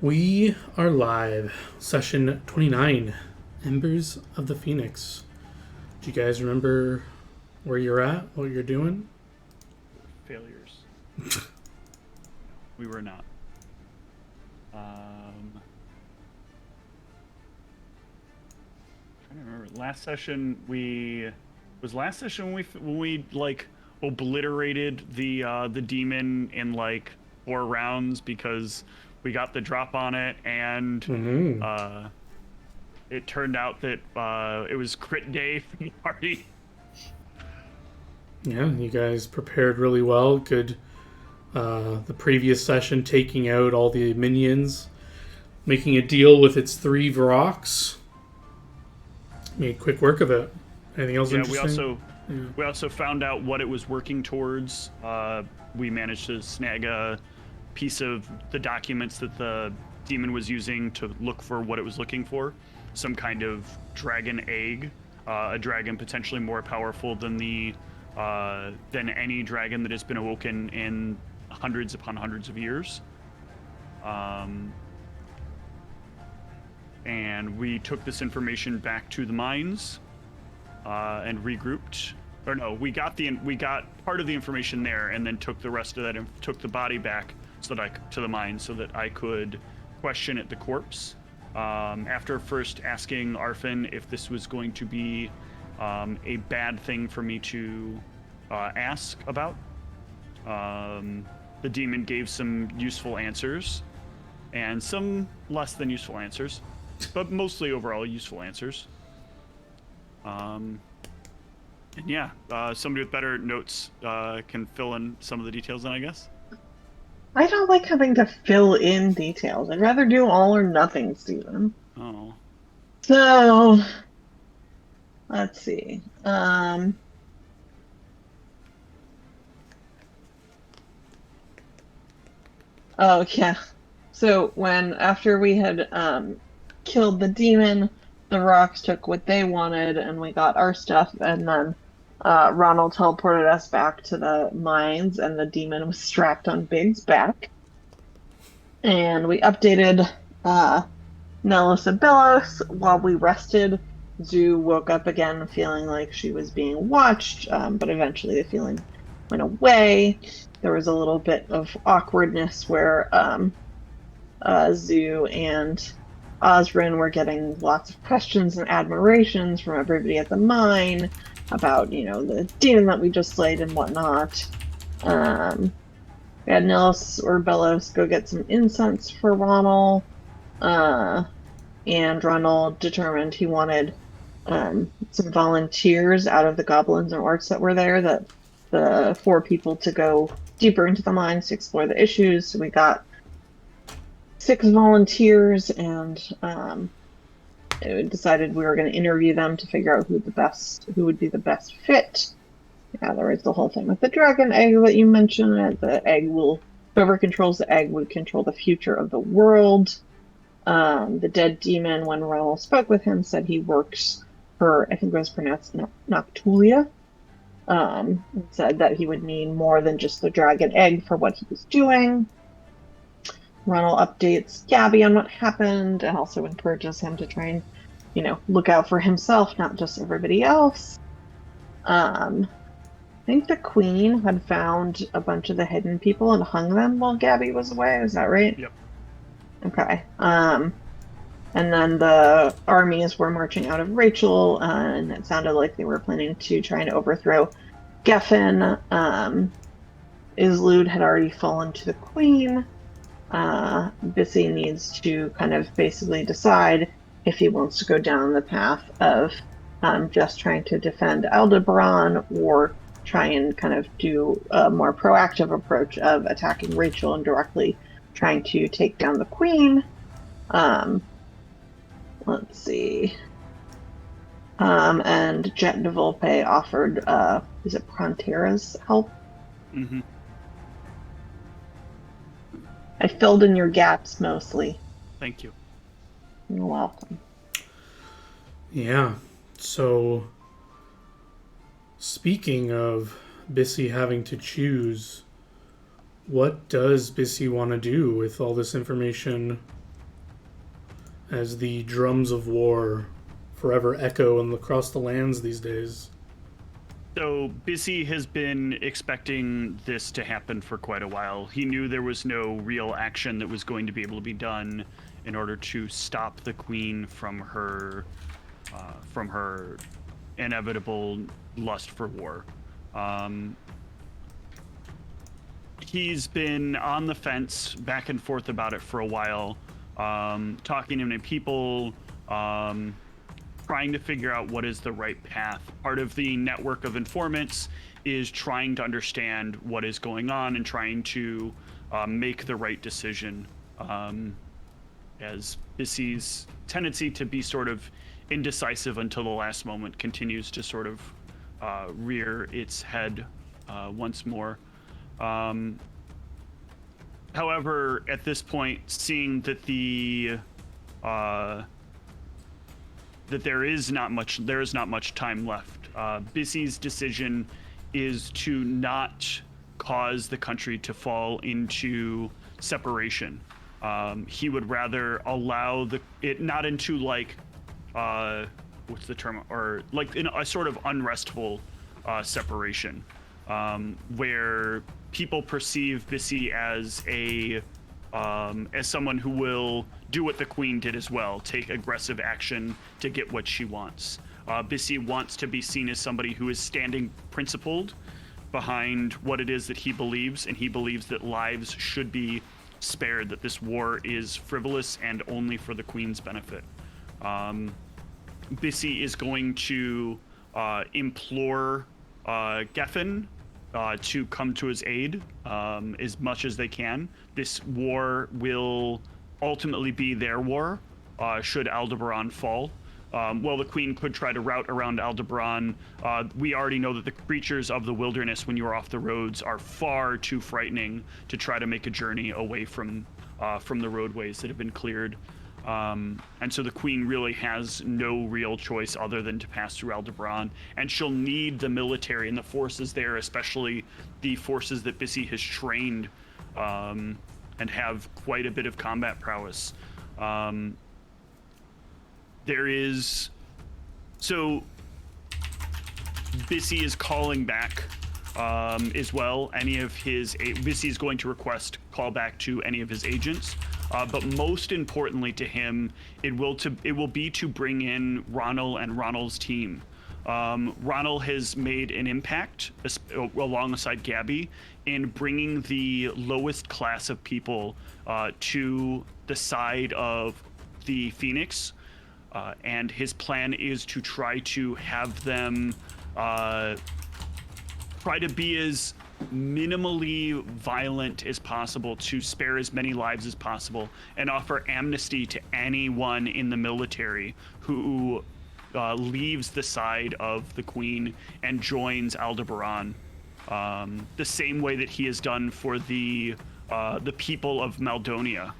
We are live. Session 29. Embers of the Phoenix. Do you guys remember where you're at? What you're doing? Failures. We were not. Trying to remember. Last session when we like obliterated the demon in like 4 rounds because we got the drop on it, and it turned out that it was crit day for the party. Yeah, you guys prepared really well. Good. The previous session, taking out all the minions, making a deal with its 3 Vroks. Made quick work of it. Anything else interesting? We also found out what it was working towards. We managed to snag a piece of the documents that the demon was using to look for what it was looking for. Some kind of dragon egg, a dragon potentially more powerful than any dragon that has been awoken in hundreds upon hundreds of years. And we took this information back to the mines and regrouped. Or no, we got part of the information there, and then took the rest of that and took the body back to the mines so that I could question at the corpse. After first asking Arfin if this was going to be a bad thing for me to ask about, the demon gave some useful answers and some less than useful answers, but mostly overall useful answers. And yeah, somebody with better notes can fill in some of the details then, I guess. I don't like having to fill in details. I'd rather do all or nothing, Stephen. Oh. So, let's see. Oh, yeah. So after we had killed the demon, the rocks took what they wanted, and we got our stuff, and then Ronald teleported us back to the mines, and the demon was strapped on Big's back. And we updated Nellis and Bellos while we rested. Zoo woke up again feeling like she was being watched, but eventually the feeling went away. There was a little bit of awkwardness where Zoo and Osrin were getting lots of questions and admirations from everybody at the mine about, the demon that we just slayed and whatnot. We had Nils or Bellos go get some incense for Ronald, and Ronald determined he wanted some volunteers out of the goblins and orcs that were there, that the 4 people to go deeper into the mines to explore the issues. So we got 6 volunteers, and it decided we were going to interview them to figure out who would be the best fit. Yeah, there was the whole thing with the dragon egg that you mentioned. Whoever controls the egg would control the future of the world. The dead demon, when Ronald spoke with him, said he works for, I think it was pronounced Noctulia. Said that he would need more than just the dragon egg for what he was doing. Ronald updates Gabby on what happened, and also encourages him to try and, look out for himself, not just everybody else. I think the Queen had found a bunch of the hidden people and hung them while Gabby was away. Is that right? Yep. Okay. And then the armies were marching out of Rachel, and it sounded like they were planning to try and overthrow Geffen. Islud had already fallen to the Queen. Bissy needs to kind of basically decide if he wants to go down the path of just trying to defend Aldebaran, or try and kind of do a more proactive approach of attacking Rachel and directly trying to take down the Queen. Let's see. And Jet de Volpe offered, is it Prontera's help? Mm-hmm. I filled in your gaps mostly. Thank you. You're welcome. Yeah. So, speaking of Bissy having to choose, what does Bissy want to do with all this information as the drums of war forever echo across the lands these days. So Busy has been expecting this to happen for quite a while. He knew there was no real action that was going to be able to be done in order to stop the queen from her inevitable lust for war. He's been on the fence, back and forth about it for a while, talking to many people, trying to figure out what is the right path. Part of the network of informants is trying to understand what is going on and trying to make the right decision. As Bissy's tendency to be sort of indecisive until the last moment continues to sort of rear its head once more. However, at this point, seeing that that there is not much time left. Bissy's decision is to not cause the country to fall into separation. He would rather allow it not into like what's the term, or like in a sort of unrestful separation, where people perceive Bissy as someone who will do what the queen did as well, take aggressive action to get what she wants. Bissy wants to be seen as somebody who is standing principled behind what it is that he believes, and he believes that lives should be spared, that this war is frivolous and only for the queen's benefit. Bissy is going to implore Geffen to come to his aid as much as they can. This war will ultimately be their war, should Aldebaran fall. Well, the queen could try to route around Aldebaran. We already know that the creatures of the wilderness, when you are off the roads, are far too frightening to try to make a journey away from the roadways that have been cleared. And so the queen really has no real choice other than to pass through Aldebaran, and she'll need the military and the forces there, especially the forces that Bissy has trained and have quite a bit of combat prowess. So Bissy is calling back as well. Bissy is going to request callback to any of his agents. But most importantly to him, it will be to bring in Ronald and Ronald's team. Ronald has made an impact alongside Gabby in bringing the lowest class of people to the side of the Phoenix, and his plan is to try to have them try to be as minimally violent as possible, to spare as many lives as possible, and offer amnesty to anyone in the military who leaves the side of the queen and joins Aldebaran, the same way that he has done for the people of Maldonia,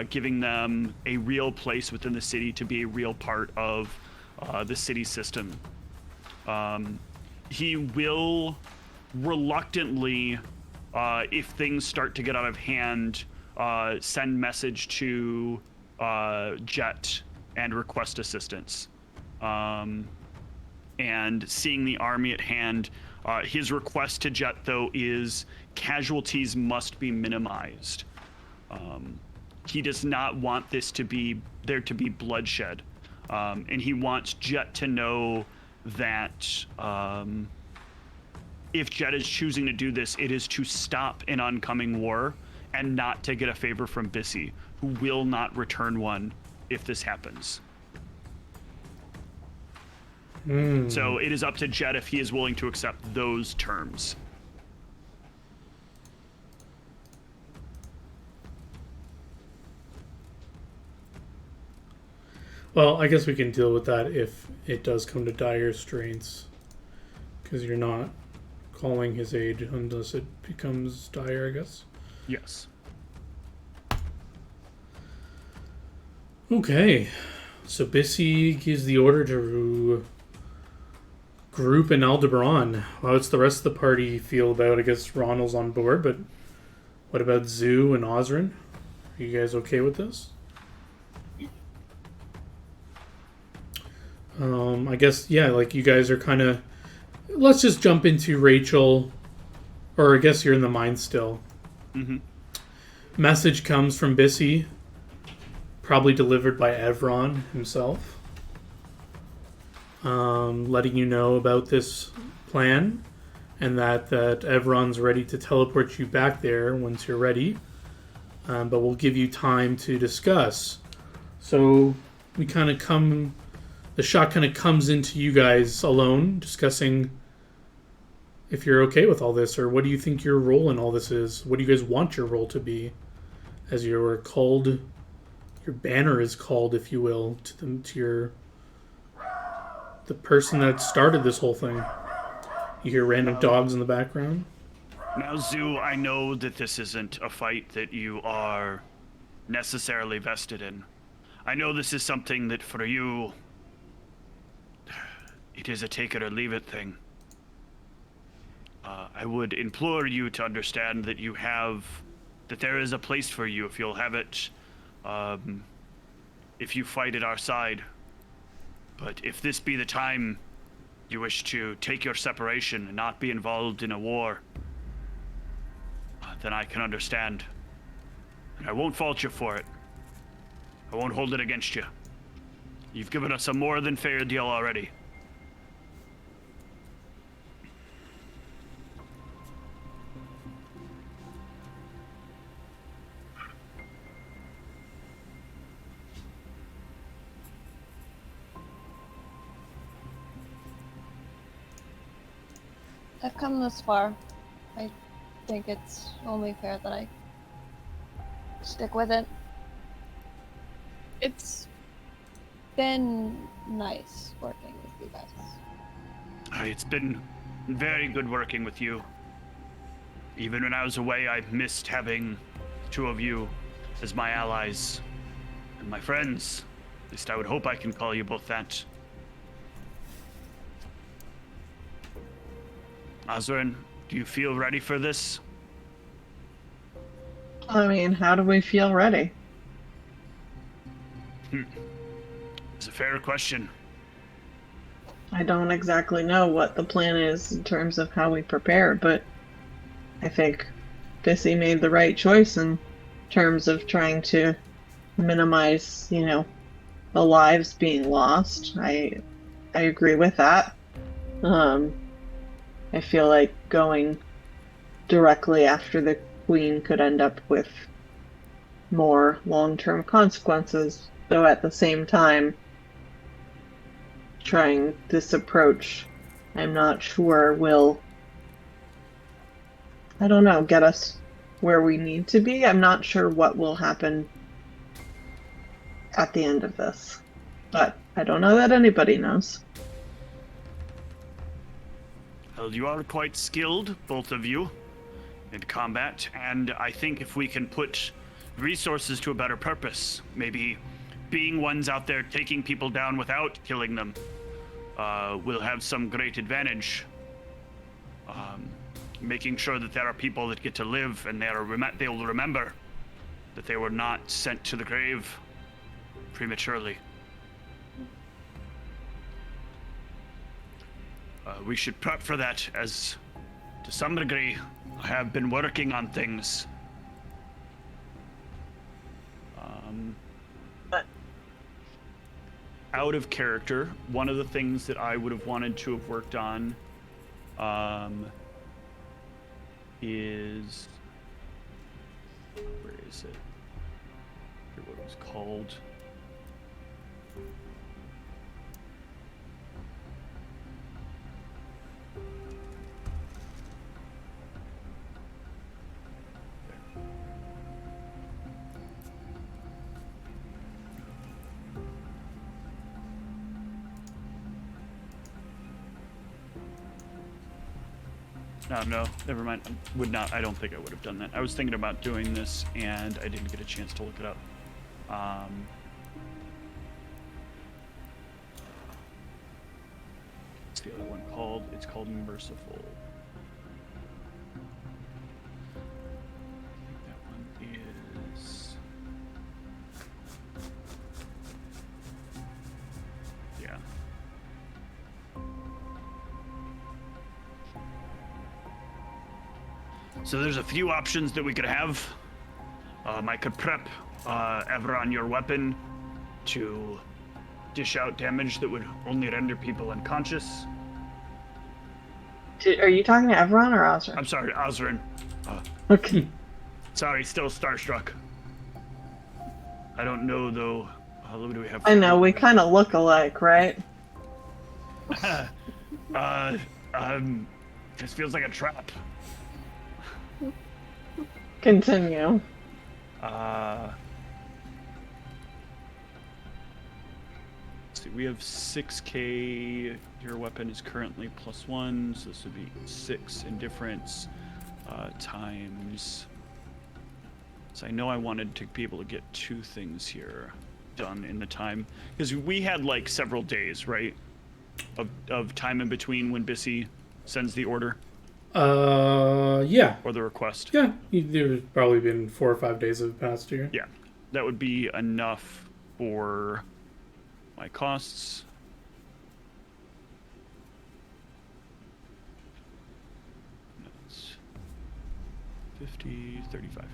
giving them a real place within the city to be a real part of the city system. He will reluctantly, if things start to get out of hand, send message to Jet and request assistance. And seeing the army at hand, his request to Jet, though, is casualties must be minimized. He does not want there to be bloodshed. And he wants Jet to know that if Jet is choosing to do this, it is to stop an oncoming war and not to get a favor from Bissy, who will not return one if this happens. So it is up to Jet if he is willing to accept those terms. Well, I guess we can deal with that if it does come to dire straits, because you're not calling his aid unless it becomes dire, I guess. Yes. Okay, so Bissy gives the order to group in Aldebaran. How does the rest of the party feel about? I guess Ronald's on board, but what about Zoo and Osrin? Are you guys okay with this? I guess, yeah, like you guys are kind of. Let's just jump into Rachel, or I guess you're in the mine still. Mm-hmm. Message comes from Bissy, probably delivered by Evron himself, letting you know about this plan and that Evron's ready to teleport you back there once you're ready. But we'll give you time to discuss. So we kind of come. The shot kind of comes into you guys alone, discussing if you're okay with all this, or what do you think your role in all this is? What do you guys want your role to be? As you're called, your banner is called, if you will, the person that started this whole thing. You hear random dogs in the background. Now, Zoo, I know that this isn't a fight that you are necessarily vested in. I know this is something that for you, it is a take it or leave it thing. I would implore you to understand that that there is a place for you if you'll have it, if you fight at our side. But if this be the time you wish to take your separation and not be involved in a war, then I can understand. And I won't fault you for it. I won't hold it against you. You've given us a more than fair deal already. I've come this far. I think it's only fair that I stick with it. It's been nice working with you guys. It's been very good working with you. Even when I was away, I missed having the two of you as my allies and my friends. At least I would hope I can call you both that. Azrin, do you feel ready for this? I mean, how do we feel ready? It's a fair question. I don't exactly know what the plan is in terms of how we prepare, but I think Bissy made the right choice in terms of trying to minimize, the lives being lost. I agree with that. I feel like going directly after the queen could end up with more long-term consequences, though at the same time, trying this approach, I'm not sure will, I don't know, get us where we need to be. I'm not sure what will happen at the end of this, but I don't know that anybody knows. Well, you are quite skilled, both of you, in combat, and I think if we can put resources to a better purpose, maybe being ones out there taking people down without killing them, will have some great advantage. Making sure that there are people that get to live and they will remember that they were not sent to the grave prematurely. We should prep for that, as to some degree I have been working on things. Out of character, one of the things that I would have wanted to have worked on is, where is it? I forget what it was called. No, never mind. I don't think I would have done that. I was thinking about doing this, and I didn't get a chance to look it up. What's the other one called? It's called Merciful. I think that one is... Yeah. So there's a few options that we could have. I could prep Evron, your weapon, to dish out damage that would only render people unconscious. Are you talking to Evron or Ozra? I'm sorry, Osrin. Okay. Sorry, still starstruck. I don't know though. How long do we have? I know, we kind of look alike, right? This feels like a trap. Continue. See, we have 6k. Your weapon is currently +1, so this would be 6 indifference times. So I know I wanted to be able to get 2 things here done in the time, because we had like several days, right, of time in between when Bissy sends the order Yeah. or the request. Yeah, there's probably been 4 or 5 days have passed here. Yeah, that would be enough for my costs. That's 50, 35.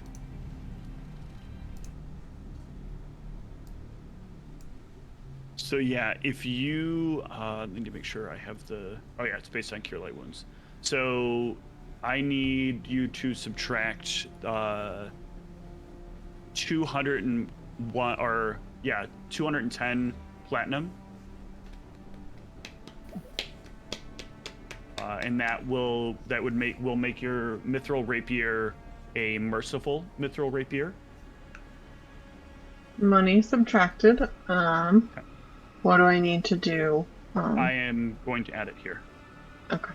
So yeah, if you need to make sure I have the. Oh yeah, it's based on cure light wounds. So I need you to subtract 201 or yeah 210 platinum, and will make your mithril rapier a merciful mithril rapier. Money subtracted. What do I need to do? I am going to add it here. Okay.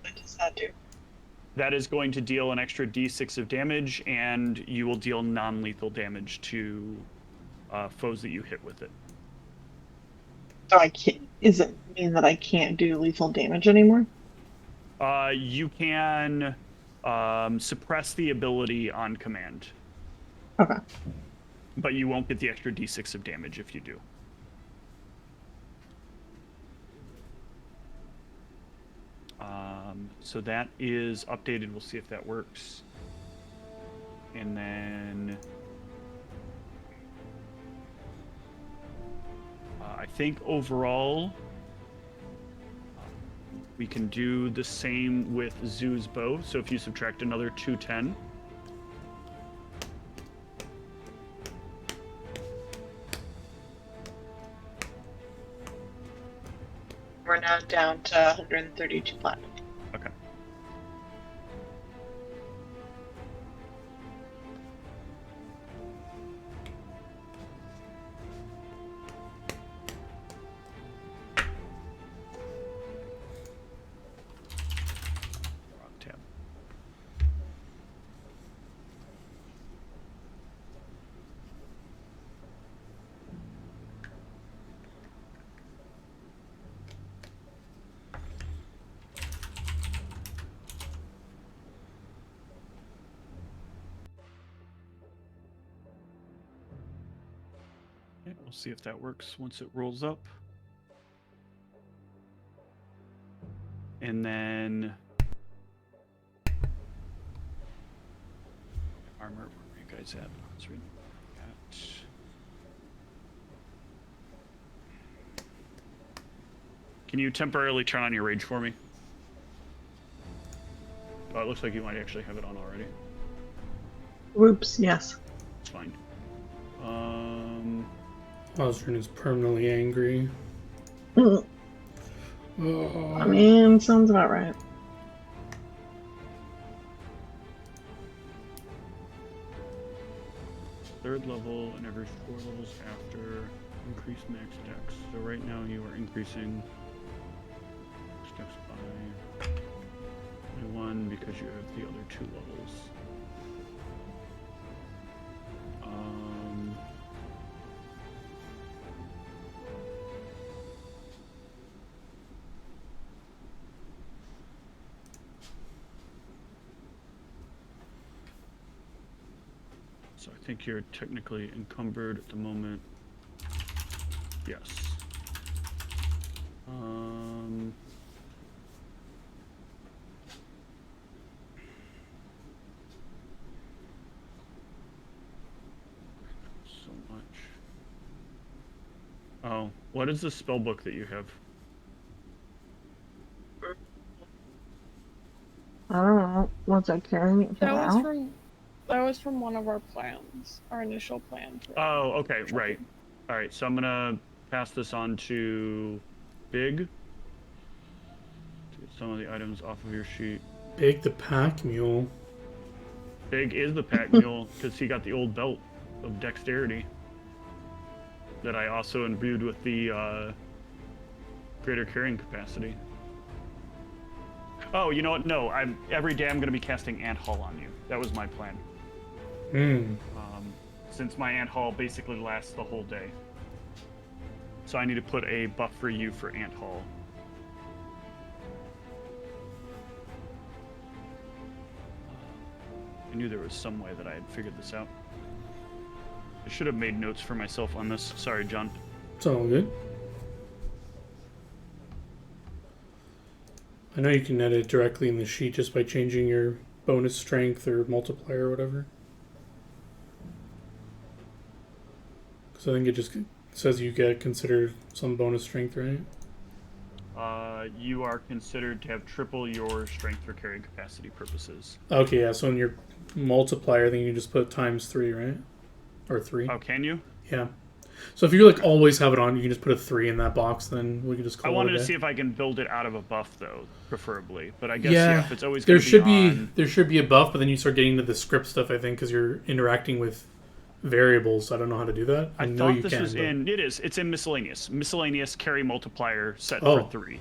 What does that do? That is going to deal an extra d6 of damage, and you will deal non-lethal damage to foes that you hit with it. So I can't. Does it mean that I can't do lethal damage anymore? You can suppress the ability on command, Okay. but you won't get the extra d6 of damage if you do. So that is updated. We'll see if that works. And then I think overall we can do the same with Zoo's bow. So if you subtract another 210. We're now down to 132 platinum. Okay. Wrong tab. Okay, we'll see if that works once it rolls up. And then armor, where are you guys at? Let's read that. Can you temporarily turn on your rage for me? Oh, it looks like you might actually have it on already. Whoops, yes. It's fine. Osrin is permanently angry. I mean, sounds about right. Third level and every 4 levels after increase max dex. So right now you are increasing dex by 21 because you have the other 2 levels. So I think you're technically encumbered at the moment. Yes. So much. Oh, what is the spell book that you have? I don't know. Was I carrying it for now? That was from one of our plans, our initial plan. Oh, okay, right. All right, so I'm gonna pass this on to Big. To get some of the items off of your sheet. Big the pack mule. Big is the pack mule because he got the old belt of dexterity that I also imbued with the greater carrying capacity. Oh, you know what? No, every day I'm going to be casting Ant Hall on you. That was my plan. Since my Ant Hall basically lasts the whole day. So I need to put a buff for you for Ant Hall. I knew there was some way that I had figured this out. I should have made notes for myself on this. Sorry, John. It's all good. I know you can edit directly in the sheet just by changing your bonus strength or multiplier or whatever. Because I think it just says you get considered some bonus strength, right? You are considered to have triple your strength for carrying capacity purposes. Okay, yeah, so in your multiplier, then you can just put ×3, right? Or 3. Oh, can you? Yeah. So if you like always have it on, you can just put a 3 in that box, then we can just call it I wanted a to day. see if I can build it out of a buff, though, preferably. But I guess, yeah, if it's always there going to should be be on... there should be a buff, but then you start getting into the script stuff, I think, because you're interacting with variables. I don't know how to do that. I know thought you this can. was But... in... It is. It's in miscellaneous. Miscellaneous carry multiplier set Oh. for 3.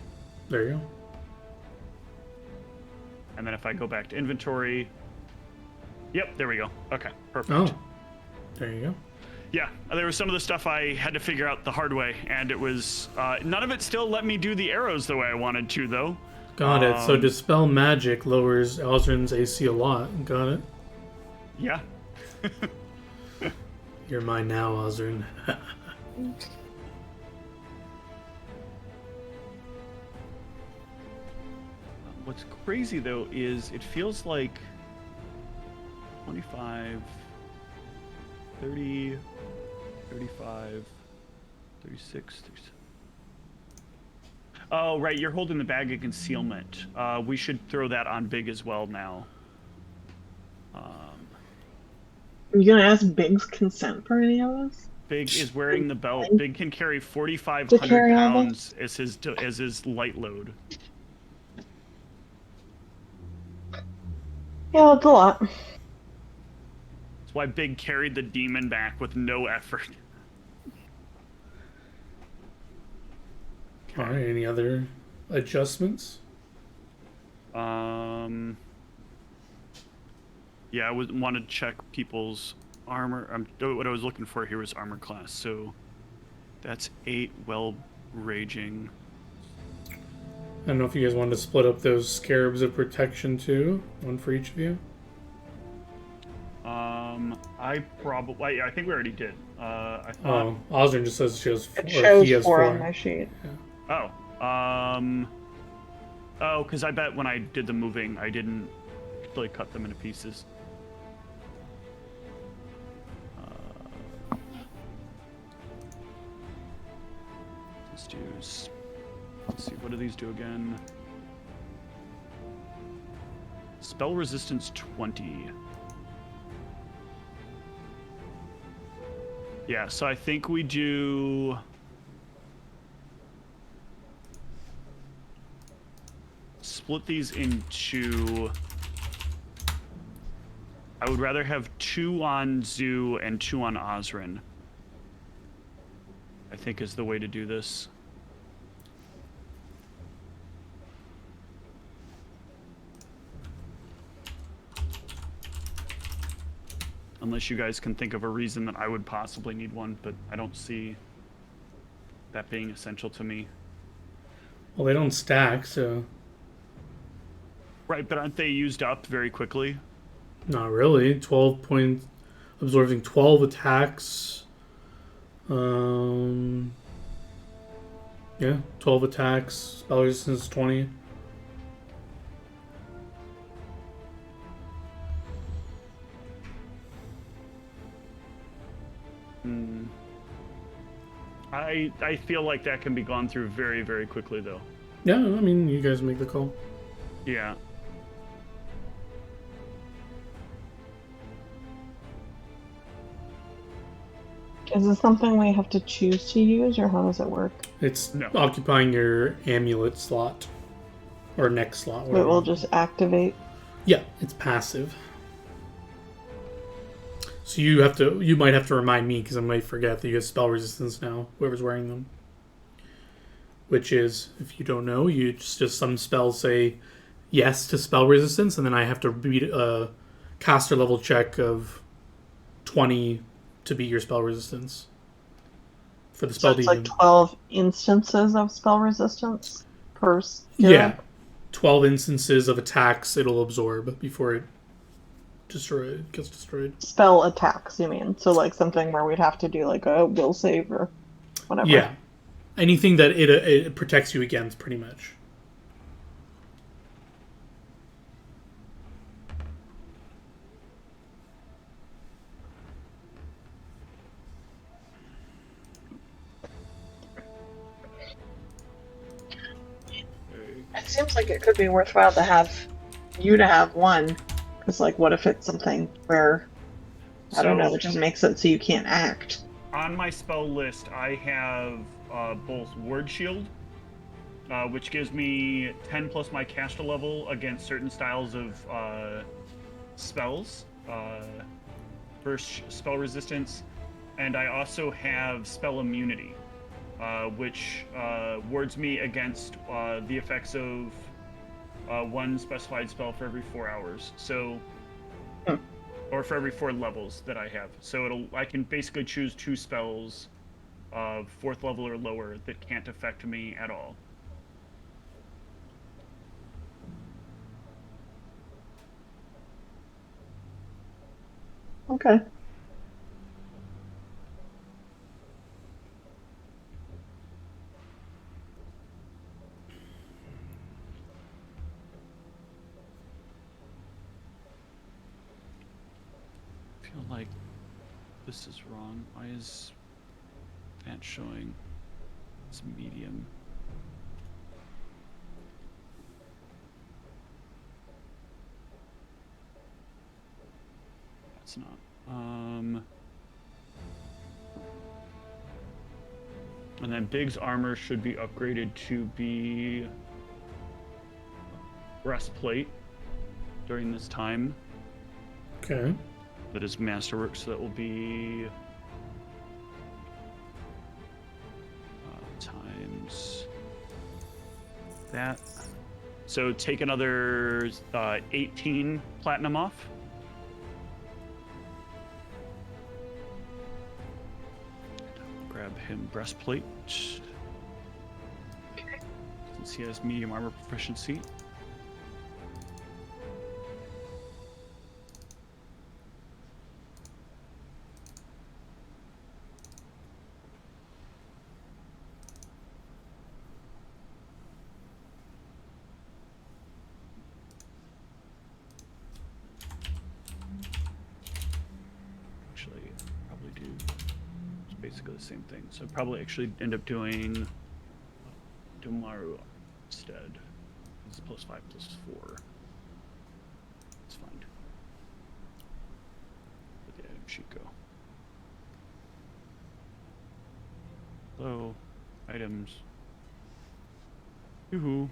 There you go. And then if I go back to inventory... Yep, there we go. Okay, perfect. Oh, there you go. Yeah, there was some of the stuff I had to figure out the hard way, and it was... none of it still let me do the arrows the way I wanted to, though. Got it. So Dispel Magic lowers Alzrin's AC a lot. Got it. Yeah. You're mine now, Alzrin. What's crazy, though, is it feels like 25, 30, 35, 36, 37. Oh, right, you're holding the bag of concealment. We should throw that on Big as well now. Are you gonna ask Big's consent for any of this? Big is wearing the belt. Big can carry To 4,500 carry all pounds as his light load. Yeah, it's a lot. That's why Big carried the demon back with no effort. All right. Any other adjustments? Yeah, I wanted to check people's armor. What I was looking for here was armor class. So that's 8 well raging. I don't know if you guys wanted to split up those scarabs of protection too, one for each of you. I think we already did. I thought. Oh, Osrin just says she has 4. It shows he has 4 4 on my sheet. Oh. Oh, because I bet when I did the moving, I didn't really cut them into pieces. Let's see, what do these do again? Spell resistance 20. Yeah, so I think we do... Split these into... I would rather have 2 on Zoo and 2 on Osrin. I think is the way to do this. Unless you guys can think of a reason that I would possibly need one, but I don't see that being essential to me. Well, they don't stack, so... Right, but aren't they used up very quickly? Not really. 12 points... absorbing 12 attacks. Yeah, 12 attacks. Spell resistance 20. I feel like that can be gone through very, very quickly, though. Yeah, I mean, you guys make the call. Yeah. Is this something we have to choose to use, or how does it work? It's No. occupying your amulet slot. Or next slot. It will just activate. Yeah, it's passive. So you might have to remind me, because I might forget that you have spell resistance now, whoever's wearing them. Which is, if you don't know, you just some spells say yes to spell resistance, and then I have to beat a caster level check of 20 to beat your spell resistance. For the spell So it's like 12 instances of spell resistance per skill? Yeah. 12 instances of attacks it'll absorb before it gets destroyed. Spell attacks, you mean? So like something where we'd have to do like a will save or whatever. Yeah. Anything that it protects you against, pretty much. It seems like it could be worthwhile to have one. Because like what if it's something where I don't know, it just makes it so you can't act. On my spell list, I have both Word Shield, which gives me 10 plus my caster level against certain styles of spells, for spell resistance, and I also have spell immunity, which wards me against the effects of one specified spell for every 4 hours. So. Or for every 4 levels that I have. So I can basically choose 2 spells of 4th level or lower that can't affect me at all. Okay. I feel like this is wrong. Why is that showing? It's medium. That's not. And then Big's armor should be upgraded to be breastplate during this time. Okay. That is masterwork, so that will be times that. So take another 18 platinum off. Grab him breastplate. Since he has medium armor proficiency. Basically the same thing. So I'd probably actually end up doing Domaru instead. It's +5 +4. It's fine. Where'd the item sheet go? Hello. Items. Yoo-hoo.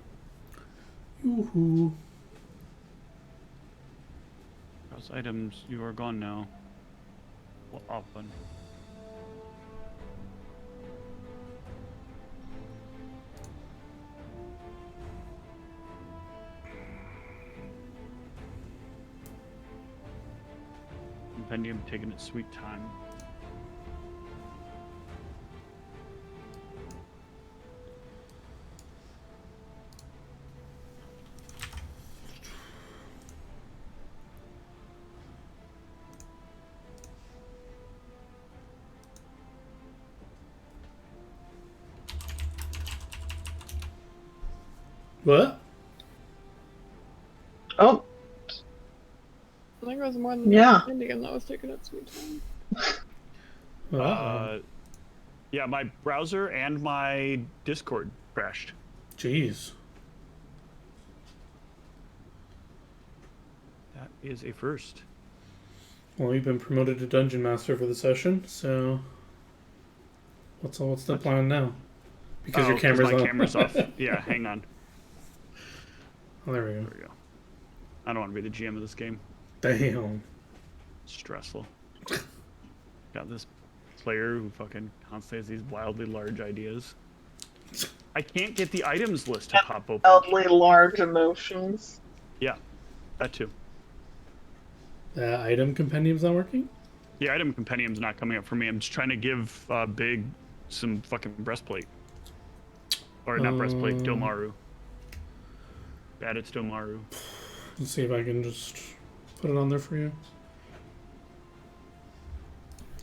Yoo-hoo. Browse items. You are gone now. Well, open. Compendium taking its sweet time. What? Oh, I think it was more than Yeah. the Indian that was taking its sweet time. Yeah, my browser and my Discord crashed. Jeez. That is a first. Well, you've been promoted to Dungeon Master for the session, so what's the plan now? Because your camera's my on. camera's off. Yeah, hang on. Oh, there we go. There we go. I don't want to be the GM of this game. Damn. Stressful. Got this player who fucking constantly has these wildly large ideas. I can't get the items list to pop open. wildly large emotions. Yeah, that too. The item compendium's not working? The item compendium's not coming up for me. I'm just trying to give Big some fucking breastplate. Or not breastplate, Domaru. Add it to Domaru. Let's see if I can just put it on there for you.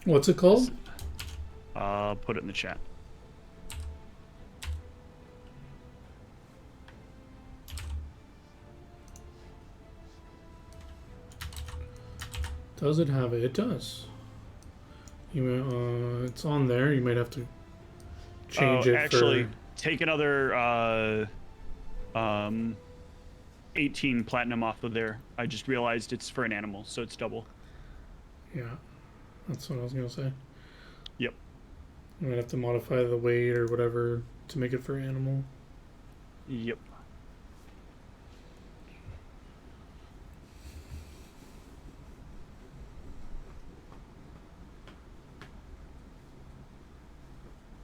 What's it called? Put it in the chat. Does it have it? It does. You it's on there. You might have to change it actually, for... take another 18 platinum off of there. I just realized it's for an animal, so it's double. Yeah, that's what I was gonna say. Yep. You might have to modify the weight or whatever to make it for animal. Yep.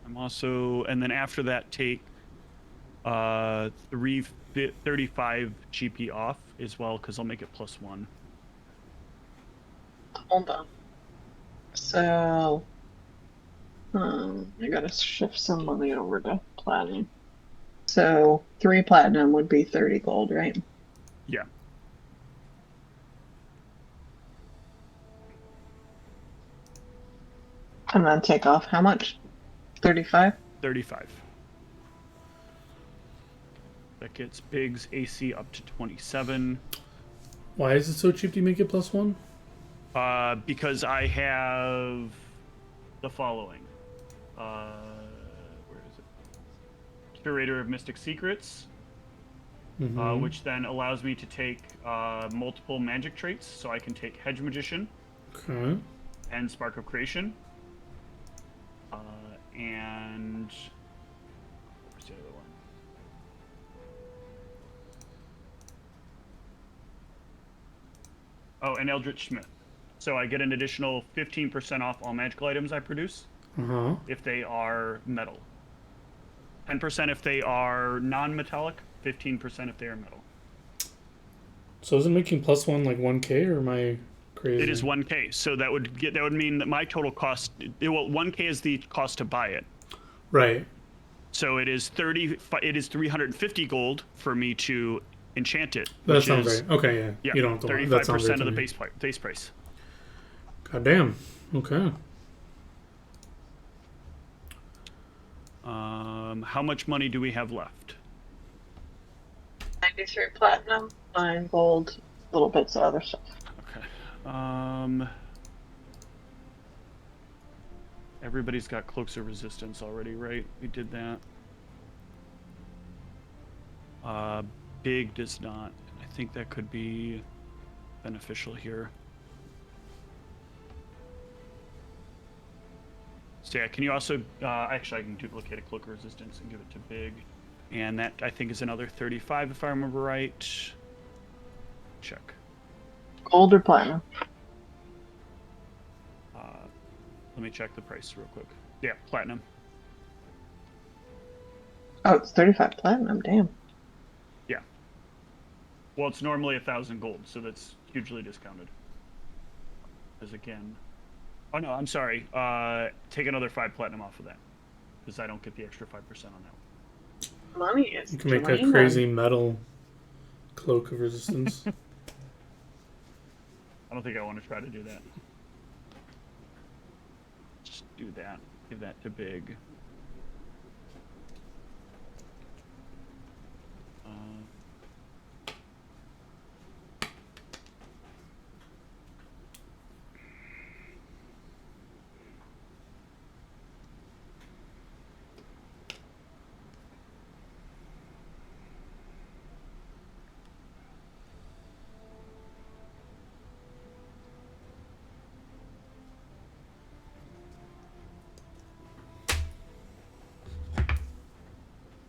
I'm also, and then after that, take 335 GP off as well, because I'll make it +1. Hold on. So, I gotta shift some money over to platinum. So 3 platinum would be 30 gold, right? Yeah. And then take off how much? 35? 35. That gets Big's AC up to 27. Why is it so cheap to make it +1? Because I have the following. Where is it? Curator of Mystic Secrets, which then allows me to take multiple magic traits. So I can take Hedge Magician and Spark of Creation. And where's the other one? Oh, and Eldritch Smith. So I get an additional 15% off all magical items I produce if they are metal. 10% if they are non-metallic, 15% if they are metal. So is it making +1 like 1k, or am I crazy? It is 1k, so that would mean that my total cost, well, 1k is the cost to buy it. Right. So it is 350 gold for me to enchant it. That sounds right. Okay, yeah. Yeah, You don't have to 35% of the base price. God damn. Okay. How much money do we have left? 93 platinum, 9 gold, little bits of other stuff. Okay. Everybody's got cloaks of resistance already, right? We did that. Big does not. I think that could be beneficial here. So yeah, can you also actually I can duplicate a cloak of resistance and give it to Big, and that I think is another 35 if I remember right. Check. Gold or platinum? Let me check the price real quick. Yeah, platinum. Oh, it's 35 platinum, damn. Yeah. Well, it's normally 1,000 gold, so that's hugely discounted. Because again, oh no, I'm sorry. Take another 5 platinum off of that, because I don't get the extra 5% on that one. Money is You can make draining. a crazy metal cloak of resistance. I don't think I want to try to do that. Just do that. Give that to Big.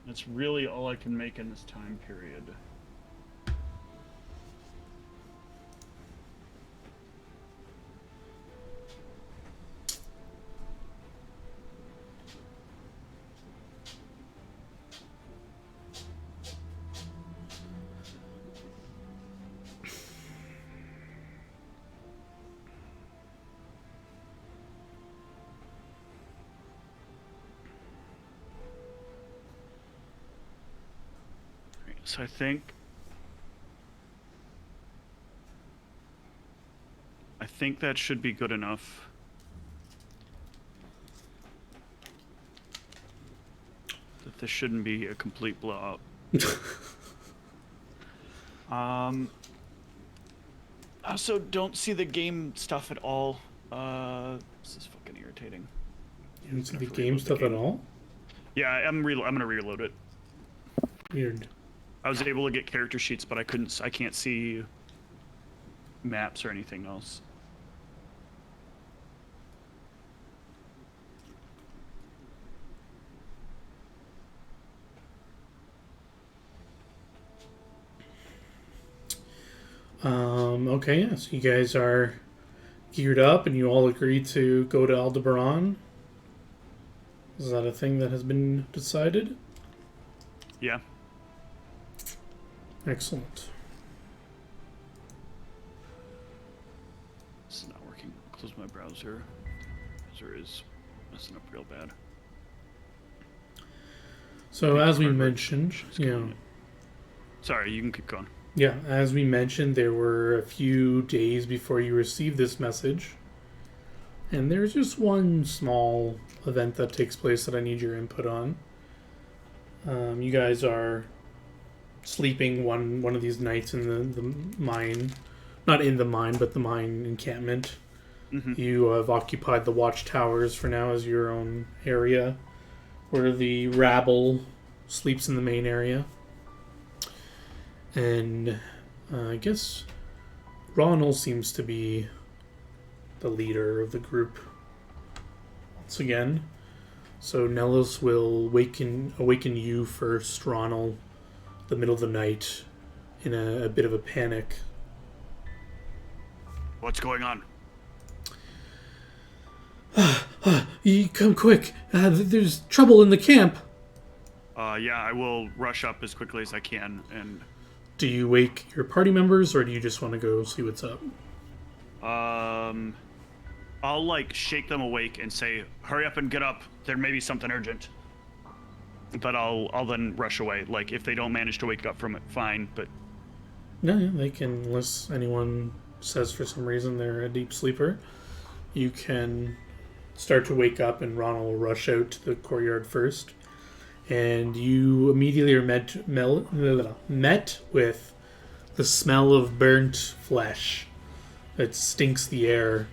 That's really all I can make in this time period. So I think that should be good enough. That this shouldn't be a complete blowout. I also don't see the game stuff at all. This is fucking irritating. You don't see the game stuff at all? Yeah, I'm gonna reload it. Weird. I was able to get character sheets, but I can't see maps or anything else. Okay, yeah, so you guys are geared up and you all agree to go to Aldebaran. Is that a thing that has been decided? Yeah. Excellent. This is not working. Close my browser. Browser is messing up real bad. So as we mentioned, Sorry, you can keep going. Yeah, as we mentioned, there were a few days before you received this message. And there's just one small event that takes place that I need your input on. You guys are sleeping one of these nights in the mine. Not in the mine, but the mine encampment. Mm-hmm. You have occupied the watchtowers for now as your own area, where the rabble sleeps in the main area. And I guess Ronald seems to be the leader of the group once again. So Nellis will awaken you first, Ronald, the middle of the night, in a bit of a panic. What's going on? You come quick. There's trouble in the camp. Yeah, I will rush up as quickly as I can and... Do you wake your party members, or do you just want to go see what's up? I'll, shake them awake and say, hurry up and get up. There may be something urgent. But I'll then rush away. If they don't manage to wake up from it, fine, but... No, yeah, they can, unless anyone says for some reason they're a deep sleeper. You can start to wake up, and Ronald will rush out to the courtyard first. And you immediately are met with the smell of burnt flesh. It stinks the air,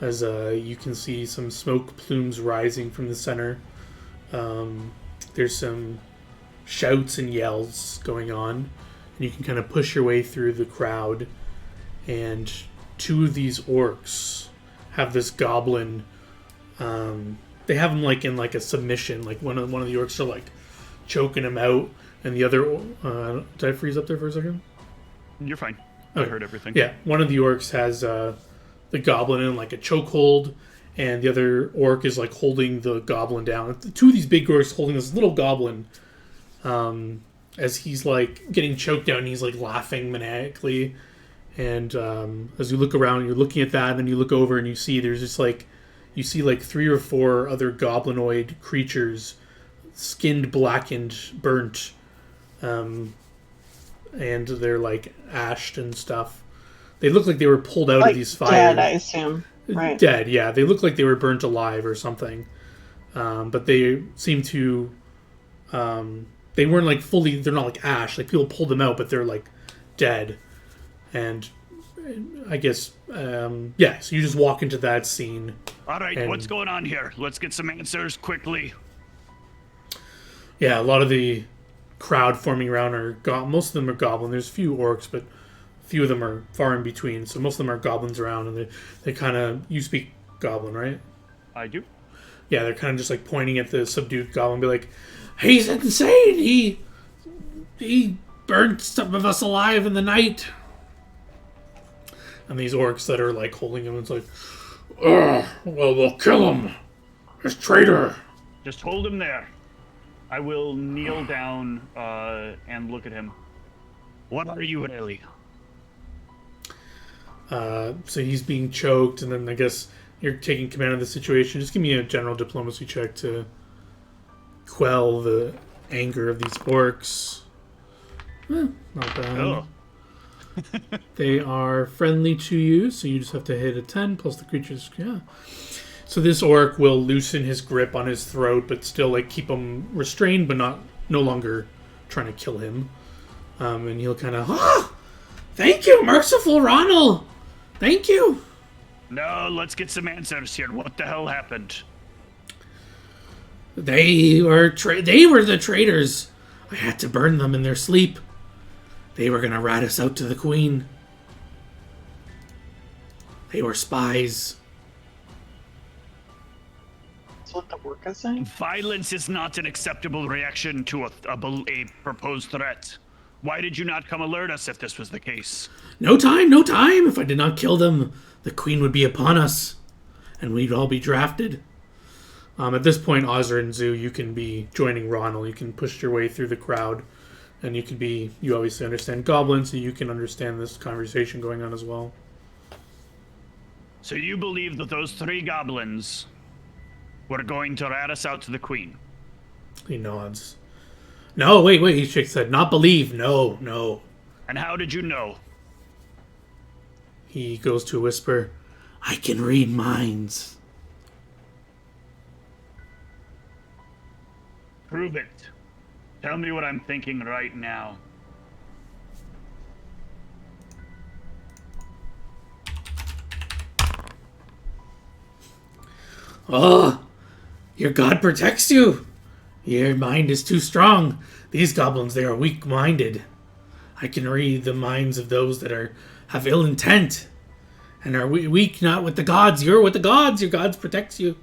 as you can see some smoke plumes rising from the center. There's some shouts and yells going on, and you can kind of push your way through the crowd. And two of these orcs have this goblin. They have him in a submission. One of the orcs are choking him out, and the other. Did I freeze up there for a second? You're fine. Okay. I heard everything. Yeah, one of the orcs has the goblin in a chokehold, and the other orc is holding the goblin down. Two of these big orcs holding this little goblin, as he's getting choked down. And he's laughing maniacally, and as you look around, you're looking at that, and then you look over and you see there's just you see 3 or 4 other goblinoid creatures, skinned, blackened, burnt, and they're ashed and stuff. They look like they were pulled out of these fires. Dead, I assume. Right. Dead, yeah. They look like they were burnt alive or something. But they seem to they weren't like fully. They're not like ash. Like people pulled them out, but they're like dead. And I guess yeah. So you just walk into that scene. All right, and, what's going on here? Let's get some answers quickly. Yeah, a lot of the crowd forming around are most of them are goblin. There's a few orcs, but a few of them are far in between. So most of them are goblins around, and they kind of you speak goblin, right? I do. Yeah, they're kind of just like pointing at the subdued goblin, be like, "He's insane. He burned some of us alive in the night." And these orcs that are like holding him, it's like, "Ugh, well, we'll kill him. This traitor." Just hold him there. I will kneel down and look at him. What are you really? So he's being choked, and then I guess you're taking command of the situation. Just give me a general diplomacy check to quell the anger of these orcs. Not bad. Oh. They are friendly to you, so you just have to hit a 10 plus the creature's... Yeah. So this orc will loosen his grip on his throat, but still like keep him restrained, but no longer trying to kill him. And he'll kind of... Thank you, merciful Ronald! Thank you! No, let's get some answers here. What the hell happened? They were the traitors. I had to burn them in their sleep. They were gonna rat us out to the queen. They were spies. That's what the orc is saying? Violence is not an acceptable reaction to a proposed threat. Why did you not come alert us if this was the case? No time, no time. If I did not kill them, the queen would be upon us, and we'd all be drafted. At this point, Ozra and Zoo, you can be joining Ronald. You can push your way through the crowd, and you obviously understand Goblin, so you can understand this conversation going on as well. So you believe that those 3 goblins were going to rat us out to the queen? He nods. No, wait, he shakes his head. Not believe, no. And how did you know? He goes to a whisper. I can read minds. Prove it. Tell me what I'm thinking right now. Oh, your god protects you. Your mind is too strong. These goblins, they are weak-minded. I can read the minds of those that have ill intent and are weak, not with the gods. You're with the gods. Your gods protects you.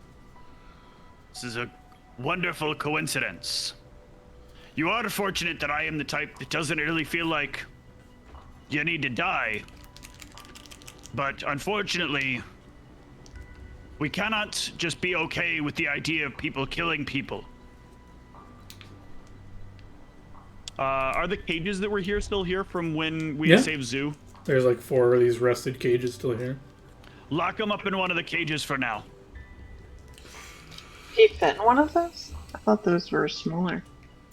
This is a wonderful coincidence. You are fortunate that I am the type that doesn't really feel like you need to die. But unfortunately, we cannot just be okay with the idea of people killing people. Are the cages that were here still here from when we saved Zoo? There's like 4 of these rusted cages still here. Lock them up in one of the cages for now. He fit in one of those? I thought those were smaller.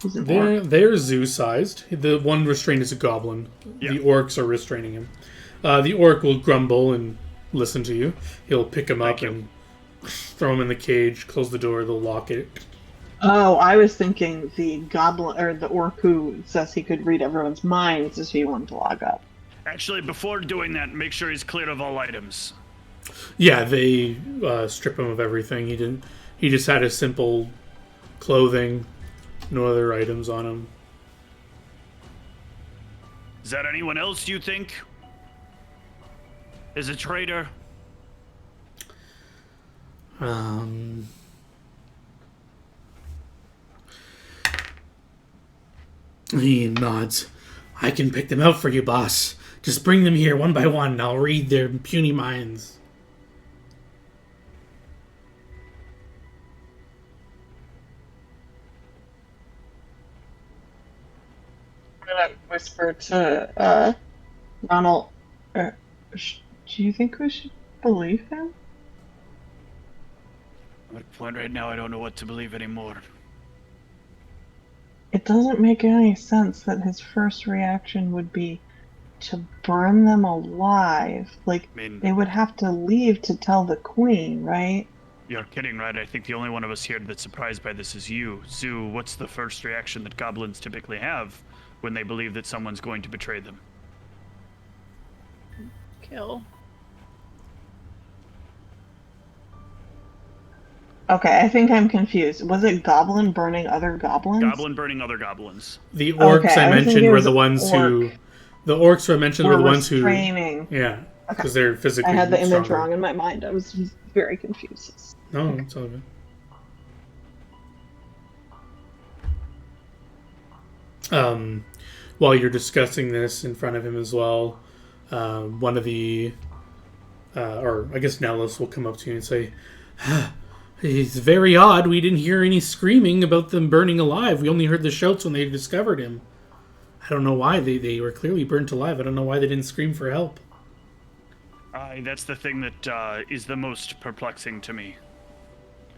They're zoo-sized. The one restrained is a goblin. Yeah. The orcs are restraining him. The orc will grumble and listen to you. He'll pick him up and throw him in the cage, close the door, they'll lock it. Oh, I was thinking the goblin or the orc who says he could read everyone's minds is who you want to log up. Actually, before doing that, make sure he's clear of all items. Yeah, they strip him of everything. He just had a simple clothing, no other items on him. Is that anyone else you think is a traitor? He nods. I can pick them out for you, boss. Just bring them here one by one, and I'll read their puny minds. I'm gonna whisper to Ronald. Do you think we should believe him? At the point right now, I don't know what to believe anymore. It doesn't make any sense that his first reaction would be to burn them alive. Like, I mean, they would have to leave to tell the queen, right? You're kidding, right? I think the only one of us here that's surprised by this is you. Zoo, what's the first reaction that goblins typically have when they believe that someone's going to betray them? Kill. Okay, I think I'm confused. Was it goblin burning other goblins? Goblin burning other goblins. The orcs Okay, I I was thinking mentioned it were was the ones who. orc. The orcs were mentioned were the ones who. restraining. Yeah, Okay. because they're physically I had the image stronger. wrong in my mind. I was very confused. No, it's all good. While you're discussing this in front of him as well, one of the, or I guess Nellis will come up to you and say, "It's very odd. We didn't hear any screaming about them burning alive. We only heard the shouts when they discovered him. I don't know why. They were clearly burnt alive. I don't know why they didn't scream for help." That's the thing that is the most perplexing to me.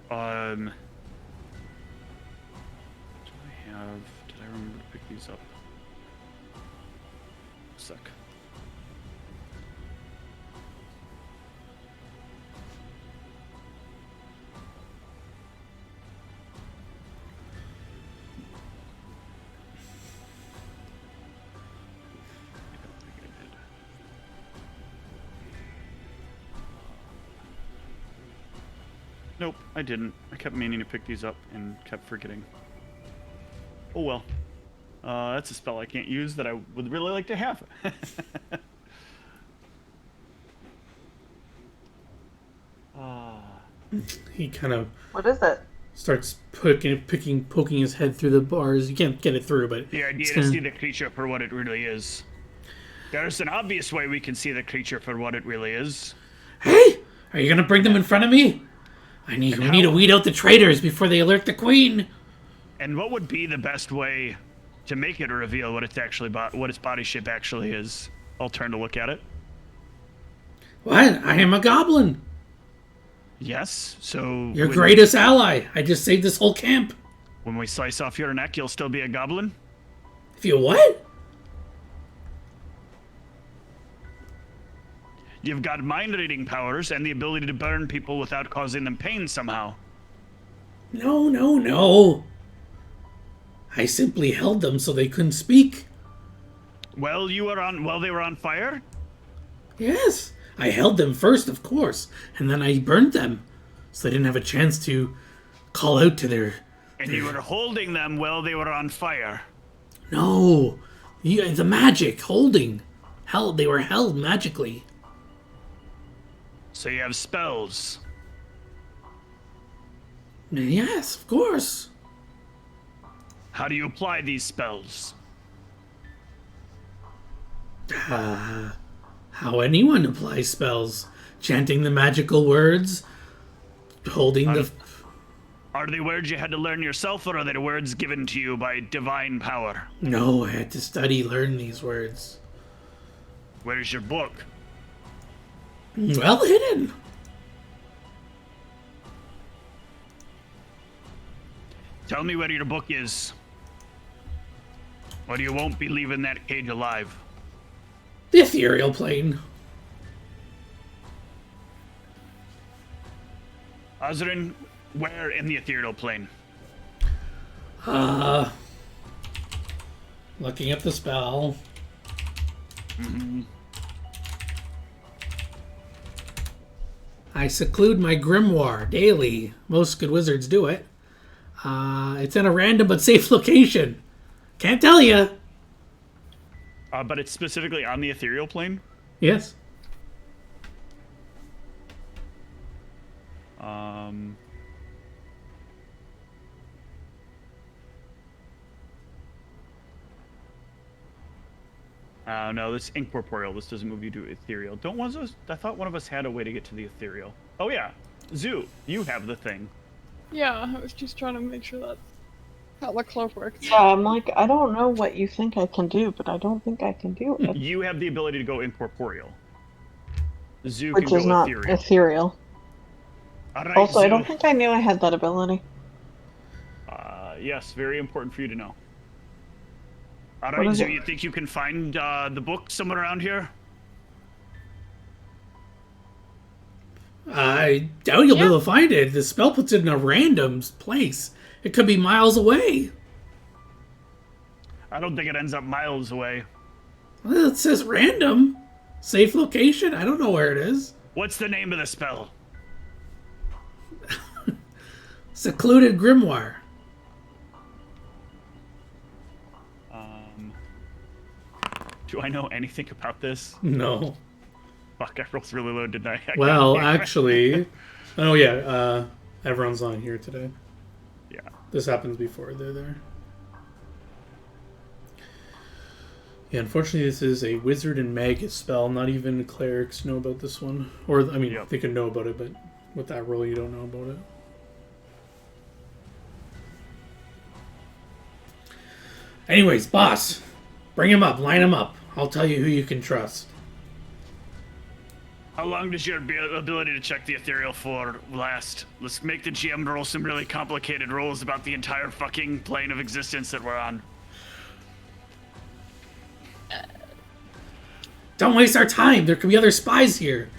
Did I remember to pick these up? A sec. Nope, I didn't. I kept meaning to pick these up and kept forgetting. Oh well. That's a spell I can't use that I would really like to have. He kind of What is it? starts poking his head through the bars. You can't get it through, but The idea it's is to see the creature for what it really is. There's an obvious way we can see the creature for what it really is. Hey, are you gonna bring them in front of me? We need to weed out the traitors before they alert the queen. And what would be the best way to make it reveal what it's actually what its body shape actually is? I'll turn to look at it. What? I am a goblin. Yes. So Your greatest ally. I just saved this whole camp. when we slice off your neck, you'll still be a goblin. If you what? You've got mind reading powers and the ability to burn people without causing them pain somehow. No. I simply held them so they couldn't speak. Well, they were on fire. Yes. I held them first, of course, and then I burned them, so they didn't have a chance to call out to their... And you were holding them while they were on fire. No. The magic. Holding. They were held magically. So you have spells. Yes, of course. How do you apply these spells? How anyone applies spells. Chanting the magical words. Holding the... Are they words you had to learn yourself, or are they words given to you by divine power? No, I had to learn these words. Where's your book? Well hidden. Tell me where your book is, or you won't be leaving that cage alive. The ethereal plane. Azrin, where in the ethereal plane? Looking at the spell. I seclude my grimoire daily. Most good wizards do it. It's in a random but safe location. Can't tell you. But it's specifically on the ethereal plane? Yes. No, this incorporeal. This doesn't move you to ethereal. Don't one of us? I thought one of us had a way to get to the ethereal. Oh yeah, Zoo, you have the thing. Yeah, I was just trying to make sure that's how the cloak works. Yeah, I'm like, I don't know what you think I can do, but I don't think I can do it. You have the ability to go incorporeal. Zoo Which can is go not ethereal. ethereal. All right, Also, I Zoo. don't think I knew I had that ability. Yes, very important for you to know. All What right, is Zoo, it? you think you can find the book somewhere around here? I doubt you'll be able to find it. The spell puts it in a random place. It could be miles away. I don't think it ends up miles away. Well, it says random. Safe location. I don't know where it is. What's the name of the spell? Secluded Grimoire. Do I know anything about this? No. Fuck, I rolled really low, didn't I? Well, actually... Oh, yeah. Everyone's on here today. Yeah. This happens before they're there. Yeah, unfortunately, this is a wizard and mage spell. Not even clerics know about this one. Or, I mean, they can know about it, but with that roll, you don't know about it. Anyways, boss, bring him up, line him up. I'll tell you who you can trust. How long does your ability to check the ethereal for last? Let's make the GM roll some really complicated rolls about the entire fucking plane of existence that we're on. Don't waste our time. There could be other spies here.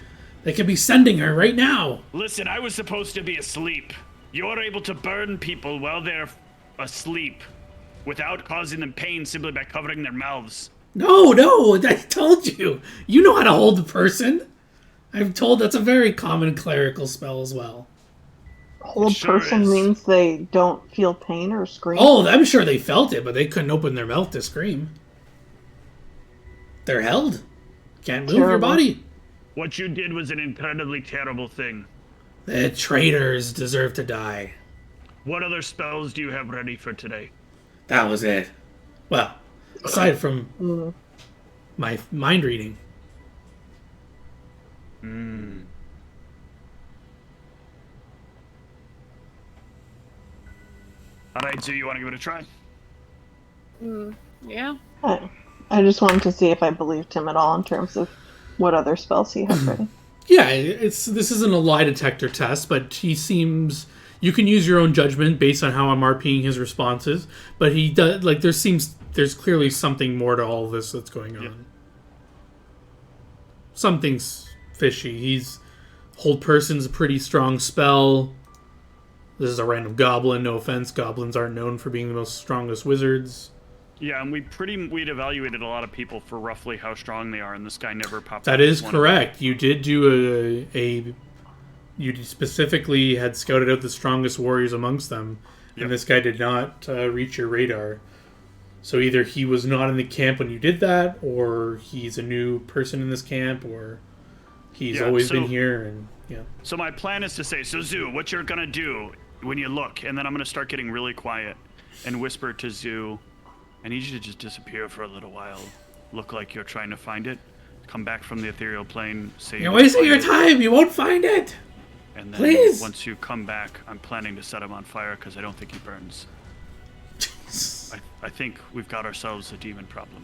They could be sending her right now. Listen, I was supposed to be asleep. You're able to burn people while they're asleep without causing them pain simply by covering their mouths. No, I told you. You know how to hold the person. I'm told that's a very common clerical spell as well. Hold Sure person is. means they don't feel pain or scream. Oh, I'm sure they felt it, but they couldn't open their mouth to scream. They're held. Can't move your Terrible. body. What you did was an incredibly terrible thing. The traitors deserve to die. What other spells do you have ready for today? That was it. Well, aside from my mind reading. Alright, so you want to give it a try? Yeah. I just wanted to see if I believed him at all in terms of what other spells he had ready. Yeah, this isn't a lie detector test, but he seems... You can use your own judgment based on how I'm RPing his responses, but he does... Like, there's clearly something more to all this that's going on. Yeah. Something's fishy. Hold Person's a pretty strong spell. This is a random goblin, no offense. Goblins aren't known for being the most strongest wizards. Yeah, and we'd evaluated a lot of people for roughly how strong they are, and this guy never popped up. That is as one correct. You did do you specifically had scouted out the strongest warriors amongst them, Yep. and this guy did not reach your radar. So either he was not in the camp when you did that, or he's a new person in this camp, or he's Yeah, always so- been here, and yeah. So my plan is to say, so Zoo, what you're gonna do when you look, and then I'm gonna start getting really quiet and whisper to Zoo, I need you to just disappear for a little while. Look like you're trying to find it. Come back from the ethereal plane, say You're wasting your find it, time. You won't find it. and then Please. once you come back, I'm planning to set him on fire because I don't think he burns. I think we've got ourselves a demon problem.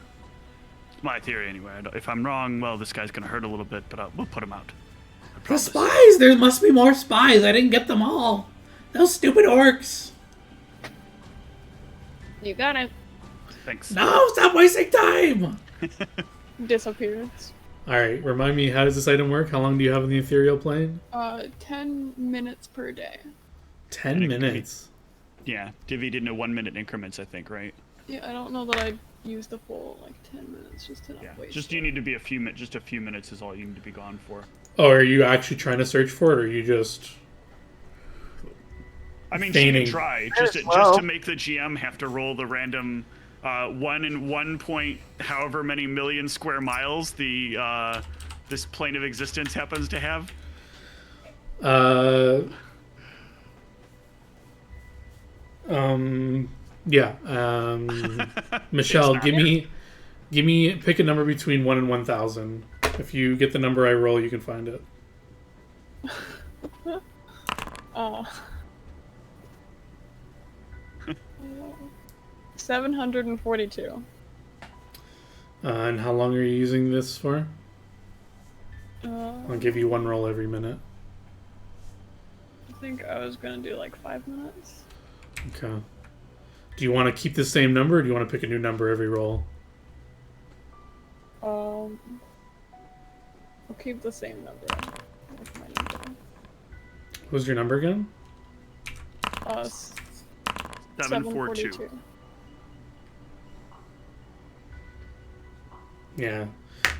It's my theory anyway. If I'm wrong, well, this guy's gonna hurt a little bit, but we'll put him out. I The promise. spies. There must be more spies. I didn't get them all. Those stupid orcs. You got it. Thanks. No, stop wasting time. Disappearance. All right, remind me, how does this item work? How long do you have in the ethereal plane? 10 minutes per day. 10 And it could be- minutes. Yeah, Divi did in 1 minute increments, I think, right? Yeah, I don't know that I'd use the full, 10 minutes just to not Yeah. waste Just it. you need to be just a few minutes is all you need to be gone for. Oh, are you actually trying to search for it, or are you just... I mean, Feigning. she can try Might as just well. to make the GM have to roll the random 1 in 1 point however many million square miles the this plane of existence happens to have. Yeah. Michelle, not. give me, pick a number between 1 and 1,000. If you get the number I roll, you can find it. Uh, 742. And how long are you using this for? Uh, I'll give you 1 roll every minute. I think I was gonna do 5 minutes. Okay. Do you want to keep the same number, or do you want to pick a new number every roll? I'll keep the same number. What's my number? What was your number again? 742. Yeah.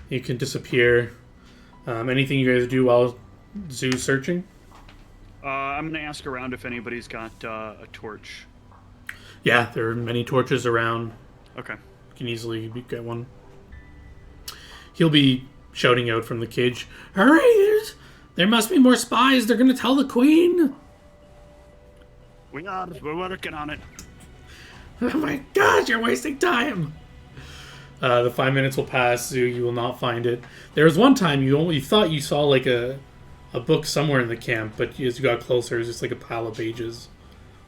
You can disappear. Anything you guys do while Zoo's searching? I'm gonna ask around if anybody's got a torch. Yeah, there are many torches around. Okay. You can easily get one. He'll be shouting out from the cage, "Hurry! There must be more spies! They're gonna tell the queen!" We're working on it. Oh my gosh, you're wasting time! The 5 minutes will pass, Zoo, you will not find it. There was one time you thought you saw like a book somewhere in the camp, but as you got closer, it was just like a pile of pages.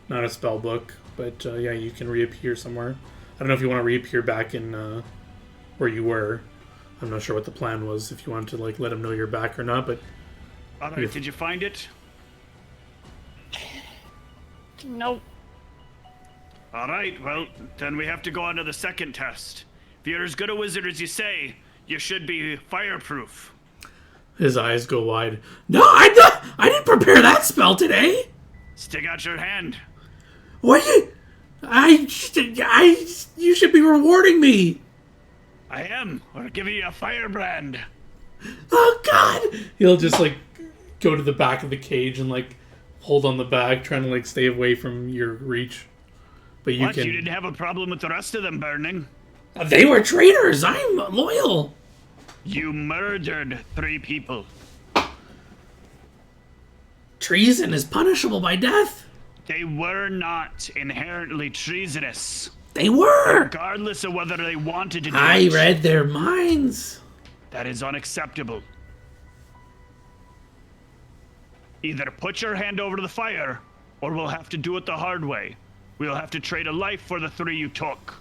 Not a spell book, but yeah, you can reappear somewhere. I don't know if you want to reappear back in where you were. I'm not sure what the plan was, if you wanted to like let him know you're back or not, but... Alright, did you find it? Nope. Alright, well, then we have to go on to the second test. If you're as good a wizard as you say, you should be fireproof. His eyes go wide. No, I didn't prepare that spell today! Stick out your hand. What you... you should be rewarding me! I am. We're giving you a firebrand. Oh God! He'll just like go to the back of the cage and like hold on the bag, trying to like stay away from your reach. But you can. You didn't have a problem with the rest of them burning? They were traitors. I'm loyal. You murdered 3 people. Treason is punishable by death. They were not inherently treasonous. They were. Regardless of whether they wanted to do I it. read their minds. That is unacceptable. Either put your hand over to the fire, or we'll have to do it the hard way. We'll have to trade a life for the 3 you took.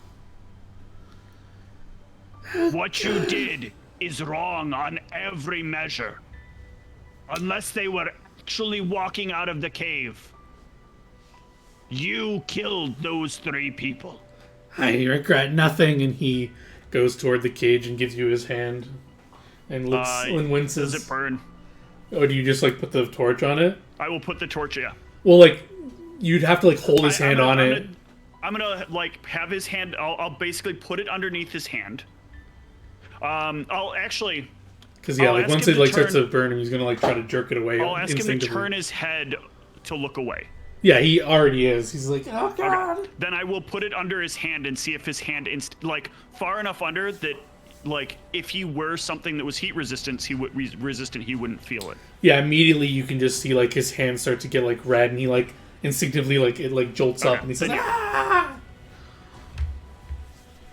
What you did is wrong on every measure. Unless they were actually walking out of the cave. You killed those 3 people. I regret nothing. And he goes toward the cage and gives you his hand and looks and winces. Does it burn? Oh, do you just like put the torch on it? I will put the torch, yeah. Well, like, you'd have to like hold his hand on it. I'm gonna like have his hand. I'll basically put it underneath his hand. I'll actually. Because yeah, like once it like starts to burn him, he's gonna like try to jerk it away. I'll ask him to turn his head to look away. Yeah, he already is. He's like, oh God. Okay. Then I will put it under his hand and see if his hand like far enough under that. Like, if he were something that was heat resistant, he wouldn't feel it. Yeah, immediately you can just see, like, his hands start to get, like, red, and he, like, instinctively, like, it, like, jolts up, and he says, ah!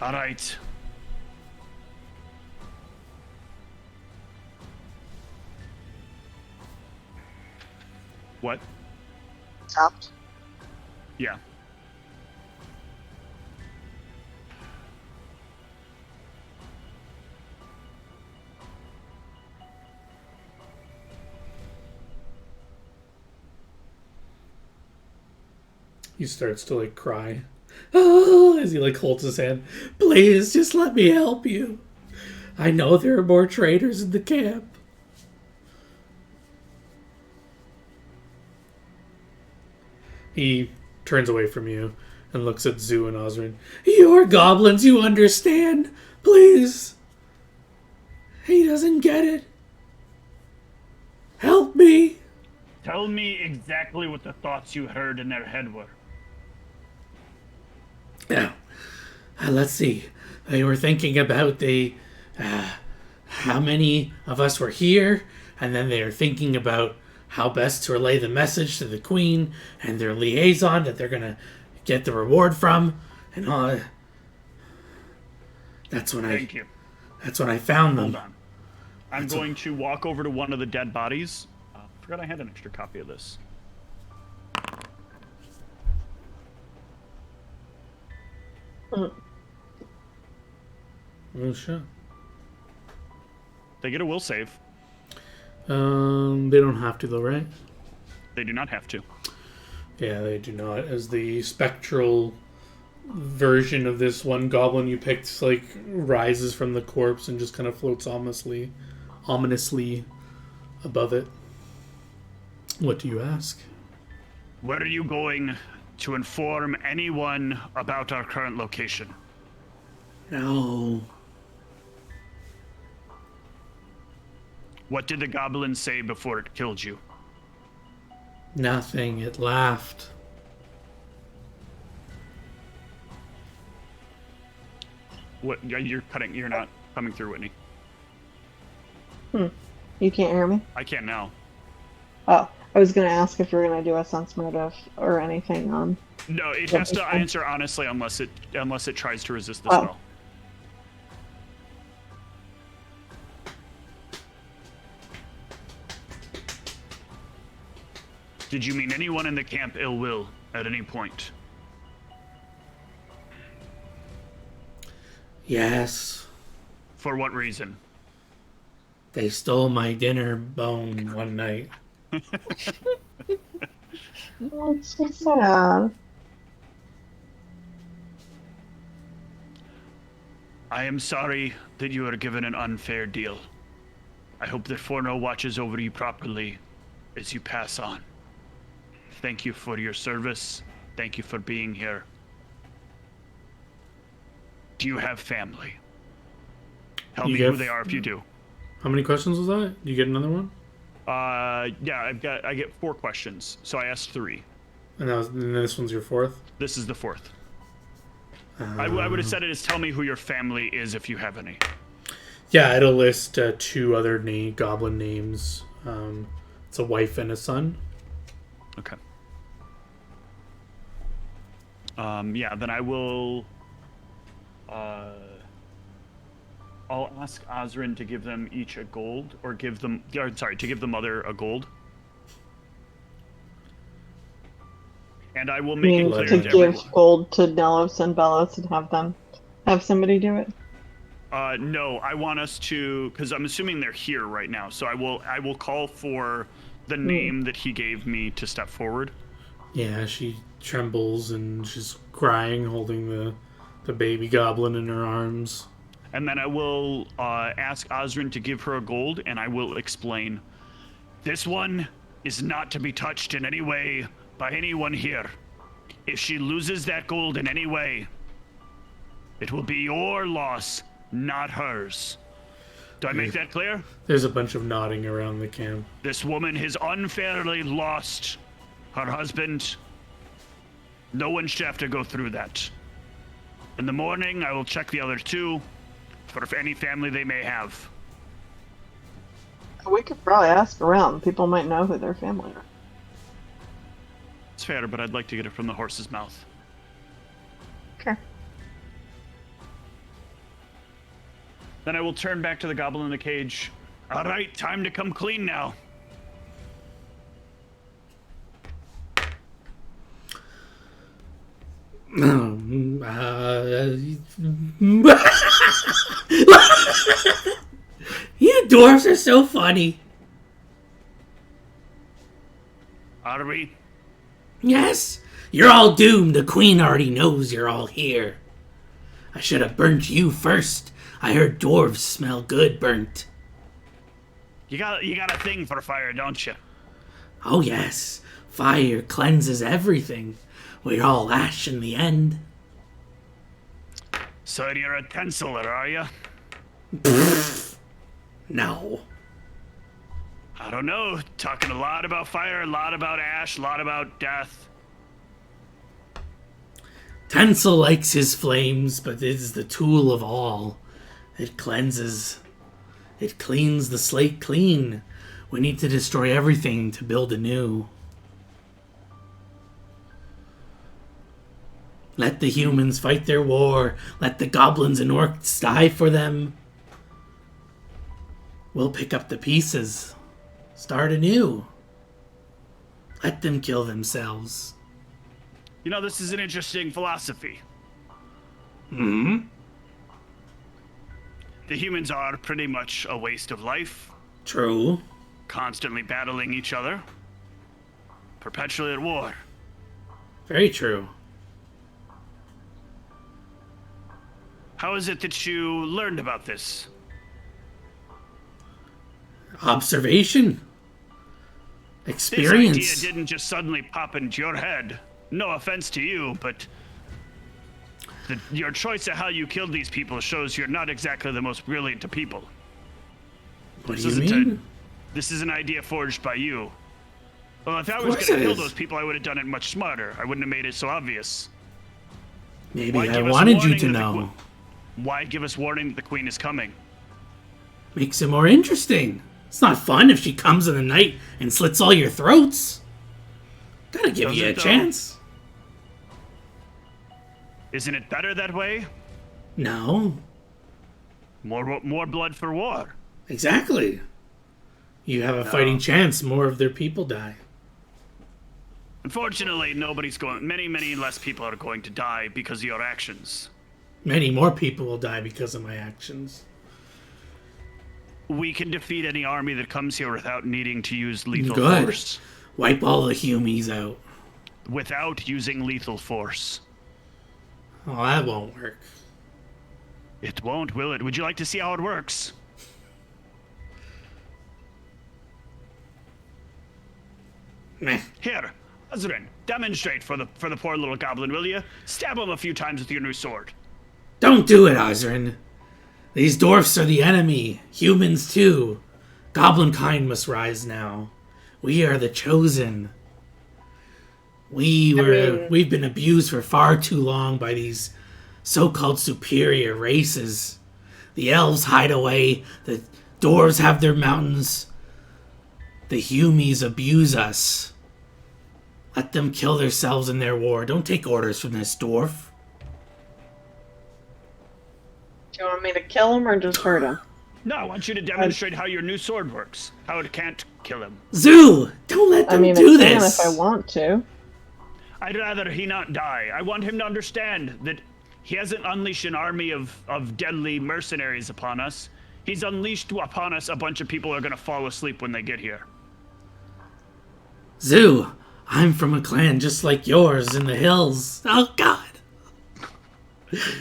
Alright. What? Stopped. Yeah. He starts to, like, cry. Oh, as he, like, holds his hand. Please, just let me help you. I know there are more traitors in the camp. He turns away from you and looks at Zoo and Osrin. You're goblins, you understand. Please. He doesn't get it. Help me. Tell me exactly what the thoughts you heard in their head were. Now, let's see. They were thinking about how many of us were here, and then they were thinking about how best to relay the message to the queen and their liaison that they're gonna get the reward from, and all. That's when Thank you. That's when I found them. Hold on. I'm going to walk over to one of the dead bodies. Forgot I had an extra copy of this. Oh shit. They get a will save. They don't have to though, right? They do not have to. Yeah, they do not. As the spectral version of this one goblin you picked, like, rises from the corpse and just kind of floats ominously above it. What do you ask? Where are you going to inform anyone about our current location? No. What did the goblin say before it killed you? Nothing. It laughed. What? You're cutting. You're not coming through, Whitney. You can't hear me? I can now. Oh, I was gonna ask if you're gonna do a sense motive or anything on. No, it What has to was that? answer honestly unless it tries to resist the Oh. spell. Did you mean anyone in the camp ill will at any point? Yes. For what reason? They stole my dinner bone one night. Oh, it's so sad. I am sorry that you are given an unfair deal. I hope that Forno watches over you properly as you pass on. Thank you for your service. Thank you for being here. Do you have family? Tell You me get- who they are if you do. How many questions was that? Do you get another one? Yeah, I get 4 questions, so I asked 3. And this one's your fourth? This is the 4th. I would have said it as tell me who your family is if you have any. Yeah, it'll list 2 other goblin names. It's a wife and a son. Okay. Yeah, then I will. I'll ask Osrin to give them each a gold, or give them. Sorry, to give the mother a gold. And I will make it Meaning clear to to give everyone. gold to Nelos and Belos and have somebody do it. No, I want us to, because I'm assuming they're here right now. So I will call for the name that he gave me to step forward. Yeah, she trembles and she's crying, holding the baby goblin in her arms. And then I will ask Osrin to give her a gold, and I will explain. This one is not to be touched in any way by anyone here. If she loses that gold in any way, it will be your loss, not hers. Do I make that clear? There's a bunch of nodding around the camp. This woman has unfairly lost her husband. No one should have to go through that. In the morning, I will check the other 2 for any family they may have. We could probably ask around. People might know who their family are. It's fair, but I'd like to get it from the horse's mouth. Okay. Then I will turn back to the goblin in the cage. All right, time to come clean now. You dwarves are so funny. Are we? Yes, you're all doomed. The queen already knows you're all here. I should have burnt you first. I heard dwarves smell good burnt. You got a thing for fire, don't you? Oh yes, fire cleanses everything. We're all ash in the end. So you're a tenseler, are you? No. I don't know. Talking a lot about fire, a lot about ash, a lot about death. Tencel likes his flames, but it is the tool of all. It cleanses. It cleans the slate clean. We need to destroy everything to build anew. Let the humans fight their war. Let the goblins and orcs die for them. We'll pick up the pieces. Start anew. Let them kill themselves. You know, this is an interesting philosophy. Hmm? The humans are pretty much a waste of life, True. constantly battling each other, perpetually at war. Very true. How is it that you learned about this? Observation. Experience. This idea didn't just suddenly pop into your head. No offense to you, but your choice of how you killed these people shows you're not exactly the most brilliant of people. What do you mean? This is an idea forged by you. Well, if I was going to kill those people, I would have done it much smarter. I wouldn't have made it so obvious. Maybe I wanted you to know. Why give us warning that the queen is coming? Makes it more interesting. It's not fun if she comes in the night and slits all your throats. Gotta give you a chance. Isn't it better that way? No. More blood for war. Exactly. You have a fighting chance. More of their people die. Unfortunately, many less people are going to die because of your actions. Many more people will die because of my actions. We can defeat any army that comes here without needing to use lethal force. Wipe all the humies out. Without using lethal force. Oh, that won't work. It won't, will it? Would you like to see how it works? Meh. Here, Azrin, demonstrate for the poor little goblin, will you? Stab him a few times with your new sword. Don't do it, Azrin. These dwarfs are the enemy. Humans, too. Goblin kind must rise now. We are the chosen. We've been abused for far too long by these so-called superior races. The elves hide away. The dwarves have their mountains. The humies abuse us. Let them kill themselves in their war. Don't take orders from this dwarf. Do you want me to kill him or just hurt him? No, I want you to demonstrate how your new sword works. How it can't kill him. Zoo! Don't let them do I can this! if I want to. I'd rather he not die. I want him to understand that he hasn't unleashed an army of deadly mercenaries upon us. He's unleashed upon us a bunch of people who are going to fall asleep when they get here. Zoo, I'm from a clan just like yours in the hills. Oh, God.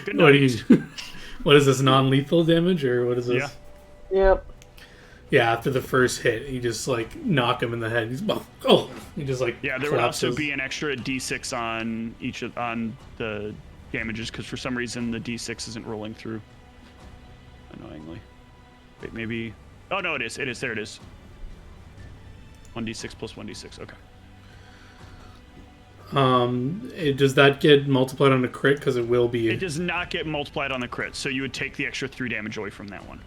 Good night. What is this, non-lethal damage, or what is this? Yeah. Yep. Yeah, after the first hit, you just, like, knock him in the head. He just, like, Yeah, there collapses. would also be an extra d6 on the damages, because for some reason the d6 isn't rolling through. Annoyingly. Wait, maybe... Oh, no, it is. It is. There it is. 1d6 plus 1d6. Okay. Does that get multiplied on a crit? Because it will be... It does not get multiplied on the crit, so you would take the extra 3 damage away from that one.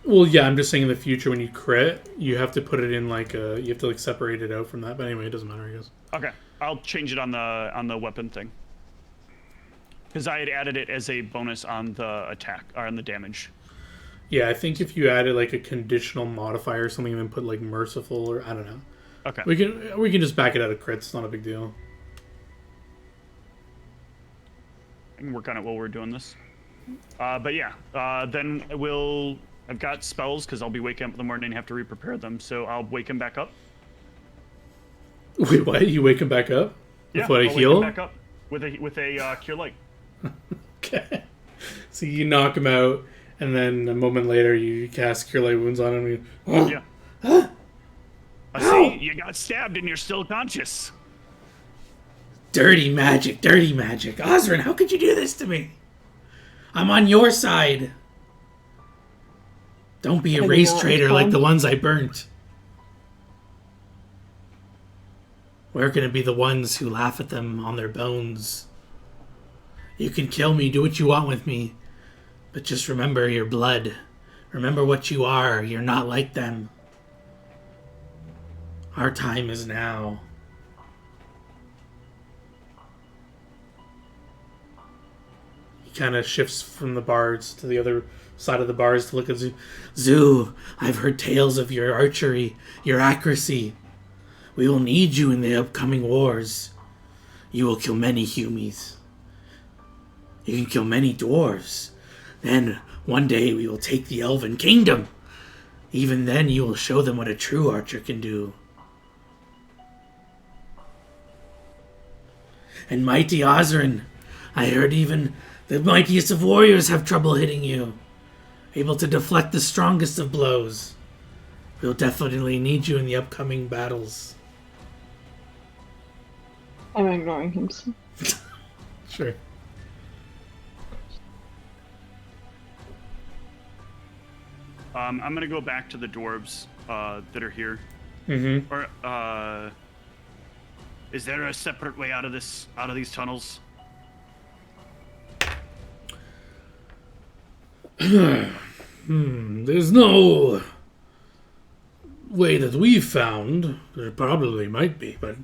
Well, yeah, I'm just saying in the future when you crit, you have to put it in, like, you have to, like, separate it out from that. But anyway, it doesn't matter, I guess. Okay. I'll change it on the weapon thing. Because I had added it as a bonus on the attack, or on the damage. Yeah, I think if you added, like, a conditional modifier or something and then put, like, merciful or... I don't know. Okay. We can just back it out of crits. It's not a big deal. I can work on it while we're doing this. But yeah, then I've got spells because I'll be waking up in the morning and have to re-prepare them. So I'll wake him back up. Wait, what? You wake him back up? Yeah, With a I'll heal? wake him back up with a cure light. Okay. So you knock him out, and then a moment later you cast Cure Light Wounds on him. And you, Yeah. I see. You got stabbed and you're still conscious. Dirty magic, dirty magic. Osrin, how could you do this to me? I'm on your side. Don't be a race traitor like the ones I burnt. We're gonna be the ones who laugh at them on their bones. You can kill me, do what you want with me, but just remember your blood. Remember what you are. You're not like them. Our time is now. He kind of shifts from the bars to the other side of the bars to look at Zoo. Zoo, I've heard tales of your archery, your accuracy. We will need you in the upcoming wars. You will kill many humies. You can kill many dwarves. Then, one day, we will take the Elven Kingdom. Even then, you will show them what a true archer can do. And mighty Osrin, I heard even the mightiest of warriors have trouble hitting you. Able to deflect the strongest of blows. We'll definitely need you in the upcoming battles. I'm ignoring him. Sure. I'm gonna go back to the dwarves that are here. Mm-hmm. Or is there a separate way out of these tunnels? There's no way that we've found. There probably might be, but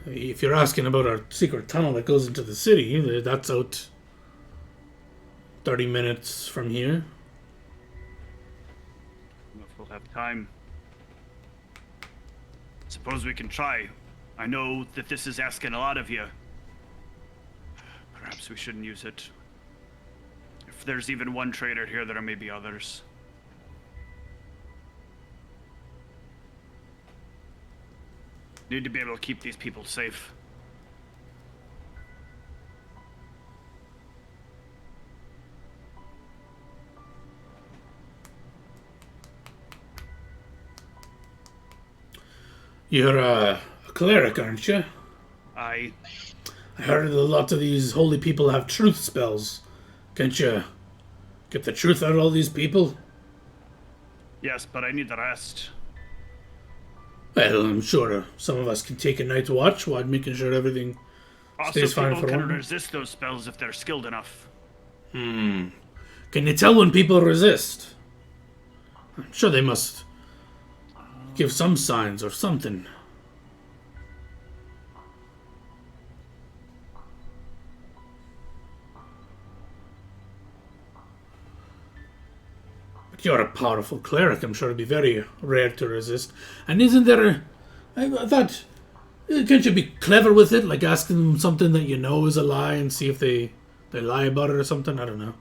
if you're asking about our secret tunnel that goes into the city, that's out 30 minutes from here. If we'll have time. Suppose we can try. I know that this is asking a lot of you. Perhaps we shouldn't use it. If there's even one traitor here, there may be others. Need to be able to keep these people safe. You're a cleric, aren't you? I heard that a lot of these holy people have truth spells. Can't you get the truth out of all these people? Yes, but I need the rest. Well, I'm sure some of us can take a night's watch while making sure everything Also, stays fine people for can one. resist those spells if they're skilled enough. Can you tell when people resist? I'm sure they must give some signs or something. But you're a powerful cleric. I'm sure it'd be very rare to resist. And isn't there I thought, can't you be clever with it? Like asking them something that you know is a lie and see if they lie about it or something? I don't know.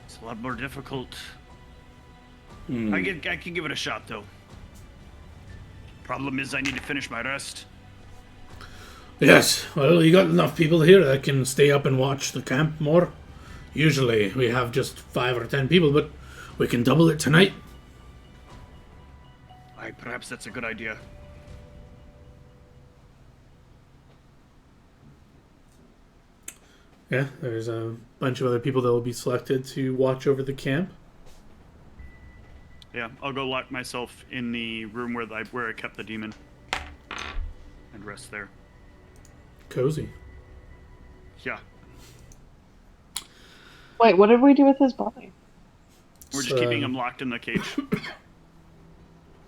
It's a lot more difficult. Hmm. I can give it a shot though. Problem is, I need to finish my rest. Yes, well, you got enough people here that can stay up and watch the camp more. Usually we have just 5 or 10 people, but we can double it tonight. Perhaps that's a good idea. Yeah, there's a bunch of other people that will be selected to watch over the camp. Yeah, I'll go lock myself in the room where I kept the demon and rest there. Cozy. Yeah, Wait, what did we do with his body? we're just keeping him locked in the cage.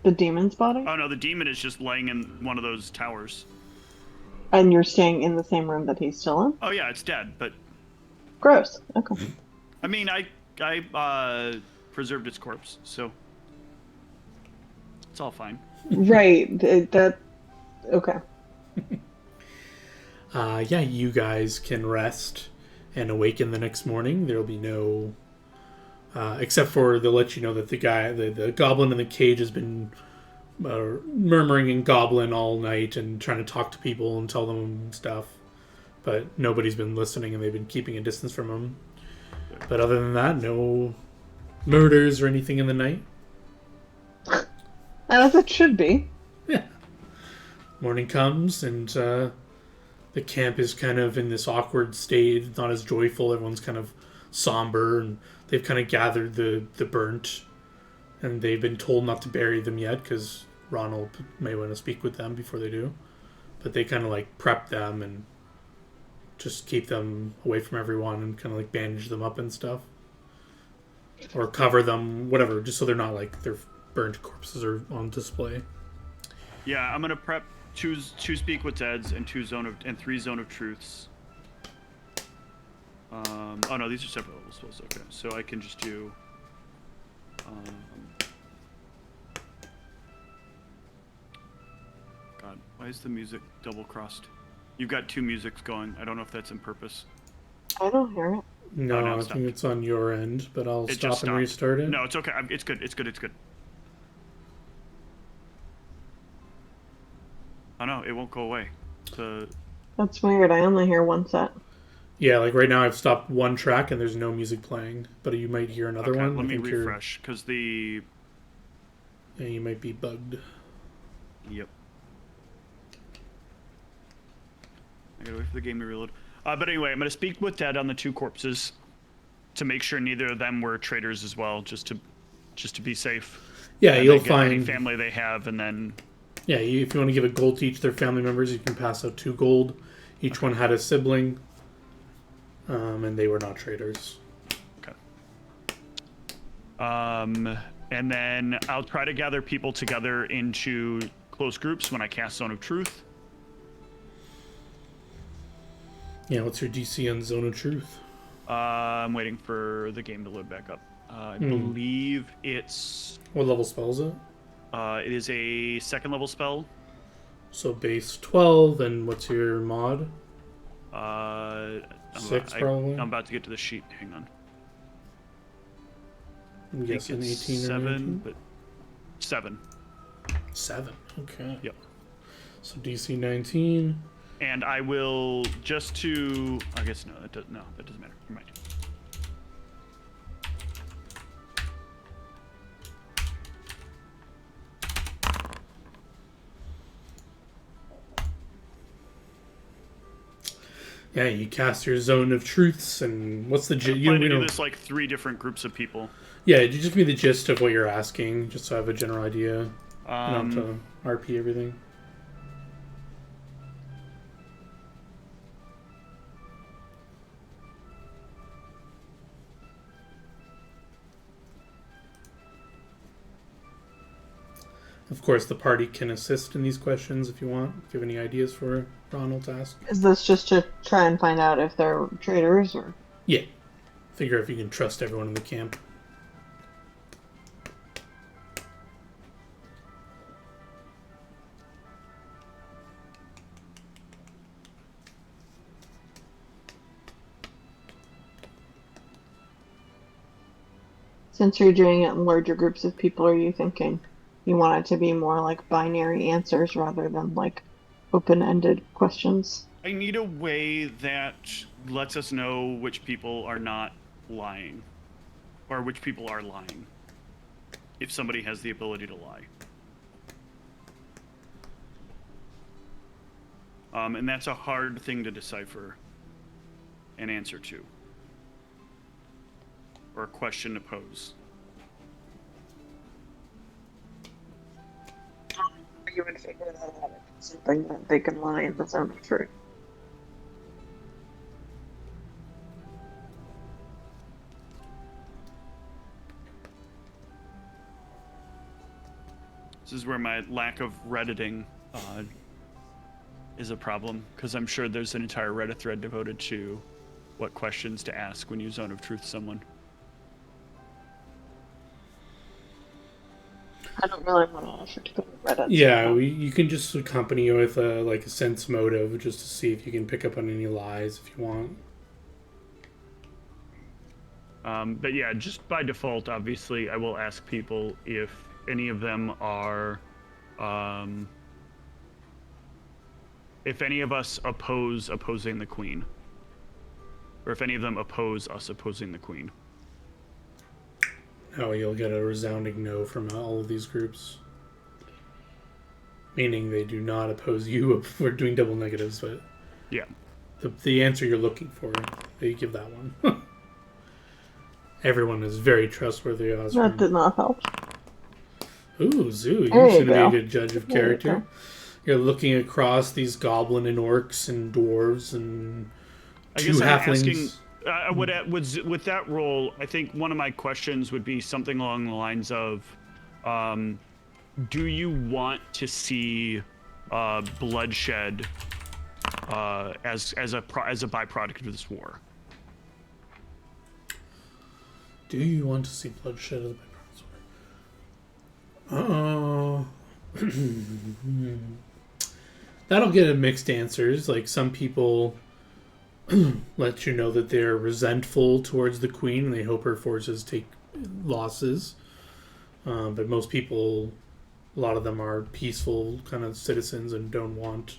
The demon's body? Oh no, the demon is just laying in one of those towers. And you're staying in the same room that he's still in? Oh yeah, it's dead, but Gross. Okay. I mean, I preserved its corpse, so it's all fine. Right. That. Okay. Yeah, you guys can rest and awaken the next morning. There'll be no... except for they'll let you know that the goblin in the cage has been murmuring in goblin all night and trying to talk to people and tell them stuff. But nobody's been listening and they've been keeping a distance from him. But other than that, no murders or anything in the night. As it should be. Yeah. Morning comes and the camp is kind of in this awkward state, not as joyful. Everyone's kind of somber and they've kind of gathered the burnt and they've been told not to bury them yet because Ronald may want to speak with them before they do. But they kind of like prep them and just keep them away from everyone and kind of like bandage them up and stuff. Or cover them, whatever, just so they're not like their burnt corpses are on display. Yeah, I'm gonna prep two speak with Deads and 3 zone of truths. Oh no, these are separate level spells. Okay, so I can just do. God, why is the music double crossed? You've got 2 musics going. I don't know if that's on purpose. I don't hear it. No, Oh, no, I it's think not. it's on your end, but I'll It stop just and stopped. restart it. No, it's okay. It's good. It's good. It's good. no, it won't go away. That's weird. I only hear one set. Yeah, like right now I've stopped one track and there's no music playing, but you might hear another Okay, one. let I me think refresh, because the... Yeah, you might be bugged. Yep. I gotta wait for the game to reload. But anyway, I'm gonna speak with Ted on the 2 corpses to make sure neither of them were traitors as well, just to be safe. Yeah, And you'll then get any find family they have, and then... Yeah, if you want to give a gold to each of their family members, you can pass out 2 gold. Each one had a sibling, and they were not traitors. Okay. And then I'll try to gather people together into close groups when I cast Zone of Truth. Yeah, what's your DC on Zone of Truth? I'm waiting for the game to load back up. I believe it's... What level spell is it? It is a 2nd level spell. So base 12, and what's your mod? 6 probably? I'm about to get to the sheet. Hang on. I'm I think guessing it's 18 or 7, 19? but 7. 7, okay. Yep. So DC 19. And I will just to... I guess no, that doesn't matter. Never mind. Yeah, you cast your Zone of Truths, and what's the... I'm planning to do this like 3 different groups of people. Yeah, you just give me the gist of what you're asking, just so I have a general idea. You don't have Um, to RP everything. Of course, the party can assist in these questions if you want. If you have any ideas for Ronald to ask. Is this just to try and find out if they're traitors or? Yeah. Figure if you can trust everyone in the camp. Since you're doing it in larger groups of people, are you thinking you want it to be more like binary answers rather than like open-ended questions? I need a way that lets us know which people are not lying, or which people are lying, if somebody has the ability to lie. And that's a hard thing to decipher an answer to, or a question to pose. You would figure that out if it's something that they can lie in the zone of truth. This is where my lack of Redditing is a problem, because I'm sure there's an entire Reddit thread devoted to what questions to ask when you Zone of Truth someone. I don't really want to offer to go to Reddit. Yeah, you can just accompany with a sense motive just to see if you can pick up on any lies if you want. But yeah, just by default, obviously, I will ask people if any of them are, if any of us opposing the Queen, or if any of them oppose us opposing the Queen. Oh, you'll get a resounding no from all of these groups. Meaning they do not oppose you for doing double negatives, but Yeah. the answer you're looking for, they give that one. Everyone is very trustworthy. That did not help. Ooh, Zoo, There you you should be a go. good judge of There you character. go. You're looking across these goblin and orcs and dwarves and I two guess I'm halflings. asking, with that role, I think one of my questions would be something along the lines of, do you want to see bloodshed as a byproduct of this war? Do you want to see bloodshed as a byproduct? That'll get a mixed answers. Like some people let you know that they're resentful towards the queen and they hope her forces take losses. But most people a lot of them are peaceful kind of citizens and don't want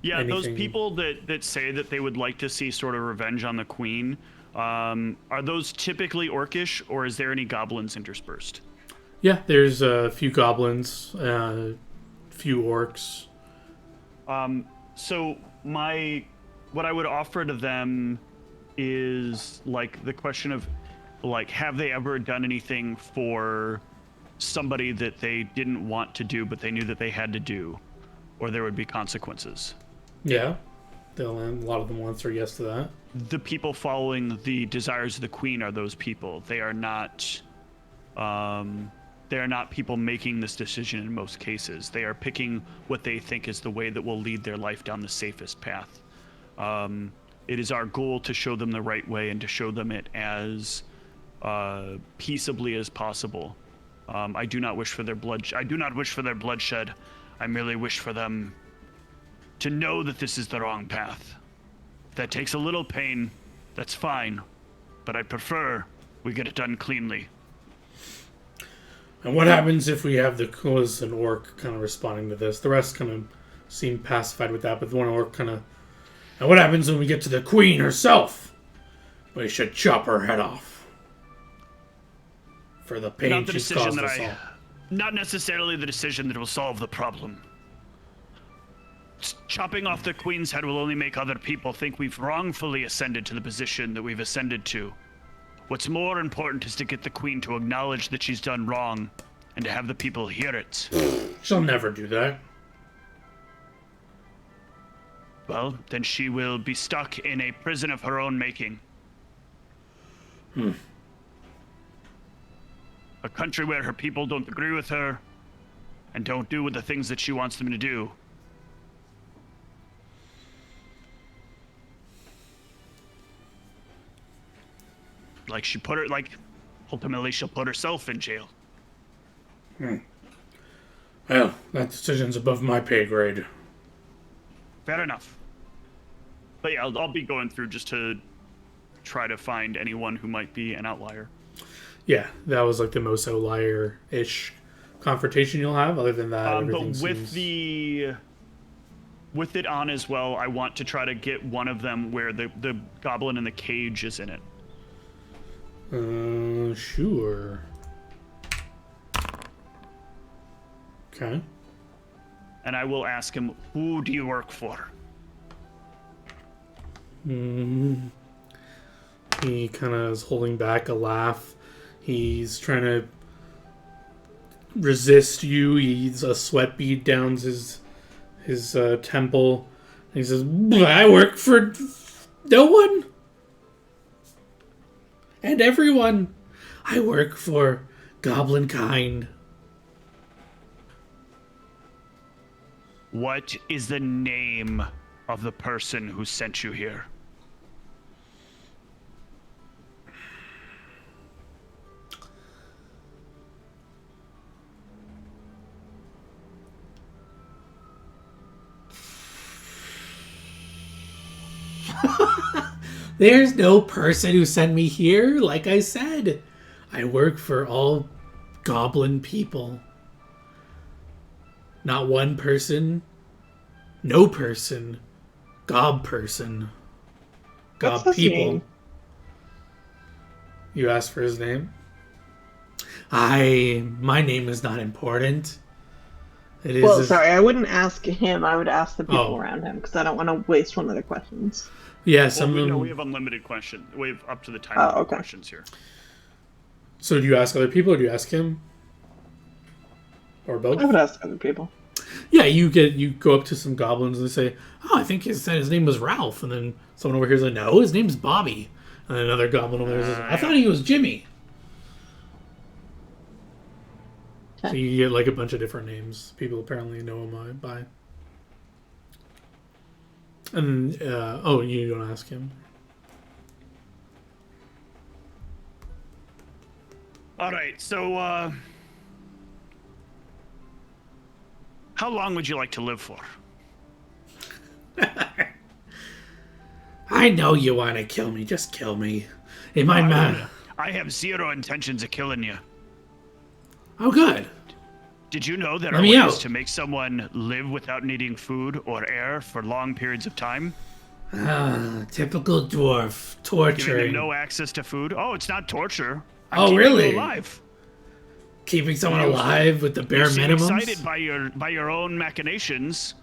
Yeah, anything. those people that say that they would like to see sort of revenge on the queen, are those typically orcish, or is there any goblins interspersed? Yeah, there's a few goblins, few orcs. So what I would offer to them is like the question of like, have they ever done anything for somebody that they didn't want to do, but they knew that they had to do, or there would be consequences? Yeah, a lot of them will answer yes to that. The people following the desires of the queen are those people. They are not people making this decision in most cases. They are picking what they think is the way that will lead their life down the safest path. It is our goal to show them the right way and to show them it as peaceably as possible. I do not wish for their bloodshed. I merely wish for them to know that this is the wrong path. If that takes a little pain, that's fine. But I prefer we get it done cleanly. And what happens if we have an orc kind of responding to this? The rest kind of seem pacified with that, but the one orc kind of... And what happens when we get to the queen herself? We should chop her head off. For the pain she's caused us all. Not necessarily the decision that will solve the problem. Chopping off the queen's head will only make other people think we've wrongfully ascended to the position that we've ascended to. What's more important is to get the queen to acknowledge that she's done wrong and to have the people hear it. She'll never do that. Well, then she will be stuck in a prison of her own making. A country where her people don't agree with her and don't do the things that she wants them to do. Ultimately she'll put herself in jail. Well, that decision's above my pay grade. Fair enough. But yeah, I'll be going through just to try to find anyone who might be an outlier. Yeah, that was like the most outlier-ish confrontation you'll have. Other than that, everything but with it on as well, I want to try to get one of them where the goblin in the cage is in it. Sure. Okay. And I will ask him, who do you work for? He kind of is holding back a laugh. He's trying to resist you. He's a sweat bead down his temple. And he says, I work for no one and everyone. I work for goblin kind. What is the name of the person who sent you here? There's no person who sent me here. Like I said, I work for all goblin people. Not one person. No person. Gob person. Gob What's his people. name? You asked for his name? My name is not important. It is. Well, sorry, I wouldn't ask him. I would ask the people Oh. around him because I don't want to waste one of their questions. Yeah, some of them. We have unlimited questions. We have up to the time Oh, of okay. questions here. So do you ask other people or do you ask him? Or both? I would ask other people. Yeah, you go up to some goblins and they say, "Oh, I think his name was Ralph," and then someone over here is like, "No, his name's Bobby," and then another goblin over there says, "I thought he was Jimmy." So you get like a bunch of different names. People apparently know him by. And you don't ask him. All right, so how long would you like to live for? I know you want to kill me. Just kill me. In my mind. I have zero intentions of killing you. Oh, good. Did you know there Let are me ways out. to make someone live without needing food or air for long periods of time? Typical dwarf. Giving them Torturing. no access to food? Oh, it's not torture. I'm Oh, keeping really? you alive. Keeping someone You- alive with the bare You seem minimums? excited by your own machinations.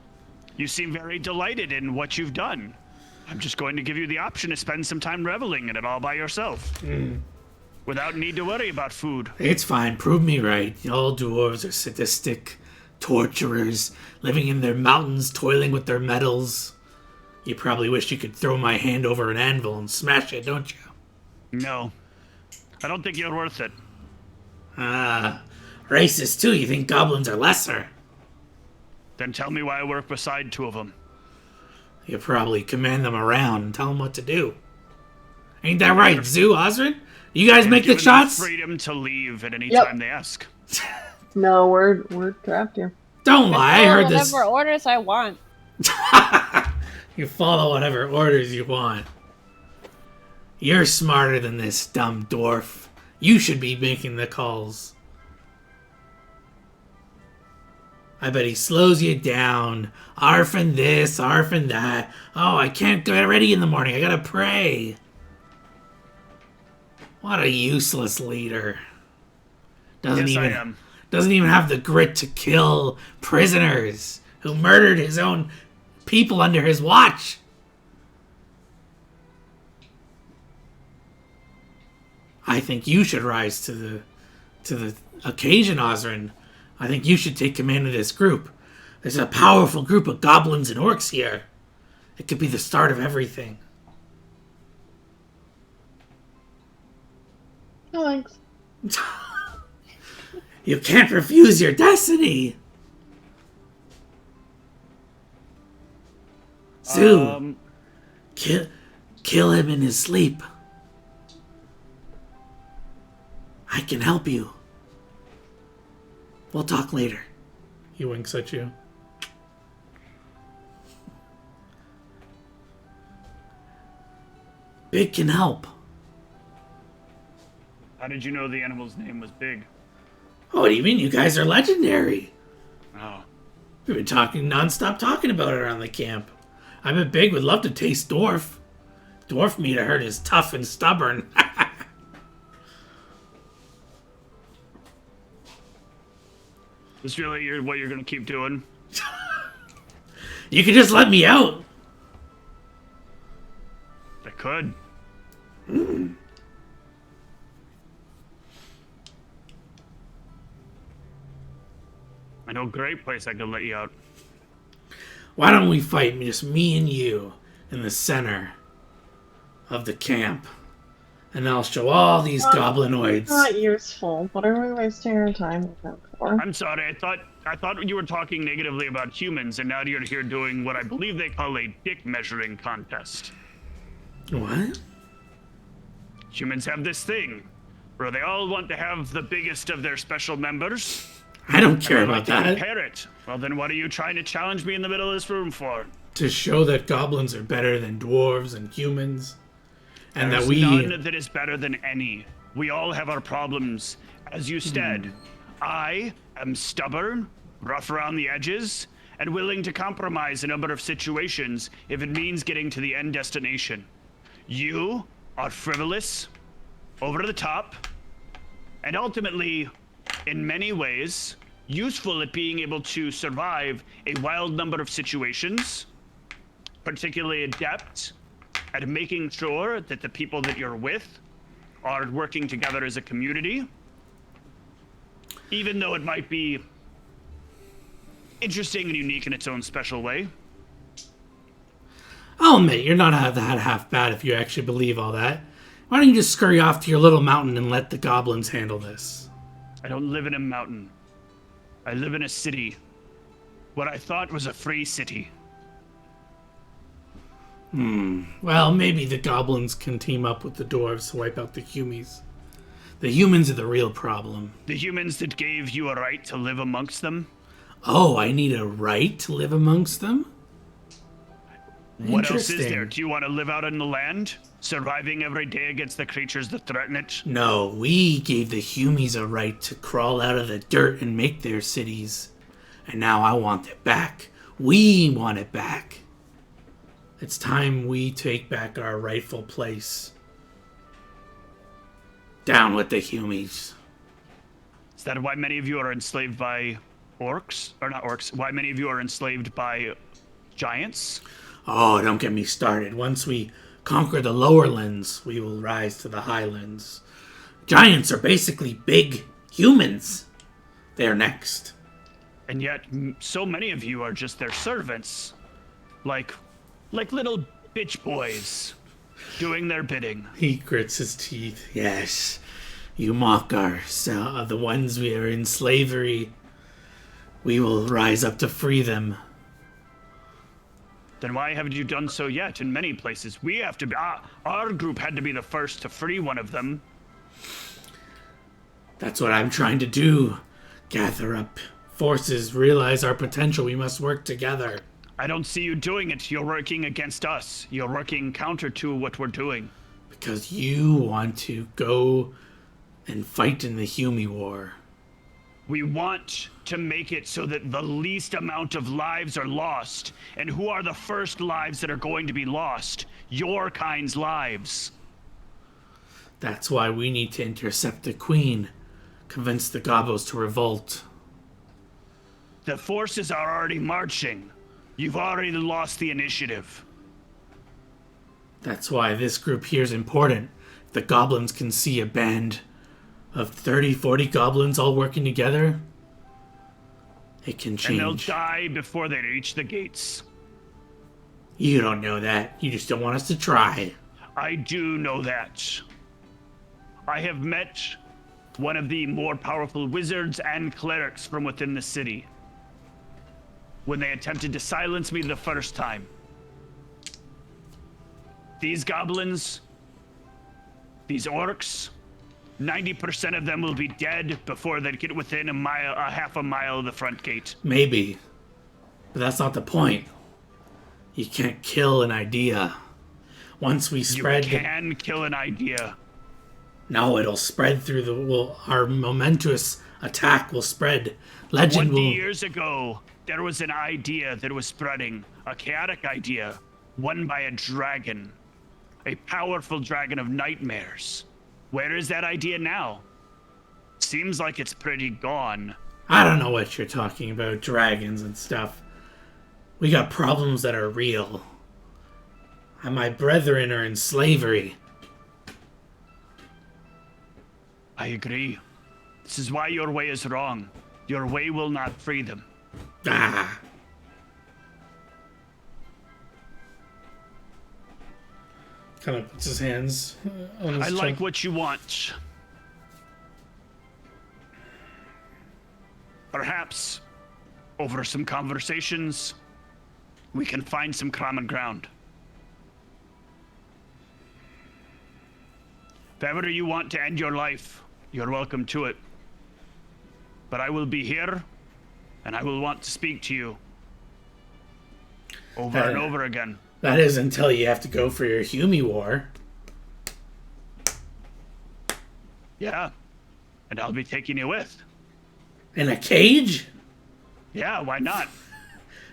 You seem very delighted in what you've done. I'm just going to give you the option to spend some time reveling in it all by yourself. Without need to worry about food. It's fine. Prove me right. All dwarves are sadistic torturers, living in their mountains, toiling with their metals. You probably wish you could throw my hand over an anvil and smash it, don't you? No. I don't think you're worth it. Racist too. You think goblins are lesser? Then tell me why I work beside two of them. You probably command them around and tell them what to do. Ain't that right, Zoo, Osrin? You guys make the Giving them shots? freedom to leave at any Yep. time they ask. No, we're trapped here. Don't lie, I Follow heard this. whatever orders I want. You follow whatever orders you want. You're smarter than this dumb dwarf. You should be making the calls. I bet he slows you down. Arfing this, arfing that. Oh, I can't get ready in the morning. I gotta pray. What a useless leader. Doesn't Yes, I even am. doesn't even have the grit to kill prisoners who murdered his own people under his watch. I think you should rise to the occasion, Osrin. I think you should take command of this group. There's a powerful group of goblins and orcs here. It could be the start of everything. No thanks. You can't refuse your destiny. Zoo, kill him in his sleep. I can help you. We'll talk later. He winks at you. Big can help. How did you know the animal's name was Big? Oh, what do you mean? You guys are legendary. Oh. We've been talking nonstop talking about it around the camp. I bet Big would love to taste dwarf. Dwarf meat, I heard, is tough and stubborn. Is this really what you're gonna keep doing? You could just let me out. I could. I know a great place I could let you out. Why don't we fight just me and you in the center of the camp? And I'll show all these goblinoids. Not useful. What are we wasting our time with that for? I'm sorry, I thought you were talking negatively about humans, and now you're here doing what I believe they call a dick measuring contest. What? Humans have this thing where they all want to have the biggest of their special members. I don't care I'd about like to that. compare it. Well, then what are you trying to challenge me in the middle of this room for? To show that goblins are better than dwarves and humans. And There's that we... none that is better than any. We all have our problems. As you said, I am stubborn, rough around the edges, and willing to compromise a number of situations if it means getting to the end destination. You are frivolous, over the top, and ultimately, in many ways, useful at being able to survive a wild number of situations, particularly adept at making sure that the people that you're with are working together as a community, even though it might be interesting and unique in its own special way. I'll admit, you're not that half bad if you actually believe all that. Why don't you just scurry off to your little mountain and let the goblins handle this? I don't live in a mountain. I live in a city. What I thought was a free city. Well, maybe the goblins can team up with the dwarves to wipe out the humies. The humans are the real problem. The humans that gave you a right to live amongst them. Oh, I need a right to live amongst them? What else is Interesting. there? Do you want to live out on the land, surviving every day against the creatures that threaten it? No, we gave the Humies a right to crawl out of the dirt and make their cities. And now I want it back. We want it back. It's time we take back our rightful place. Down with the Humies. Is that why many of you are enslaved by orcs? Or not orcs, why many of you are enslaved by giants? Oh, don't get me started. Once we conquer the lower lands, we will rise to the highlands. Giants are basically big humans. They're next. And yet, so many of you are just their servants. Like little bitch boys, doing their bidding. He grits his teeth. Yes, you mock the ones we are in slavery. We will rise up to free them. Then why haven't you done so yet in many places? We have to be, our group had to be the first to free one of them. That's what I'm trying to do. Gather up forces, realize our potential. We must work together. I don't see you doing it. You're working against us. You're working counter to what we're doing. Because you want to go and fight in the Humie War. We want to make it so that the least amount of lives are lost. And who are the first lives that are going to be lost? Your kind's lives. That's why we need to intercept the Queen. Convince the Gobos to revolt. The forces are already marching. You've already lost the initiative. That's why this group here is important. If the goblins can see a band of 30, 40 goblins all working together, it can change. And they'll die before they reach the gates. You don't know that. You just don't want us to try. I do know that. I have met one of the more powerful wizards and clerics from within the city when they attempted to silence me the first time. These goblins, these orcs, 90% of them will be dead before they get within a half a mile of the front gate. Maybe. But that's not the point. You can't kill an idea. Once we spread... You can kill an idea. No, it'll spread through the... our momentous attack will spread. Legend 20 will... years ago, there was an idea that was spreading. A chaotic idea. Won by a dragon. A powerful dragon of nightmares. Where is that idea now? Seems like it's pretty gone. I don't know what you're talking about, dragons and stuff. We got problems that are real. And my brethren are in slavery. I agree. This is why your way is wrong. Your way will not free them. Ah. Kind of puts his hands on his I like chest. what you want. Perhaps, over some conversations, we can find some common ground. If ever you want to end your life, you're welcome to it. But I will be here, and I will want to speak to you. Over and over again. That is until you have to go for your Humie War. Yeah. And I'll be taking you with. In a cage? Yeah, why not?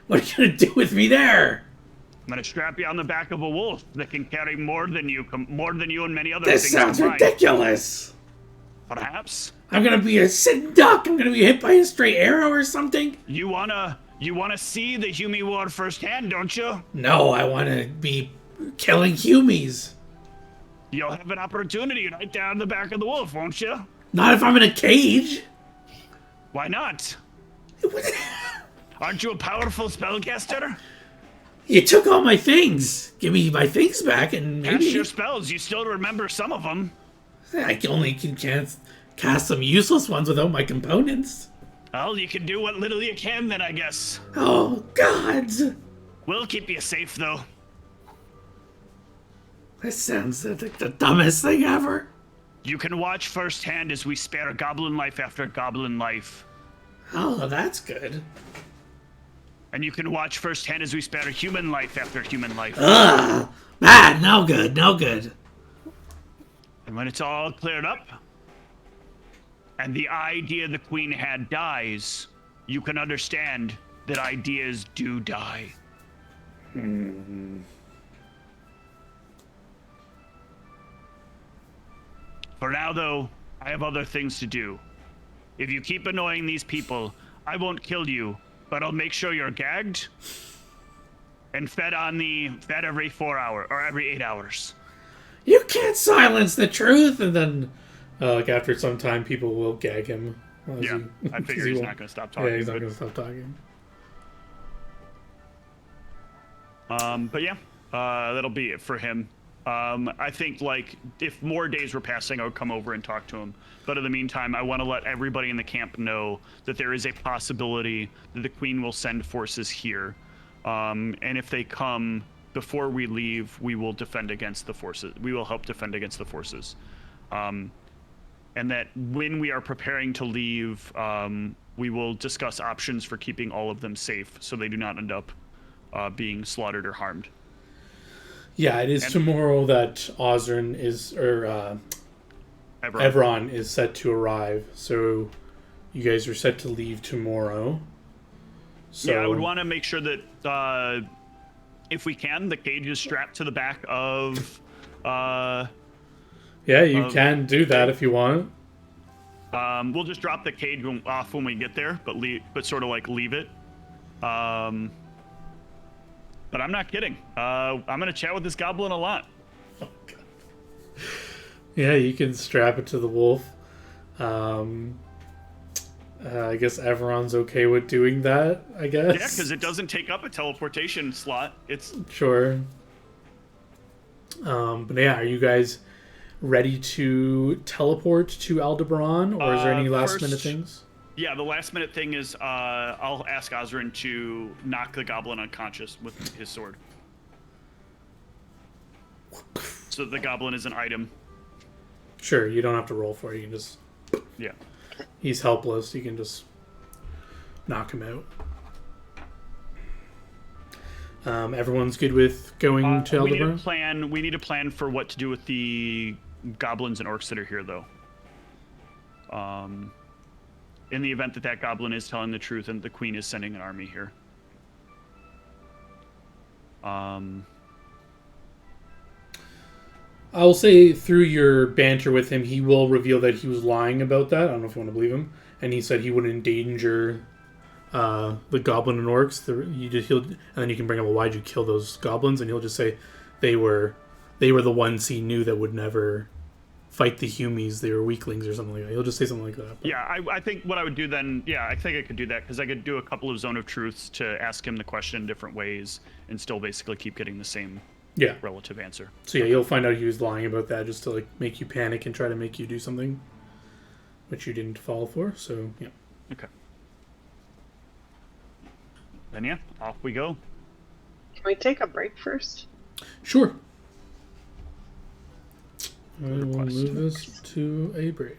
What are you gonna do with me there? I'm gonna strap you on the back of a wolf that can carry more than you and many other This things sounds combined. ridiculous. Perhaps. I'm gonna be a sitting duck. I'm gonna be hit by a stray arrow or something. You wanna see the Humie War firsthand, don't you? No, I wanna be killing Humies. You'll have an opportunity right down the back of the wolf, won't you? Not if I'm in a cage. Why not? Aren't you a powerful spellcaster? You took all my things. Give me my things back and Cast maybe... your spells. You still remember some of them. I only can cast some useless ones without my components. Well, you can do what little you can then, I guess. Oh, God. We'll keep you safe, though. This sounds like the dumbest thing ever. You can watch firsthand as we spare goblin life after goblin life. Oh, that's good. And you can watch firsthand as we spare human life after human life. Ugh! Bad, no good, no good. And when it's all cleared up, and the idea the queen had dies, you can understand that ideas do die. For now, though, I have other things to do. If you keep annoying these people, I won't kill you, but I'll make sure you're gagged and fed every 4 hours or every 8 hours. You can't silence the truth, and then, like after some time, people will gag him. Yeah, I figure he's not going to stop talking. Yeah, he's not going to stop talking. But yeah, that'll be it for him. I think like if more days were passing, I would come over and talk to him. But in the meantime, I want to let everybody in the camp know that there is a possibility that the Queen will send forces here. And if they come before we leave, we will defend against the forces. We will help defend against the forces. And that when we are preparing to leave, we will discuss options for keeping all of them safe so they do not end up being slaughtered or harmed. Yeah, it is tomorrow that Ozrin is, or Evron is set to arrive. So you guys are set to leave tomorrow. So yeah, I would want to make sure that if we can, the cage is strapped to the back of. Yeah, you can do that if you want. We'll just drop the cage off when we get there, but sort of like leave it. But I'm not kidding. I'm gonna chat with this goblin a lot. Oh, God. Yeah, you can strap it to the wolf. I guess Everon's okay with doing that, I guess. Yeah, because it doesn't take up a teleportation slot. It's sure. But yeah, are you guys ready to teleport to Aldebaran, or is there any last minute things? Yeah, the last minute thing is I'll ask Ozrin to knock the goblin unconscious with his sword. So the goblin is an item. Sure, you don't have to roll for it. You can just... Yeah. He's helpless. You can just knock him out. Everyone's good with going to Aldebaran? We need a plan for what to do with the goblins and orcs that are here, though. In the event that that goblin is telling the truth and the queen is sending an army here. I'll say through your banter with him, he will reveal that he was lying about that. I don't know if you want to believe him. And he said he would endanger the goblin and orcs. And then you can bring up, well, why'd you kill those goblins? And he'll just say they were the ones he knew that would never fight the Humies. They were weaklings or something like that. He'll just say something like that. But. Yeah, I think what I would do then, I think I could do that because I could do a couple of Zone of Truths to ask him the question in different ways and still basically keep getting the same relative answer. So yeah, you'll find out he was lying about that just to like make you panic and try to make you do something which you didn't fall for. So yeah. Okay. Then yeah, off we go. Can we take a break first? Sure. I will move this to a break.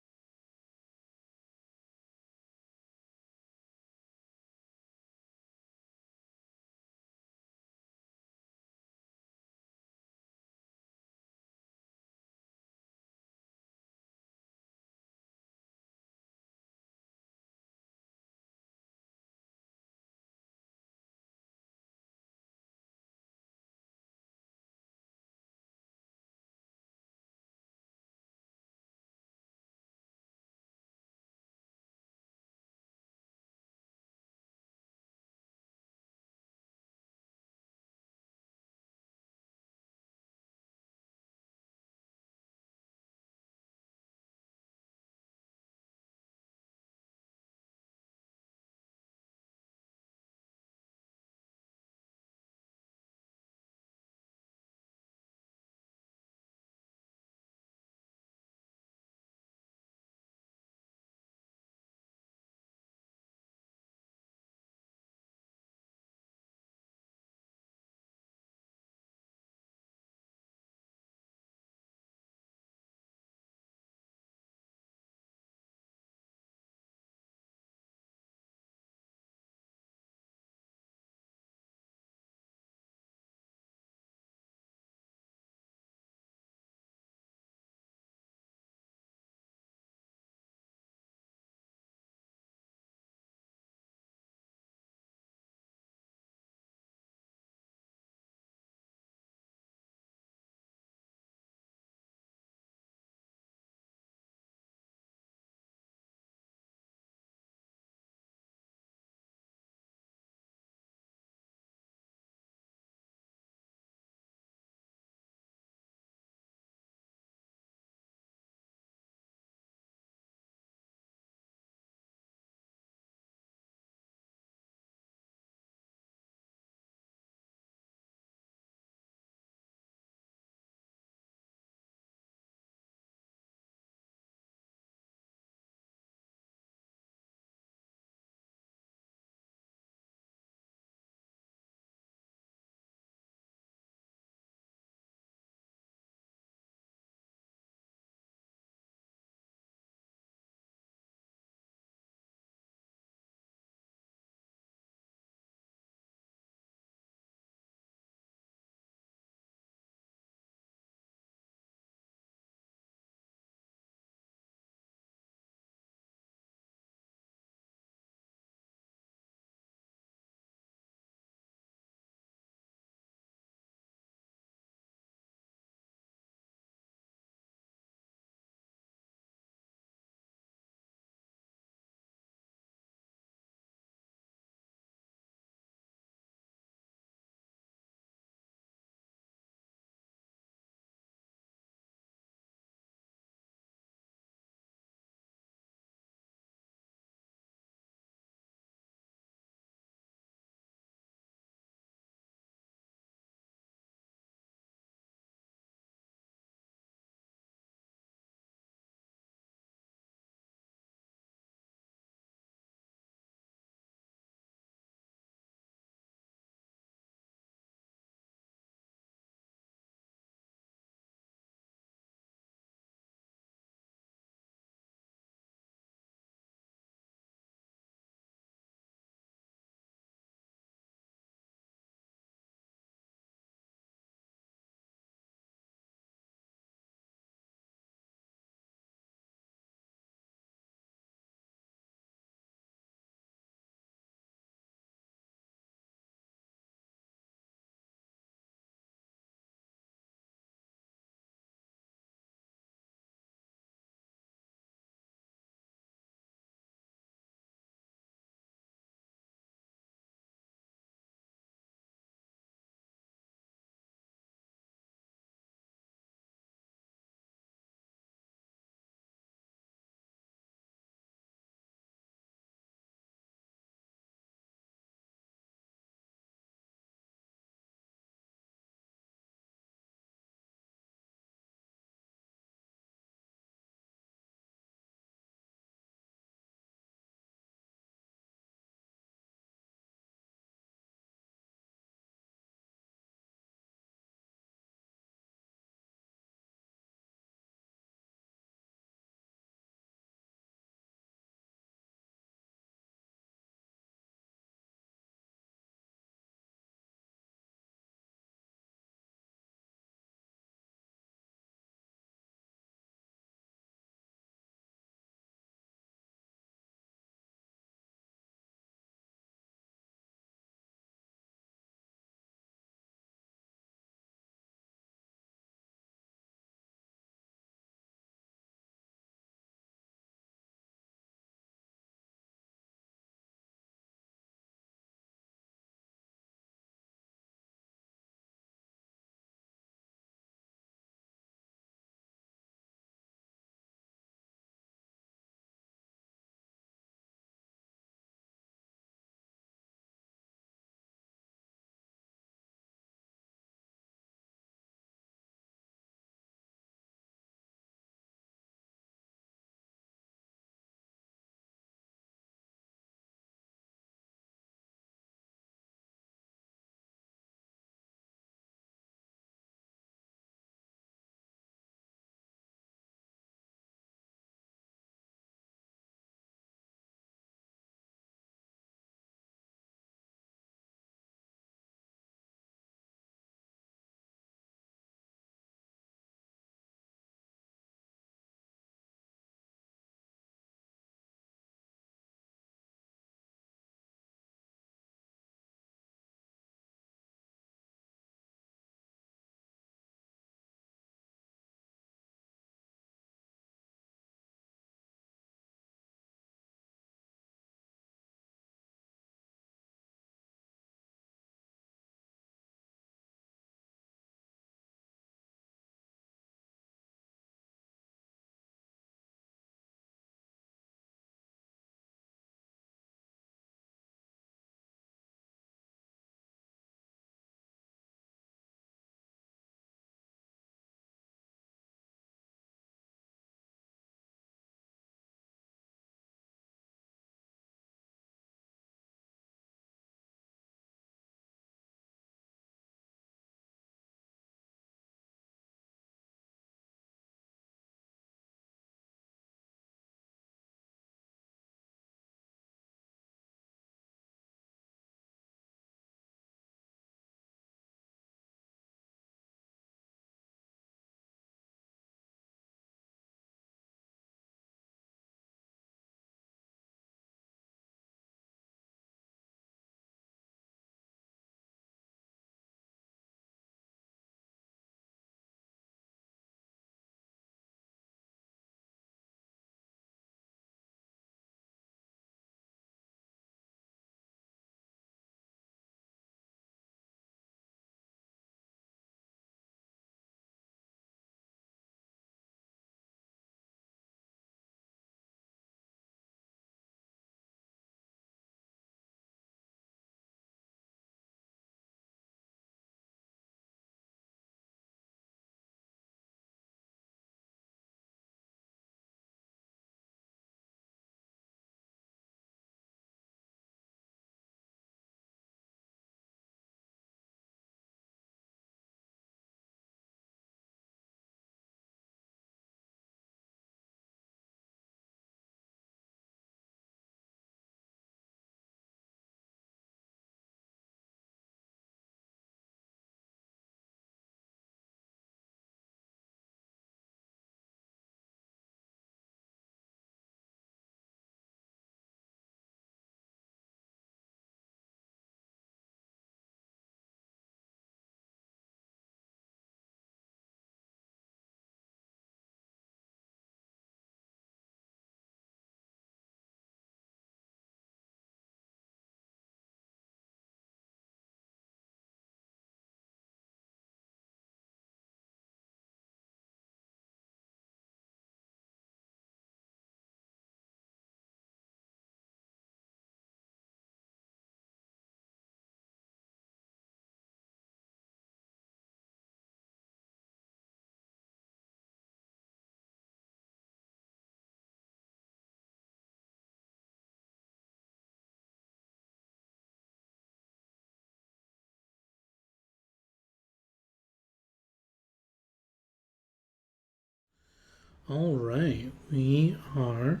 All right, we are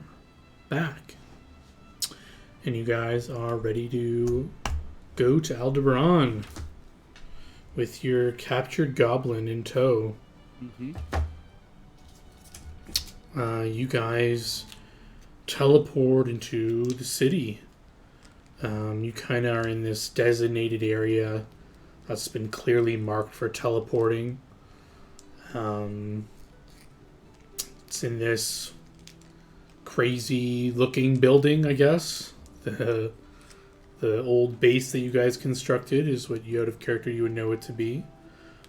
back. And you guys are ready to go to Aldebaran with your captured goblin in tow. Mm-hmm. You guys teleport into the city. You kind of are in this designated area that's been clearly marked for teleporting. It's in this crazy looking building, I guess. The old base that you guys constructed is what you, out of character, you would know it to be.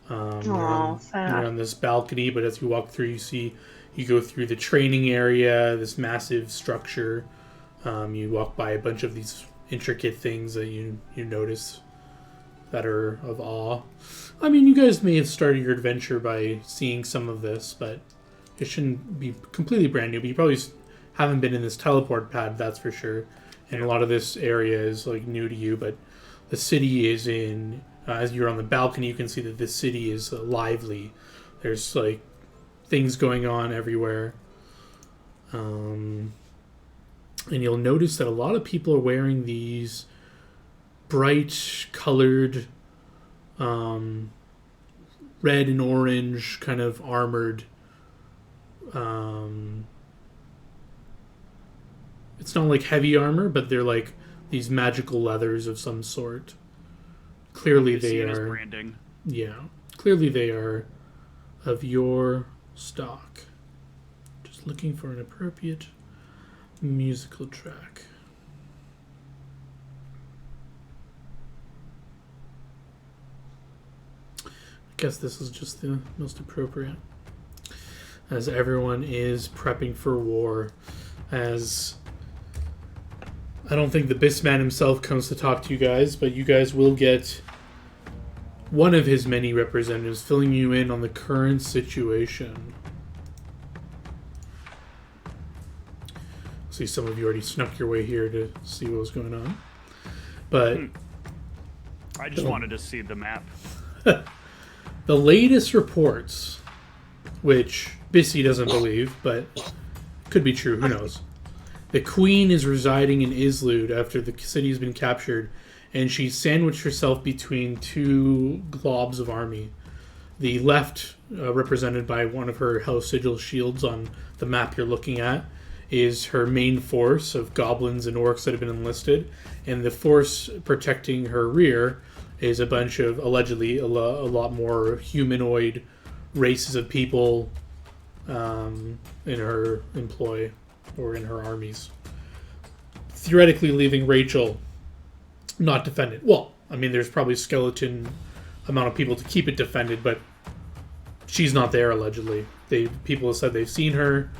You're sad. on this balcony, but as you walk through, you go through the training area, this massive structure. You walk by a bunch of these intricate things that you notice that are of awe. I mean, you guys may have started your adventure by seeing some of this, but it shouldn't be completely brand new. But you probably haven't been in this teleport pad, that's for sure. And a lot of this area is like new to you, but the city is in. As you're on the balcony, you can see that this city is lively. There's like things going on everywhere. And you'll notice that a lot of people are wearing these bright colored red and orange kind of armored it's not like heavy armor, but they're like these magical leathers of some sort. Clearly they are branding. Yeah, clearly they are of your stock. Just looking for an appropriate musical track. I guess this is just the most appropriate. As everyone is prepping for war. As I don't think the Bisman himself comes to talk to you guys, but you guys will get one of his many representatives filling you in on the current situation. See, some of you already snuck your way here to see what was going on. But I just wanted to see the map. the latest reports, which Bissy doesn't believe, but could be true, who knows. The queen is residing in Islud after the city has been captured, and she's sandwiched herself between two globs of army. The left, represented by one of her House Sigil shields on the map you're looking at, is her main force of goblins and orcs that have been enlisted, and the force protecting her rear is a bunch of, allegedly, a lot more humanoid races of people in her employ, or in her armies. Theoretically leaving Rachel not defended. Well, I mean, there's probably a skeleton amount of people to keep it defended, but she's not there, allegedly. People have said they've seen her,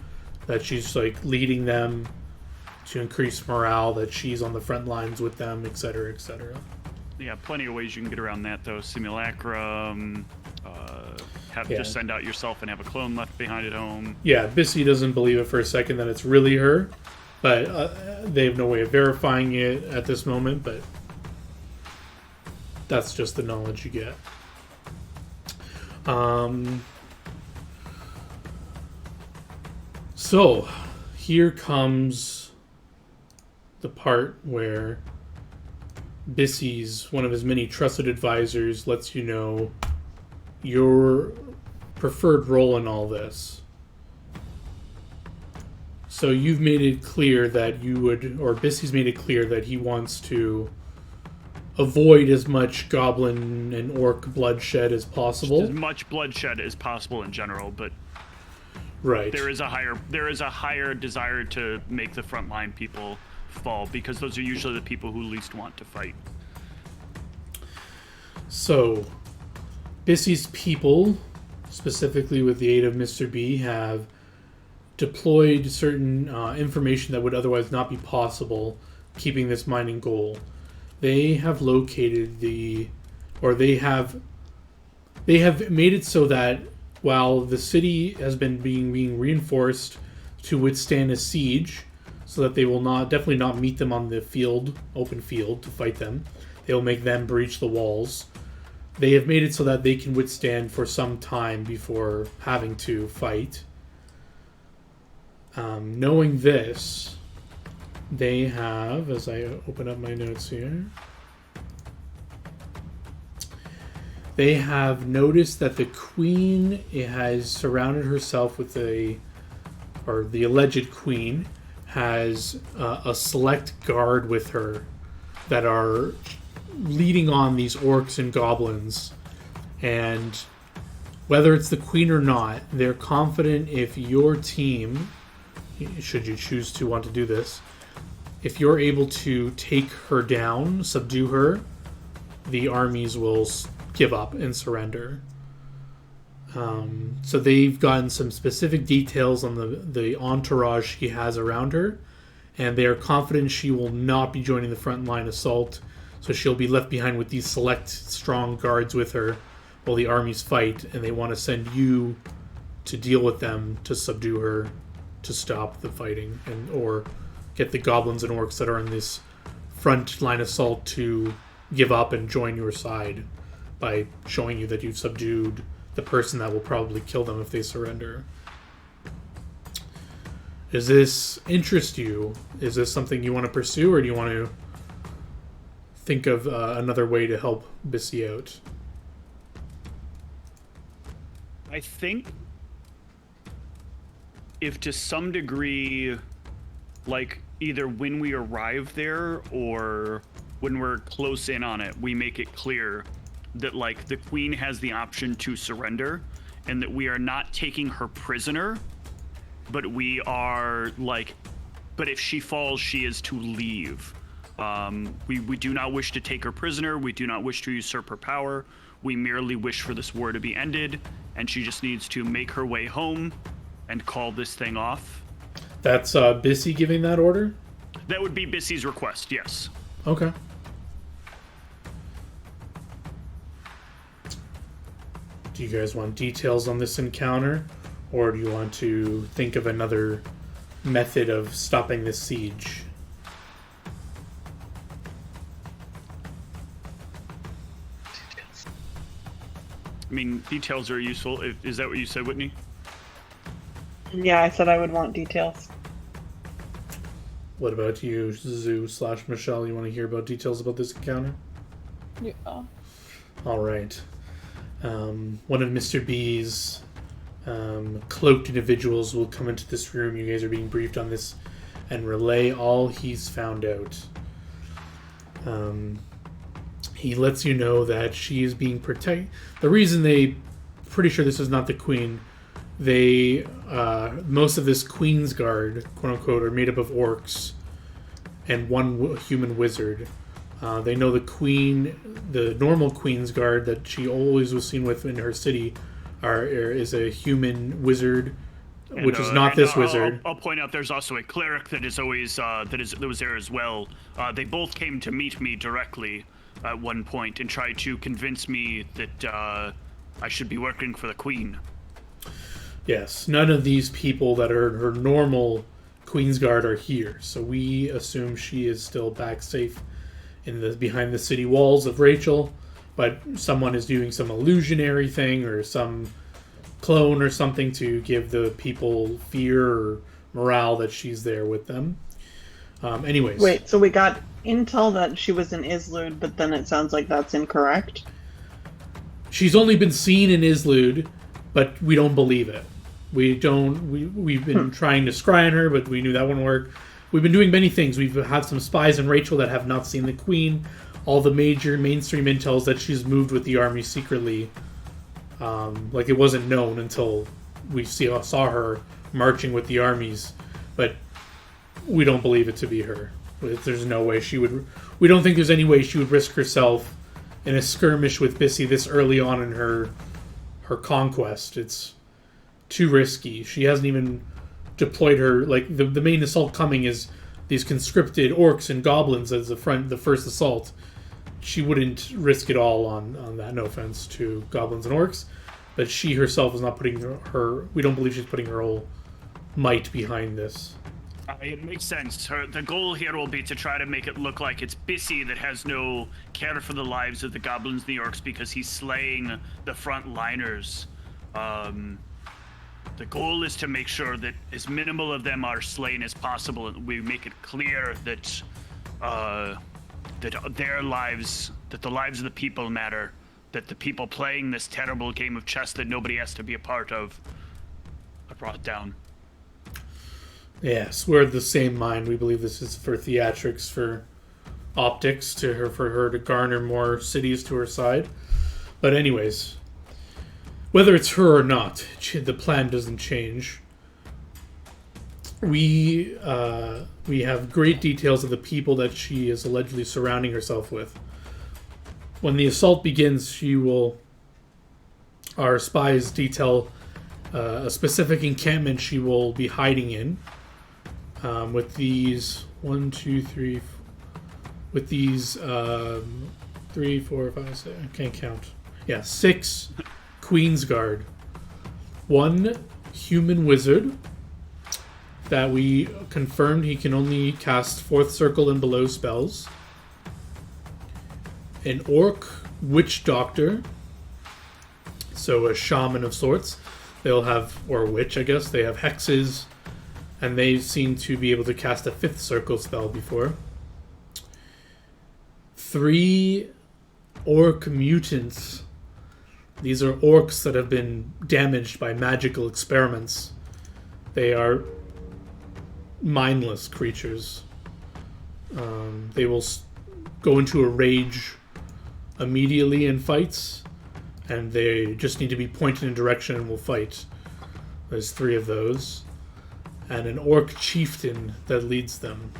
that she's like leading them to increase morale, that she's on the front lines with them, etc., etc. Yeah, plenty of ways you can get around that, though. Simulacrum, just send out yourself and have a clone left behind at home. Yeah, Bissy doesn't believe it for a second that it's really her, but they have no way of verifying it at this moment, but that's just the knowledge you get. So, here comes the part where Bissy's, one of his many trusted advisors, lets you know your preferred role in all this. So you've made it clear that you would, or Bissy's made it clear that he wants to avoid as much goblin and orc bloodshed as possible. Just as much bloodshed as possible in general, but right. There is a higher desire to make the frontline people fall, because those are usually the people who least want to fight. So, Bissy's people, specifically with the aid of Mr. B, have deployed certain information that would otherwise not be possible, keeping this mining goal. They have located they have made it so that while the city has been being reinforced to withstand a siege, so that they will definitely not meet them on the open field to fight them. They will make them breach the walls. They have made it so that they can withstand for some time before having to fight. Knowing this, they have, as I open up my notes here, they have noticed that the queen has surrounded herself with the alleged queen has a select guard with her that are leading on these orcs and goblins. And whether it's the queen or not, they're confident if your team, should you choose to want to do this, if you're able to take her down, subdue her, the armies will give up and surrender. So they've gotten some specific details on the entourage she has around her, and they are confident she will not be joining the frontline assault, so she'll be left behind with these select strong guards with her while the armies fight, and they want to send you to deal with them, to subdue her, to stop the fighting, and or get the goblins and orcs that are in this front line assault to give up and join your side by showing you that you've subdued the person that will probably kill them if they surrender. Does this interest you? Is this something you want to pursue, or do you want to think of another way to help Bissy out? I think if to some degree, like either when we arrive there or when we're close in on it, we make it clear that like the queen has the option to surrender and that we are not taking her prisoner, but we are like, but if she falls, she is to leave. We do not wish to take her prisoner. We do not wish to usurp her power. We merely wish for this war to be ended, and she just needs to make her way home and call this thing off. That's Bissy giving that order? That would be Bissy's request, yes. Okay. Do you guys want details on this encounter, or do you want to think of another method of stopping this siege? I mean, details are useful. Is that what you said, Whitney? Yeah, I said I would want details. What about you, Zoo/Michelle? You want to hear about details about this encounter? Yeah. All right. One of Mr. B's cloaked individuals will come into this room. You guys are being briefed on this and relay all he's found out. He lets you know that she is being protected. The reason pretty sure this is not the queen, most of this Queen's Guard, quote unquote, are made up of orcs and one human wizard. They know the queen, the normal Queen's Guard that she always was seen with in her city, is a human wizard, which is not this wizard. I'll point out there's also a cleric that is always that was there as well. They both came to meet me directly at one point and tried to convince me that I should be working for the queen. Yes, none of these people that are her normal Queen's Guard are here, so we assume she is still back safe behind the city walls of Rachel, but someone is doing some illusionary thing or some clone or something to give the people fear or morale that she's there with them. Anyways. Wait, so we got intel that she was in Islud, but then it sounds like that's incorrect? She's only been seen in Islud, but we don't believe it. We've been trying to scry on her, but we knew that wouldn't work. We've been doing many things. We've had some spies in Rachel that have not seen the queen. All the major mainstream intel is that she's moved with the army secretly. Like it wasn't known until we saw her marching with the armies. But we don't believe it to be her. There's no way she would... We don't think there's any way she would risk herself in a skirmish with Bissy this early on in her conquest. It's too risky. She hasn't even deployed her... Like, the main assault coming is these conscripted orcs and goblins as the first assault. She wouldn't risk it all on that. No offense to goblins and orcs. But she herself is not putting her... We don't believe she's putting her whole might behind this. It makes sense. The goal here will be to try to make it look like it's Bissy that has no care for the lives of the goblins and the orcs because he's slaying the front liners. The goal is to make sure that as minimal of them are slain as possible, and we make it clear that that their lives, that the lives of the people matter, that the people playing this terrible game of chess that nobody has to be a part of are brought down. Yes, we're of the same mind. We believe this is for theatrics, for optics, for her to garner more cities to her side. But anyways, whether it's her or not, the plan doesn't change. We have great details of the people that she is allegedly surrounding herself with. When the assault begins, our spies detail a specific encampment she will be hiding in. With these 1, 2, 3, with these 3, 4, 5, 6, I can't count. Yeah, 6 Queen's Guard, 1 human wizard that we confirmed he can only cast 4th circle and below spells, an orc witch doctor, so a shaman of sorts. They'll have, or witch, I guess. They have hexes, and they seem to be able to cast a 5th circle spell before. 3 orc mutants. These are orcs that have been damaged by magical experiments. They are mindless creatures. They will go into a rage immediately in fights, and they just need to be pointed in a direction and will fight. There's 3 of those. And an orc chieftain that leads them.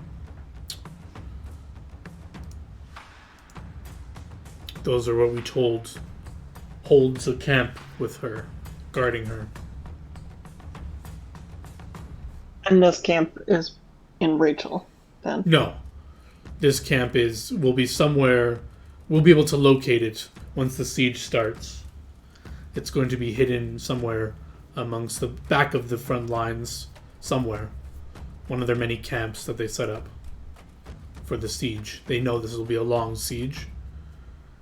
Those are what we told holds a camp with her, guarding her. And this camp is in Rachel, then? No. This camp will be somewhere. We'll be able to locate it once the siege starts. It's going to be hidden somewhere amongst the back of the front lines, somewhere. One of their many camps that they set up for the siege. They know this will be a long siege,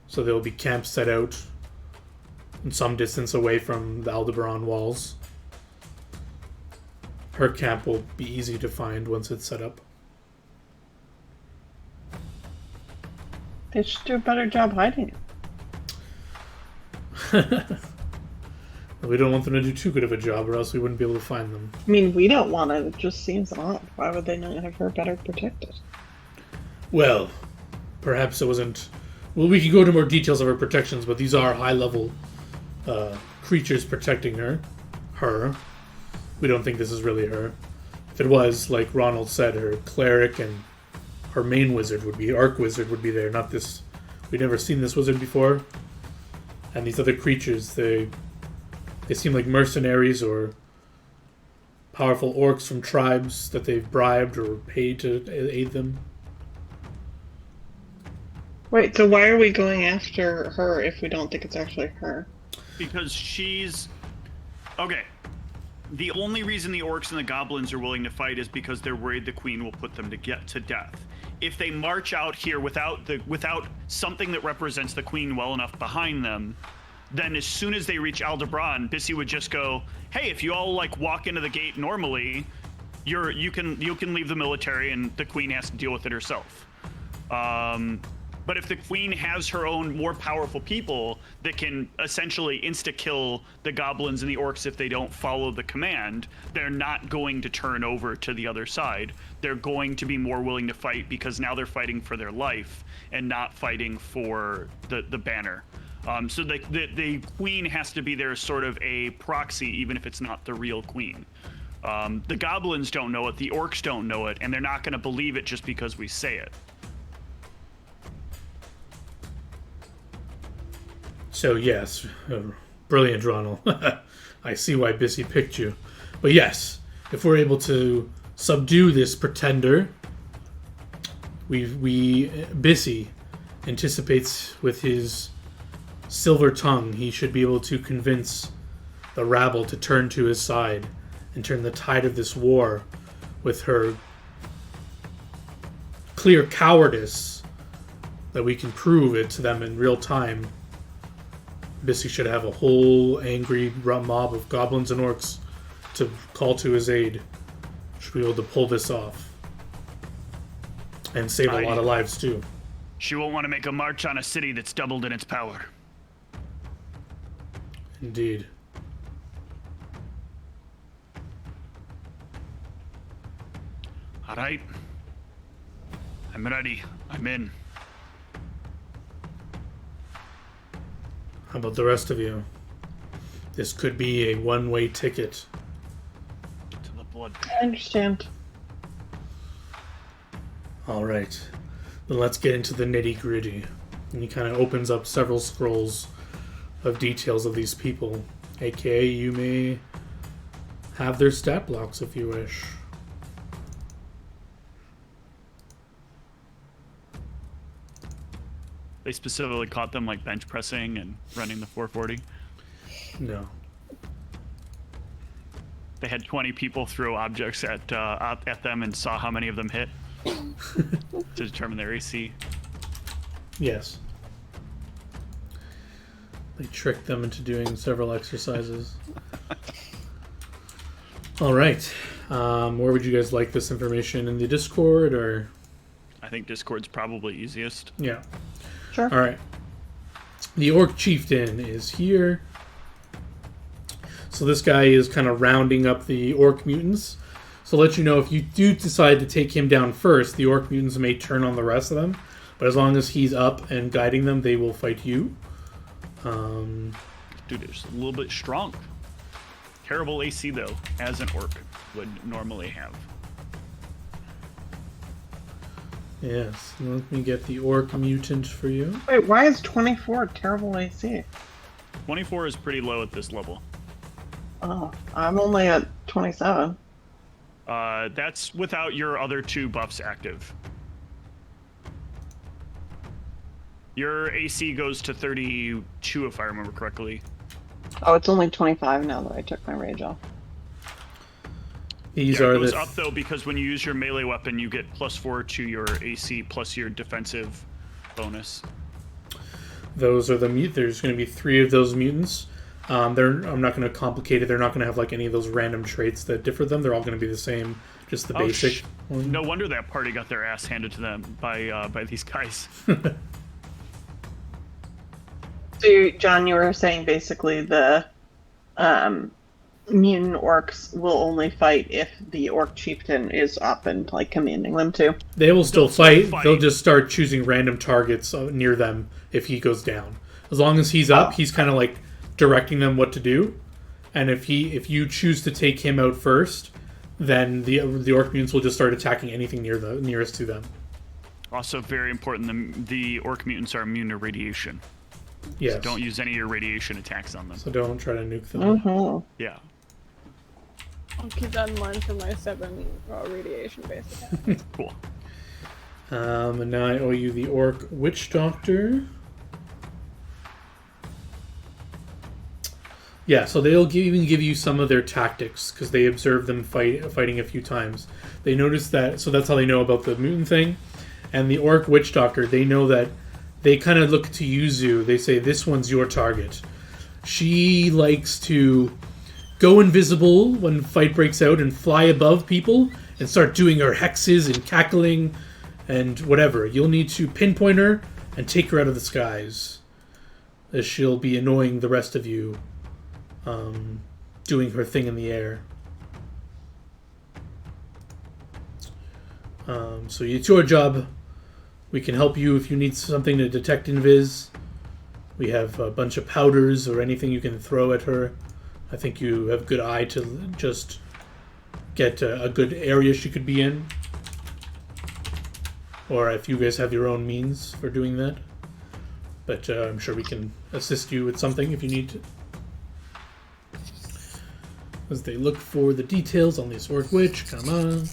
so there will be camps set out in some distance away from the Aldebaran walls. Her camp will be easy to find once it's set up. They should do a better job hiding it. We don't want them to do too good of a job, or else we wouldn't be able to find them. I mean, we don't want it. It just seems odd. Why would they not have her better protected? Well, perhaps it wasn't... Well, we can go into more details of her protections, but these are high-level creatures protecting her. We don't think this is really her. If it was, like Ronald said, her cleric and her main wizard would be, arc wizard would be there, not this. We'd never seen this wizard before. And these other creatures, they seem like mercenaries or powerful orcs from tribes that they've bribed or paid to aid them. Wait, so why are we going after her if we don't think it's actually her? Because she's... Okay. The only reason the orcs and the goblins are willing to fight is because they're worried the queen will put them to death. If they march out here without something that represents the queen well enough behind them, then as soon as they reach Aldebaran, Bissy would just go, "Hey, if you all like walk into the gate normally, you can leave the military and the queen has to deal with it herself." But if the queen has her own more powerful people that can essentially insta-kill the goblins and the orcs if they don't follow the command, they're not going to turn over to the other side. They're going to be more willing to fight because now they're fighting for their life and not fighting for the banner. So the queen has to be there as sort of a proxy, even if it's not the real queen. The goblins don't know it, the orcs don't know it, and they're not going to believe it just because we say it. So yes, brilliant, Ronald. I see why Bissy picked you. But yes, if we're able to subdue this pretender, Bissy anticipates with his silver tongue he should be able to convince the rabble to turn to his side and turn the tide of this war with her clear cowardice that we can prove it to them in real time. Bissy should have a whole angry mob of goblins and orcs to call to his aid. Should be able to pull this off. And save a lot of lives, too. She won't want to make a march on a city that's doubled in its power. Indeed. All right. I'm ready. I'm in. How about the rest of you? This could be a one-way ticket. To the blood. I understand. All right. Then let's get into the nitty-gritty. And he kind of opens up several scrolls of details of these people. AKA, you may have their stat blocks if you wish. They specifically caught them like bench pressing and running the 440. No. They had 20 people throw objects at them and saw how many of them hit to determine their AC. Yes. They tricked them into doing several exercises. All right. Where would you guys like this information? In the Discord or? I think Discord's probably easiest. Yeah. Sure. All right. The Orc Chieftain is here. So this guy is kind of rounding up the Orc mutants. So let you know, if you do decide to take him down first, the Orc mutants may turn on the rest of them. But as long as he's up and guiding them, they will fight you. Dude, it's a little bit strong. Terrible AC, though, as an Orc would normally have. Yes. Let me get the Orc mutant for you. Wait, why is 24 terrible AC? 24 is pretty low at this level. Oh, I'm only at 27. That's without your other 2 buffs active. Your AC goes to 32, if I remember correctly. Oh, it's only 25 now that I took my rage off. These Yeah, are it goes the up, though, because when you use your melee weapon, you get +4 to your AC plus your defensive bonus. those are the there's going to be 3 of those mutants. I'm not going to complicate it. They're not going to have like any of those random traits that differ them. They're all going to be the same, just the basic one. No wonder that party got their ass handed to them by these guys. So, John, you were saying basically the mutant orcs will only fight if the orc chieftain is up and like commanding them to. They will still fight. fight. They'll just start choosing random targets near them if he goes down. As long as he's up, he's kind of like directing them what to do. And if you choose to take him out first, then the orc mutants will just start attacking anything nearest to them. Also, very important, the orc mutants are immune to radiation. Yes. So don't use any of your radiation attacks on them. So don't try to nuke them. Mm-hmm. Yeah. I'll keep that in mind for my 7 radiation-based attack. Cool. And now I owe you the Orc Witch Doctor. Yeah, so they'll even give you some of their tactics because they observed them fighting a few times. They notice that, so that's how they know about the mutant thing. And the Orc Witch Doctor, they know that they kind of look to Yuzu. They say, this one's your target. She likes to go invisible when fight breaks out and fly above people and start doing her hexes and cackling and whatever. You'll need to pinpoint her and take her out of the skies, as she'll be annoying the rest of you, doing her thing in the air. So it's your job. We can help you if you need something to detect invis. We have a bunch of powders or anything you can throw at her. I think you have a good eye to just get a good area she could be in. Or if you guys have your own means for doing that. But I'm sure we can assist you with something if you need to. As they look for the details on this Orc Witch, come on.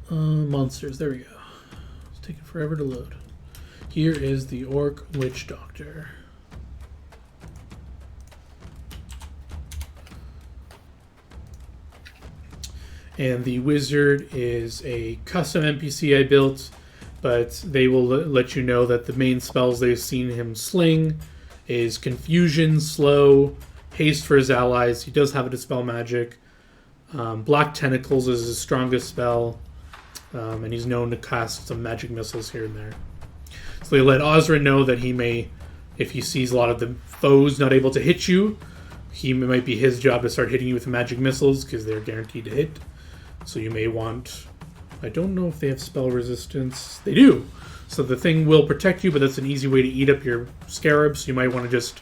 Monsters, there we go. It's taking forever to load. Here is the Orc Witch Doctor. And the wizard is a custom NPC I built but they will let you know that the main spells they've seen him sling is Confusion, Slow, Haste for his allies. He does have a Dispel Magic. Black Tentacles is his strongest spell, and he's known to cast some magic missiles here and there. So they let Osrin know that he may, if he sees a lot of the foes not able to hit you, he might be his job to start hitting you with magic missiles because they're guaranteed to hit. So you may want... I don't know if they have spell resistance. They do! So the thing will protect you, but that's an easy way to eat up your scarabs. You might want to just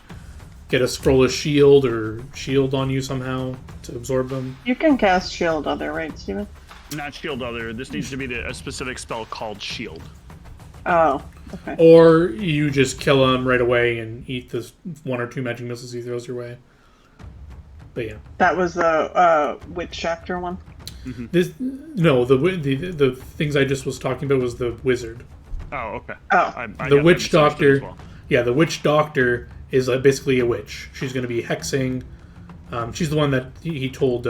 get a scroll of shield or shield on you somehow to absorb them. You can cast shield other, right, Steven? Not shield other. This needs to be a specific spell called shield. Oh, okay. Or you just kill him right away and eat the 1 or 2 magic missiles he throws your way. But yeah. That was the Witch Doctor one? The things I just was talking about was the wizard. Oh, okay. Oh. I The got Witch that misunderstood Doctor... as well. Yeah, the Witch Doctor is basically a witch. She's going to be hexing. She's the one that he told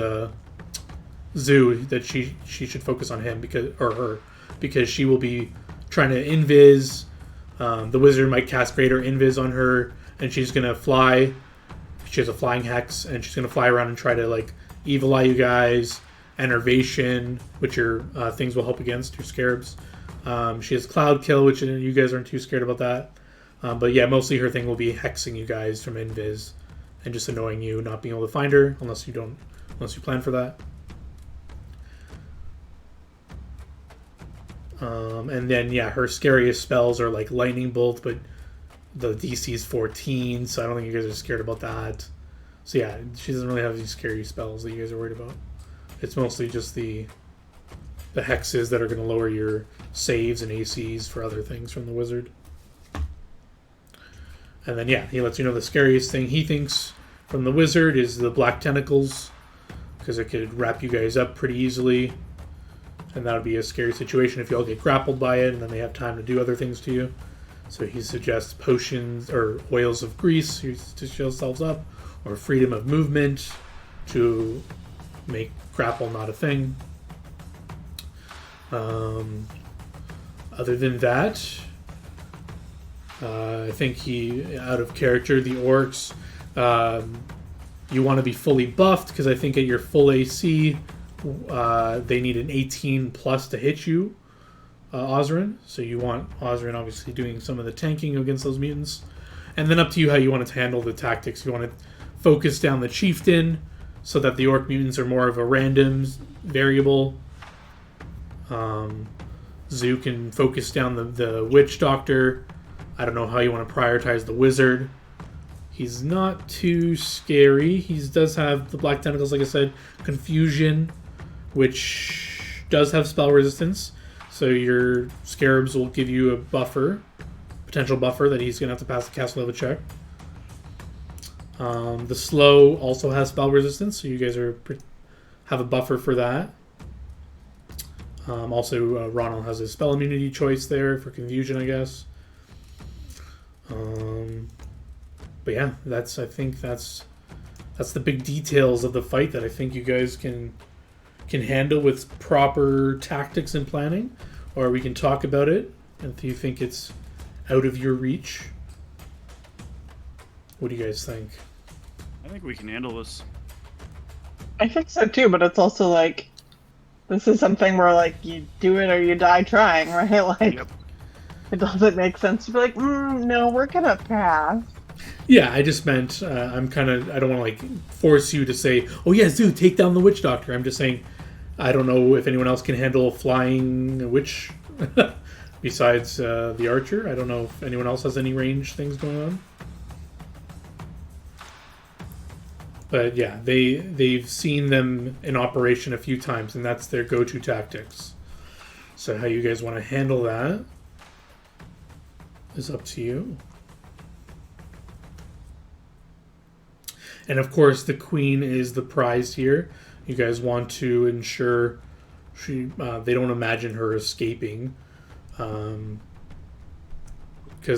Zoo that she should focus on him because she will be trying to invis. The wizard might cast greater invis on her, and she's going to fly. She has a flying hex, and she's going to fly around and try to like evil eye you guys. Enervation, which your things will help against your scarabs. She has Cloud Kill, which you guys aren't too scared about that. But yeah, mostly her thing will be hexing you guys from invis and just annoying you, not being able to find her unless you plan for that. And then yeah, her scariest spells are like Lightning Bolt, but the DC is 14, so I don't think you guys are scared about that. So yeah, she doesn't really have these scary spells that you guys are worried about. It's mostly just the hexes that are going to lower your saves and ACs for other things from the wizard. And then, yeah, he lets you know the scariest thing he thinks from the wizard is the black tentacles, because it could wrap you guys up pretty easily. And that would be a scary situation if you all get grappled by it, and then they have time to do other things to you. So he suggests potions or oils of grease to shield yourselves up, or freedom of movement to make grapple not a thing. Other than that, I think he, out of character, the orcs, you want to be fully buffed, because I think at your full AC, they need an 18 plus to hit you, Osrin. So you want Osrin obviously doing some of the tanking against those mutants. And then up to you how you want to handle the tactics. You want to focus down the chieftain so that the orc mutants are more of a random variable. Zoo can focus down the witch doctor. I don't know how you want to prioritize the wizard. He's not too scary. He does have the black tentacles, like I said. Confusion, which does have spell resistance. So your scarabs will give you a potential buffer that he's going to have to pass the cast level check. The slow also has spell resistance, so you guys have a buffer for that. Also, Ronald has his spell immunity choice there for confusion, I guess. But yeah, I think that's the big details of the fight that I think you guys can handle with proper tactics and planning, or we can talk about it if you think it's out of your reach. What do you guys think? I think we can handle this. I think so too, but it's also like, this is something where like you do it or you die trying, right? Like, Yep. It doesn't make sense to be like, no, we're gonna pass. Yeah, I just meant I don't want to like force you to say, oh yeah, Zoo, take down the witch doctor. I'm just saying, I don't know if anyone else can handle flying witch besides the archer. I don't know if anyone else has any range things going on. But yeah, they've seen them in operation a few times, and that's their go-to tactics. So how you guys want to handle that is up to you. And of course, the queen is the prize here. You guys want to ensure they don't imagine her escaping, because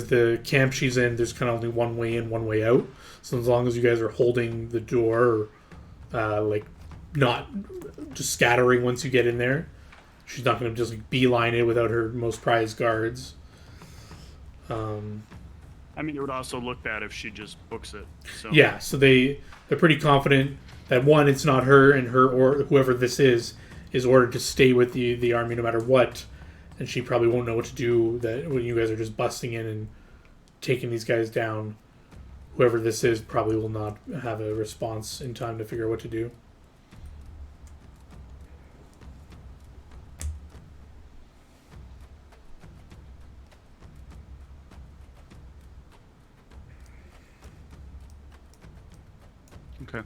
the camp she's in, there's kind of only one way in, one way out. So as long as you guys are holding the door, like not just scattering once you get in there, she's not going to just like beeline it without her most prized guards. I mean, it would also look bad if she just books it. So Yeah, so they're pretty confident that one, it's not her, and her or whoever this is ordered to stay with the army no matter what, and she probably won't know what to do that when you guys are just busting in and taking these guys down. Whoever this is probably will not have a response in time to figure out what to do. Okay.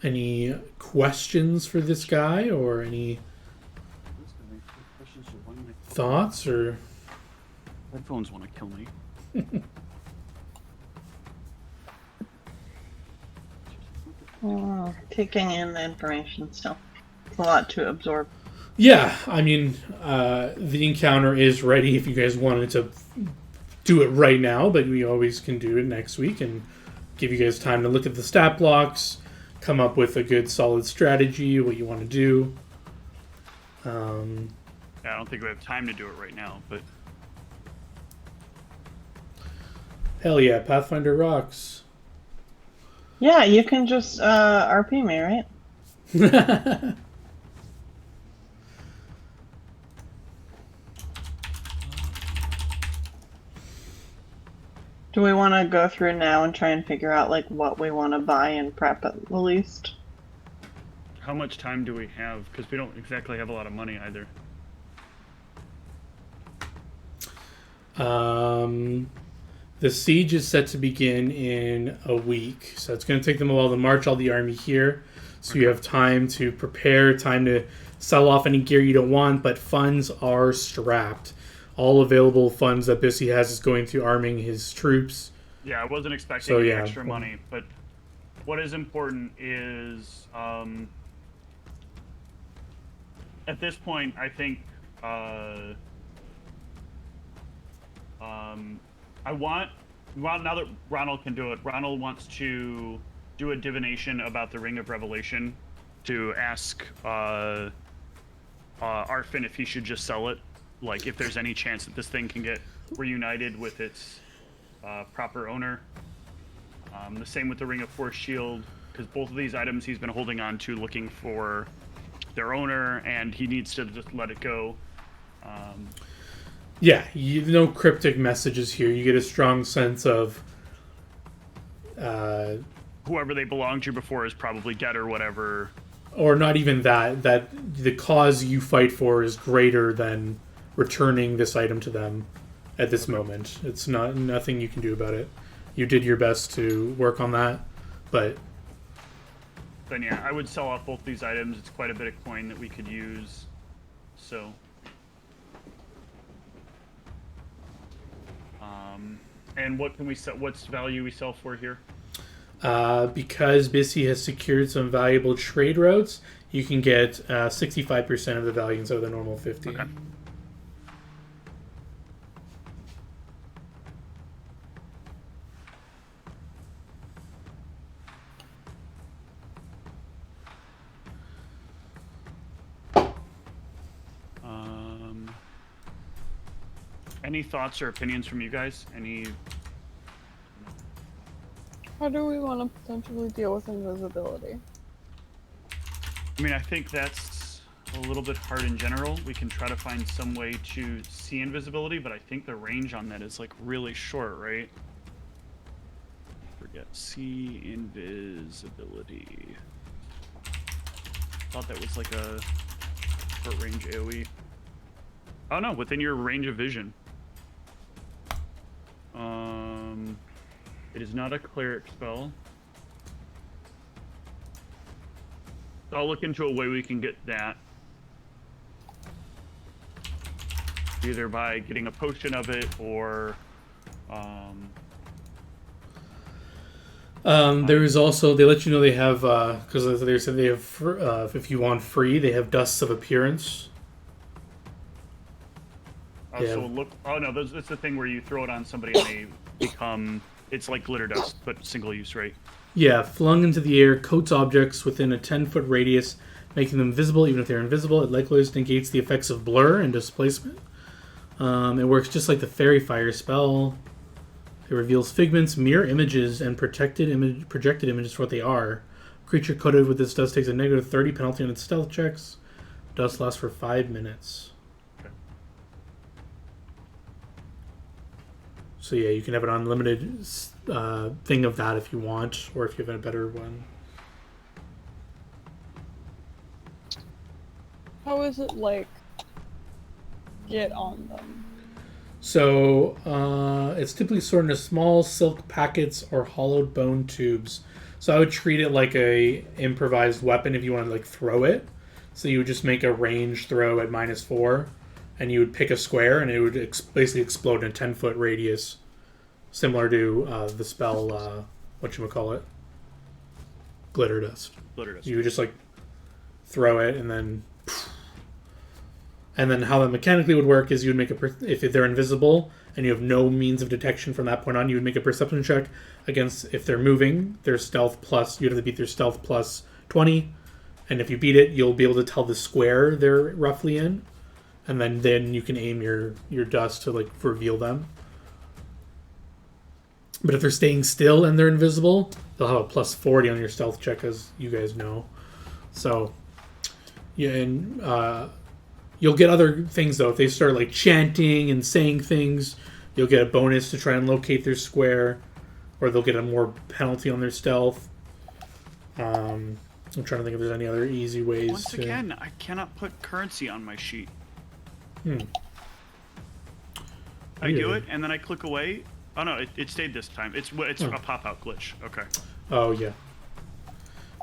Any questions for this guy, or any thoughts, or Headphones want to kill me. Taking in the information still. It's a lot to absorb. yeah, I mean, the encounter is ready if you guys wanted to do it right now, but we always can do it next week and give you guys time to look at the stat blocks, come up with a good solid strategy, what you want to do. Yeah, I don't think we have time to do it right now, but Hell yeah, Pathfinder rocks. Yeah, you can just RP me, right? Do we want to go through now and try and figure out like what we want to buy and prep at the least? how much time do we have? Because we don't exactly have a lot of money either. The siege is set to begin in a week, so it's going to take them a while to march all the army here. So you have time to prepare, time to sell off any gear you don't want, but funds are strapped. All available funds that Bissy has is going to arming his troops. Yeah, I wasn't expecting So, any yeah. extra money, but what is important is at this point, I think I want now that Ronald can do it. Ronald wants to do a divination about the Ring of Revelation to ask Arfin if he should just sell it, like if there's any chance that this thing can get reunited with its proper owner. The same with the Ring of Force Shield, because both of these items he's been holding on to, looking for their owner, and he needs to just let it go. Yeah, no cryptic messages here. You get a strong sense of Whoever they belonged to before is probably dead or whatever. or not even that the cause you fight for is greater than returning this item to them at this moment. It's nothing you can do about it. You did your best to work on that, but Then yeah, I would sell off both these items. It's quite a bit of coin that we could use. So and what can we sell? What's value we sell for here? because Bissy has secured some valuable trade routes, you can get 65% of the value instead of the normal 50. Okay. Any thoughts or opinions from you guys? How do we want to potentially deal with invisibility? I mean, I think that's a little bit hard in general. We can try to find some way to see invisibility, but I think the range on that is like really short, right? Forget see invisibility. Thought that was like a short range AoE. Oh no, within your range of vision. It is not a cleric spell. I'll look into a way we can get that. Either by getting a potion of it or there is also, they let you know they have, because they said they have, if you want free, they have Dusts of Appearance. Yeah. So look. Oh no, that's the thing where you throw it on somebody and they become. It's like glitter dust, but single use, right? Yeah, flung into the air, coats objects within a 10-foot radius, making them visible even if they're invisible. It likewise negates the effects of blur and displacement. It works just like the Fairy Fire spell. It reveals figments, mirror images, and projected images for what they are. Creature coated with this dust takes a negative 30 penalty on its stealth checks. Dust lasts for 5 minutes. Okay. So yeah, you can have an unlimited thing of that if you want, or if you have a better one. How is it like get on them? So it's typically stored into small silk packets or hollowed bone tubes. So I would treat it like a improvised weapon if you want to like throw it. So you would just make a range throw at -4, and you would pick a square, and it would basically explode in a 10-foot radius, similar to the spell whatchamacallit, glitter dust. Glitter dust. You would just like throw it, and then how that mechanically would work is you would make if they're invisible and you have no means of detection from that point on, you would make a perception check against if they're moving, their stealth plus, you'd have to beat their stealth plus 20, and if you beat it, you'll be able to tell the square they're roughly in, and then you can aim your dust to like reveal them. But if they're staying still and they're invisible, they'll have a plus 40 on your stealth check, as you guys know. So yeah, and you'll get other things though. If they start like chanting and saying things, you'll get a bonus to try and locate their square, or they'll get a more penalty on their stealth. I'm trying to think if there's any other easy ways. Once again, I cannot put currency on my sheet. I do it, and then I click away. Oh no, it stayed this time. It's a pop-out glitch. Okay. Oh yeah.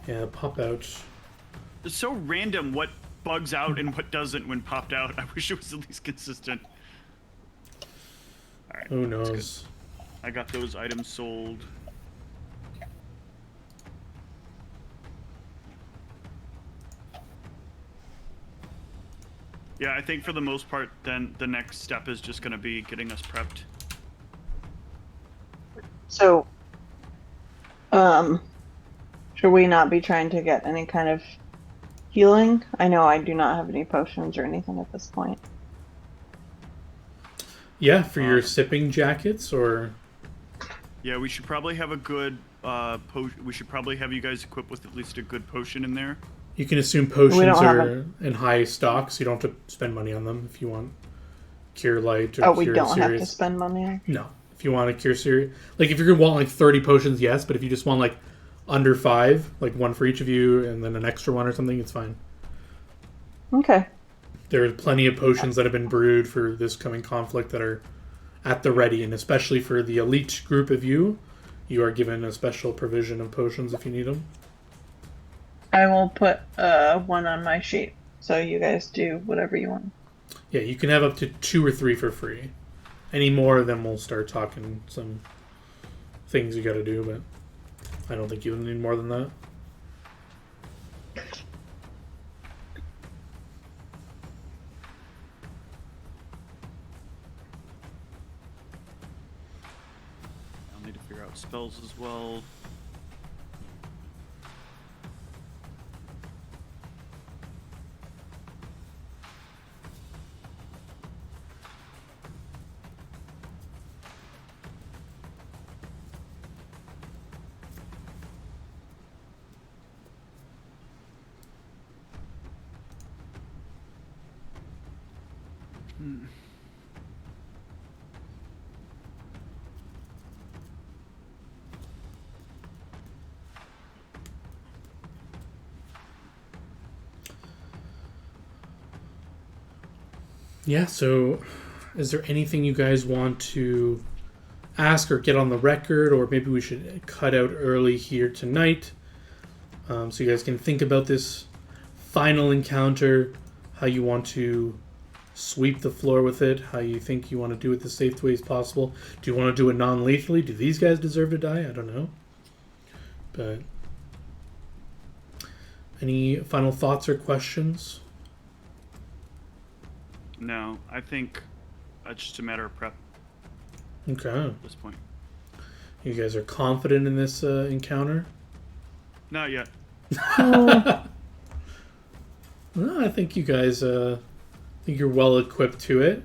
Yeah, pop out. It's so random what bugs out and what doesn't when popped out. I wish it was at least consistent. All right. Who knows? I got those items sold. Yeah, I think for the most part, then the next step is just going to be getting us prepped. So, should we not be trying to get any kind of healing? I know I do not have any potions or anything at this point. Yeah, for your sipping jackets, or Yeah, we should probably have a good we should probably have you guys equipped with at least a good potion in there. you can assume potions are in high stock, so you don't have to spend money on them if you want Cure Light or we Cure don't Serious. have to spend money. No. If you want a Cure Serious, like if you're gonna want like 30 potions, yes, but if you just want like under 5, like one for each of you and then an extra one or something, it's fine. Okay. There are plenty of potions that have been brewed for this coming conflict that are at the ready, and especially for the elite group of you, you are given a special provision of potions if you need them. I will put one on my sheet, so you guys do whatever you want. Yeah, you can have up to 2 or 3 for free. Any more, then we'll start talking some things you got to do, but I don't think you'll need more than that. I'll need to figure out spells as well. Yeah, so is there anything you guys want to ask or get on the record, or maybe we should cut out early here tonight so you guys can think about this final encounter, how you want to sweep the floor with it, how you think you want to do it the safest way as possible. Do you want to do it non-lethally? Do these guys deserve to die? I don't know. But any final thoughts or questions? No, I think It's just a matter of prep Okay. at this point. You guys are confident in this encounter? Not yet. Well, I think you guys, I think you're well equipped to it.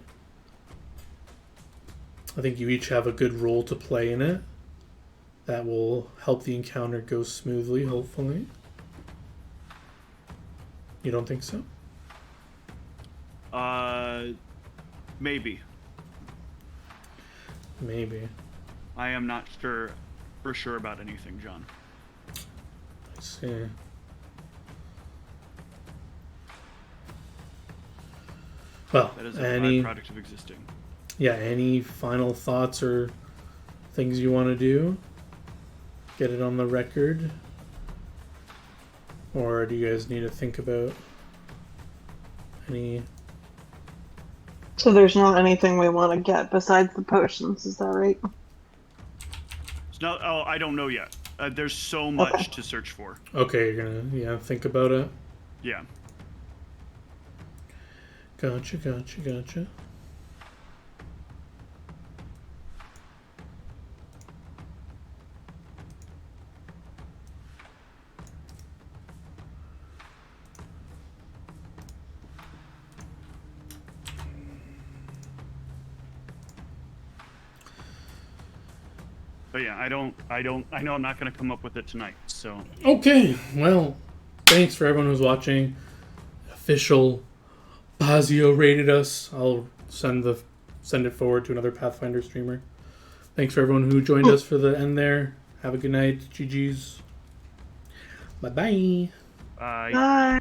I think you each have a good role to play in it. That will help the encounter go smoothly, hopefully. You don't think so? Maybe. Maybe. I am not sure for sure about anything, John. Let's see. Well, That is a any byproduct of existing. any final thoughts or things you want to do? Get it on the record? Or do you guys need to think about any... So there's not anything we want to get besides the potions, is that right? It's not. Oh, I don't know yet. There's so much Okay. to search for. Okay, you're gonna, think about it? Yeah. Gotcha. But yeah, I know I'm not going to come up with it tonight. So Okay, well, thanks for everyone who's watching. Official Bazio rated us. I'll send it forward to another Pathfinder streamer. Thanks for everyone who joined us for the end there. Have a good night. GG's. Bye-bye. Bye. Bye.